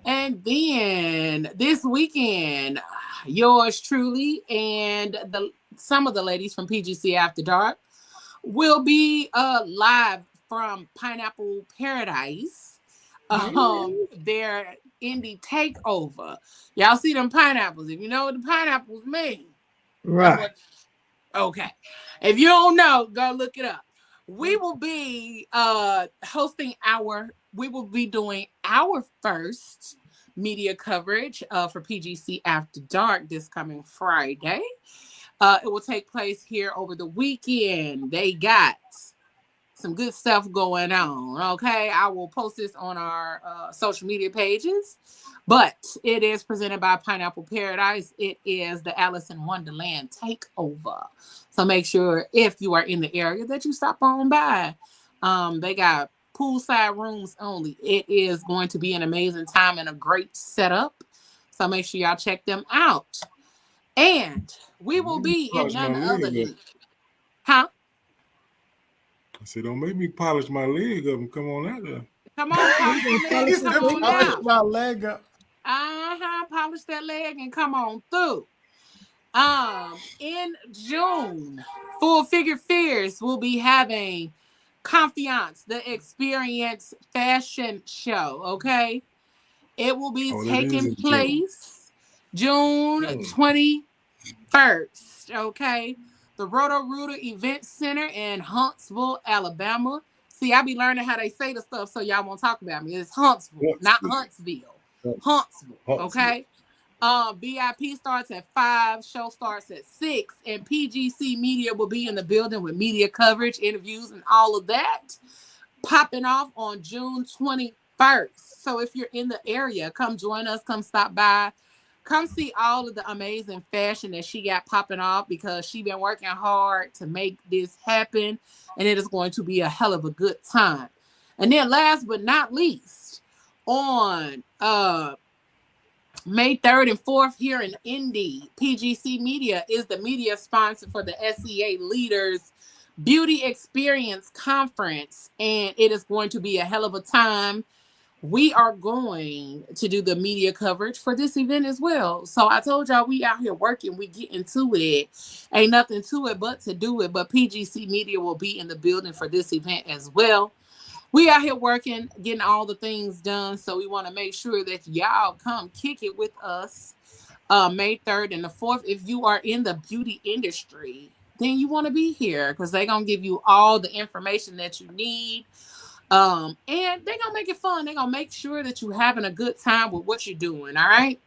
And then this weekend, yours truly and some of the ladies from PGC After Dark will be live from Pineapple Paradise. Their indie takeover. Y'all see them pineapples. If you know what the pineapples mean. Right. Okay. If you don't know, go look it up. We will be doing our first media coverage for PGC After Dark this coming Friday. It will take place here over the weekend. They got some good stuff going on. Okay, I will post this on our social media pages, but it is presented by Pineapple Paradise. It is the Alice in Wonderland takeover. So make sure if you are in the area that you stop on by. They got poolside rooms only. It is going to be an amazing time and a great setup. So make sure y'all check them out. And we will be in none other than, huh? I said, don't make me polish my leg up and come on out there. Come on, polish the leg and come on out. My leg up. Polish that leg and come on through. In June, Full Figure Fears will be having Confiance, the Experience fashion show. Okay, it will be taking place June 21st. Okay, the Roto-Rooter Event Center in Huntsville, Alabama. See, I be learning how they say the stuff so y'all won't talk about me. It's Huntsville, not Huntsville. Huntsville, okay? VIP starts at 5, show starts at 6, and PGC Media will be in the building with media coverage, interviews, and all of that popping off on June 21st. So if you're in the area, come join us, come stop by. Come see all of the amazing fashion that she got popping off because she been working hard to make this happen, and it is going to be a hell of a good time. And then last but not least, on May 3rd and 4th here in Indy, PGC Media is the media sponsor for the SEA Leaders Beauty Experience Conference, and it is going to be a hell of a time. We are going to do the media coverage for this event as well. So I told y'all we out here working, we get into it. Ain't nothing to it but to do it. But PGC Media will be in the building for this event as well. We out here working, getting all the things done. So we want to make sure that y'all come kick it with us May 3rd and the 4th. If you are in the beauty industry, then you want to be here because they're going to give you all the information that you need. And they're gonna make it fun. They're gonna make sure that you're having a good time with what you're doing. All right.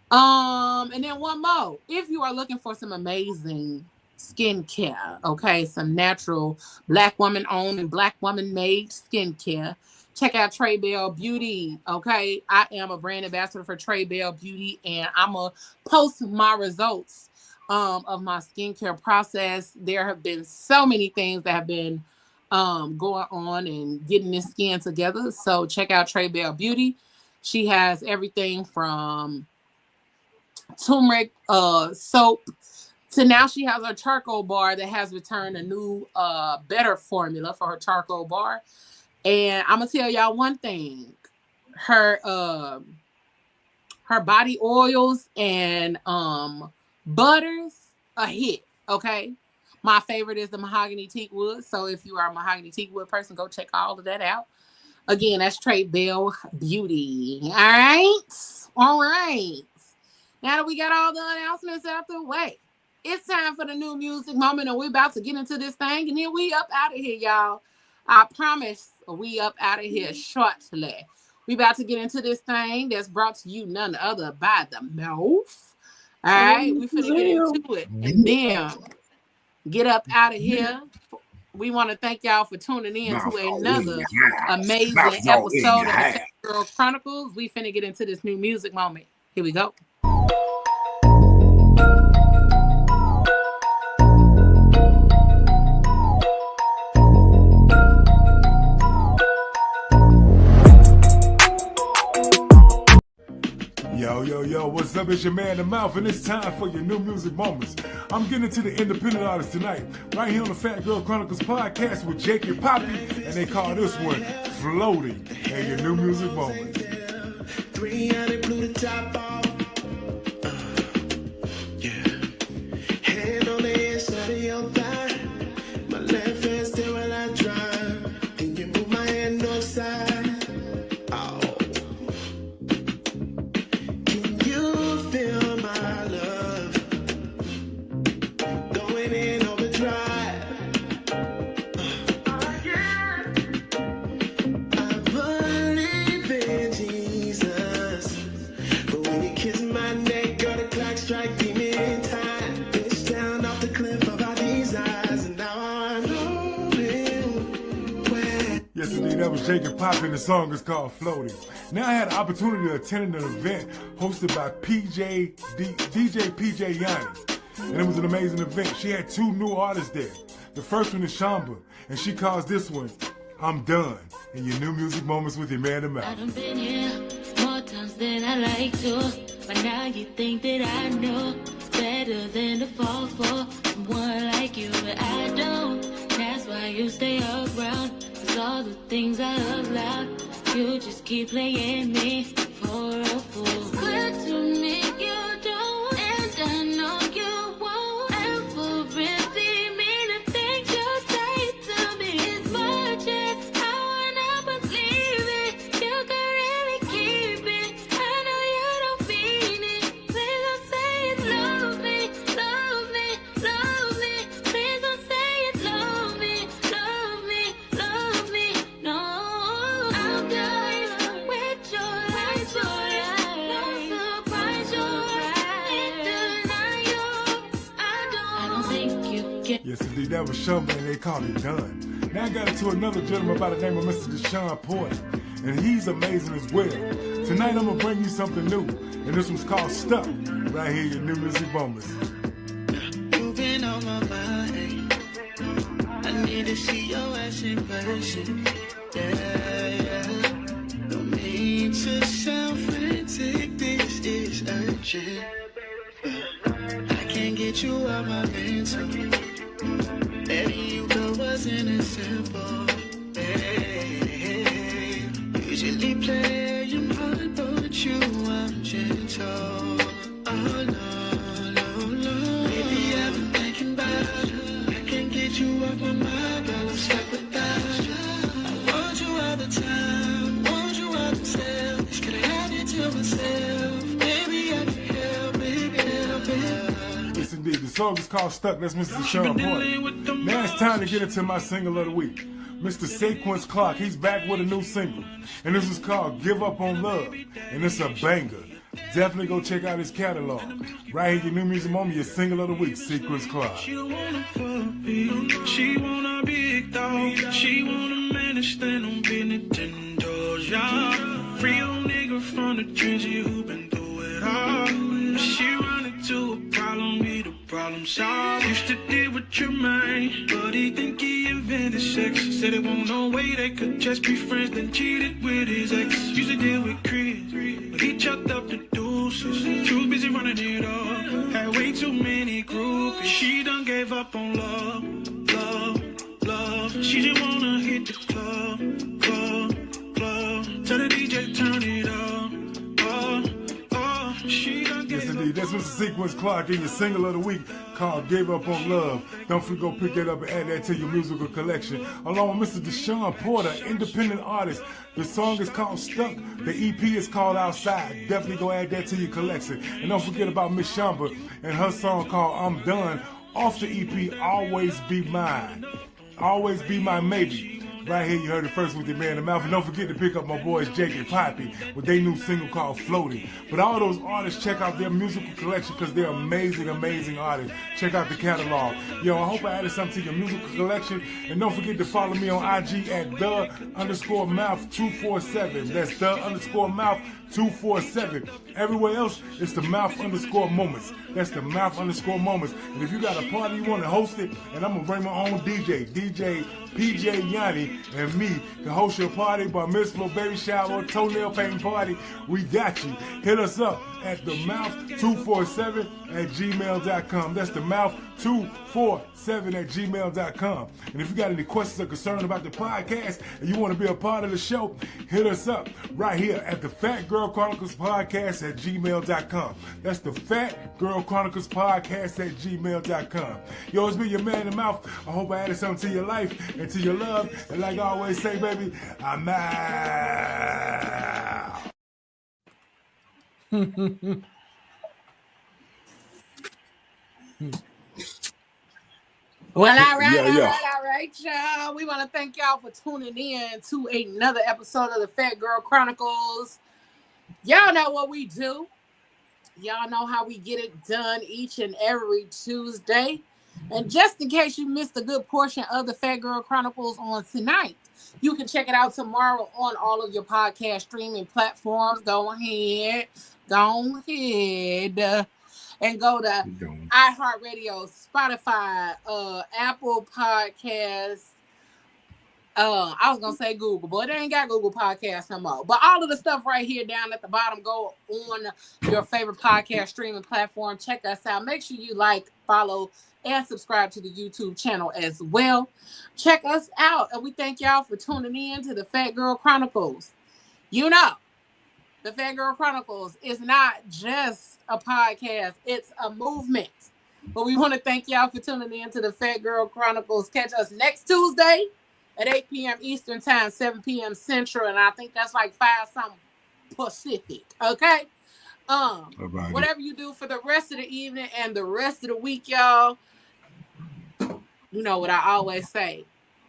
And then one more. If you are looking for some amazing skincare, okay, some natural Black woman owned and Black woman made skincare, check out Trey Bell Beauty. Okay, I am a brand ambassador for Trey Bell Beauty, and I'm gonna post my results of my skincare process. There have been so many things that have been going on and getting this skin together. So check out Trey Bell Beauty. She has everything from turmeric soap So now she has her charcoal bar that has returned a new, better formula for her charcoal bar. And I'm gonna tell y'all one thing: her her body oils and butters a hit. Okay, my favorite is the mahogany teak wood. So if you are a mahogany teak wood person, go check all of that out. Again, that's Trade Bell Beauty. All right, all right. Now that we got all the announcements out the way, it's time for the new music moment, and we're about to get into this thing, and then we up out of here, y'all. I promise we up out of here shortly. We about to get into this thing that's brought to you none other by the mouth. All right, we finna get into it, and then get up out of here. We want to thank y'all for tuning in to another amazing episode of the Phat Girl Chronicles. We finna get into this new music moment. Here we go. Yo, what's up? It's your man, The Mouth, and it's time for your new music moments. I'm getting to the independent artists tonight, right here on the Phat Girl Chronicles podcast with Jake and Poppy, and they call this one Floating, and your new music moments. 300 blew the top off. Hand on the inside of your thigh. My left hand still while I drive. Then you move my hand north side. That was Jake and Pop, and the song is called Floating. Now I had the opportunity to attend an event hosted by DJ PJ Yanni, and it was an amazing event. She had two new artists there. The first one is Shamba, and she calls this one I'm Done, in your new music moments with your man, The Mouth. I done been here more times than I like to, but now you think that I know better than to fall for someone like you, but I don't. That's why you stay around. All the things I allowed, you just keep playing me for a fool. Clear to me you don't, and I know you won't. And for really mean the things you say to me, as much as I wanna believe it, you can really keep it. I know you don't mean it. Please don't say it, love me, love me, love me. Please don't say it, love me, love me, love me. No, I'm done with your lies, no surprise, you're right. In denial, I don't think you get. Yes, indeed, that was Shamba, and they called it Done. Now I got into another gentleman by the name of Mr. Deshaun Porter, and he's amazing as well. Tonight I'm gonna bring you something new, and this one's called Stuck. Right here, your new music moments. You've been on my mind. I need to see your ass in person. Yeah. No need to sound frantic, this is urgent. I can't get you out my mental. Letting you go wasn't as simple. Hey, usually playing hard, but you I'm gentle. Oh no. Maybe I've been thinking about you. I can't get you off my mind, but I'm stuck without you. Want you all the time, want you all the selfish. Could I have you to myself? Maybe I can help, maybe help it. Yes, indeed. The song is called Stuck. That's Mr. Deshaun Porter. Now it's time to get into my single of the week. Mr. Sequence Clark, he's back with a new single. And this is called Give Up on Love. And it's a banger. Definitely go check out his catalog. Right here, your new music moment, your single of the week, Sequence Clark. She want a puppy, she want a big dog, she want a man to stand on business 10 doors, yeah. Real nigga from the trenches who been through it all. She run into a problem, be the problem solved. Used to deal with your man, but he think he invented sex. Said it won't no way they could just be friends, then cheated with his ex. Used to deal with Chris, but he chucked up the deuces. Too busy running it up, had way too many groupies. on love, love, love. She just wanna hit the club, club, club. Tell the DJ turn it up, she done Yes, gave indeed. up That's Mr. Sequence Clark in your single of the week called Gave Up on Love. Don't forget to go pick that up and add that to your musical collection. Along with Mr. Deshaun Porter, independent artist. The song is called Stuck. The EP is called Outside. Definitely go add that to your collection. And don't forget about Miss Shamba and her song called I'm Done off the EP, Always Be Mine. Always Be My Maybe. Right here, you heard it first with your man in the mouth. And don't forget to pick up my boys Jake and Poppy with their new single called Floating. But all those artists, check out their musical collection because they're amazing, amazing artists. Check out the catalog. Yo, I hope I added something to your musical collection. And don't forget to follow me on IG at the_mouth247. That's the_mouth247. Everywhere else, it's the mouth_moments. That's the mouth_moments. And if you got a party you want to host it, and I'm going to bring my own DJ PJ Yanni, and me to host your party, bar mitzvah, baby shower, toenail painting party, we got you. Hit us up at the mouth247@gmail.com. That's the mouth247@gmail.com. And if you got any questions or concern about the podcast and you want to be a part of the show, hit us up right here at the Phat Girl Chronicles podcast@gmail.com. That's the Phat Girl Chronicles podcast@gmail.com. Yo, it's been your man in the mouth. I hope I added something to your life and to your love. And like I always say, baby, I'm out. Well, all right, y'all. We want to thank y'all for tuning in to another episode of the Phat Girl Chronicles. Y'all know what we do. Y'all know how we get it done each and every Tuesday. And just in case you missed a good portion of the Phat Girl Chronicles on tonight, you can check it out tomorrow on all of your podcast streaming platforms. Go ahead. And go to iHeartRadio, Spotify, Apple Podcasts. I was gonna say Google, but they ain't got Google Podcasts no more. But all of the stuff right here down at the bottom, go on your favorite podcast streaming platform. Check us out. Make sure you like, follow, and subscribe to the YouTube channel as well. Check us out, and we thank y'all for tuning in to the Phat Girl Chronicles. You know, the Phat Girl Chronicles is not just a podcast, it's a movement. But we want to thank y'all for tuning in to the Phat Girl Chronicles. Catch us next Tuesday at 8 p.m. Eastern Time, 7 p.m. Central, and I think that's like 5-something Pacific. Okay? Whatever you do for the rest of the evening and the rest of the week, y'all, you know what I always say.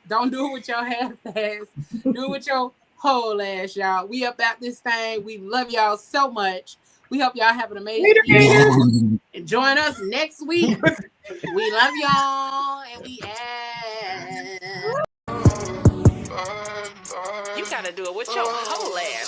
Don't do it with your half ass. Do it with your whole ass, y'all. We about this thing. We love y'all so much. We hope y'all have an amazing evening. And join us next week. We love y'all. And we add. You gotta do it with your whole ass.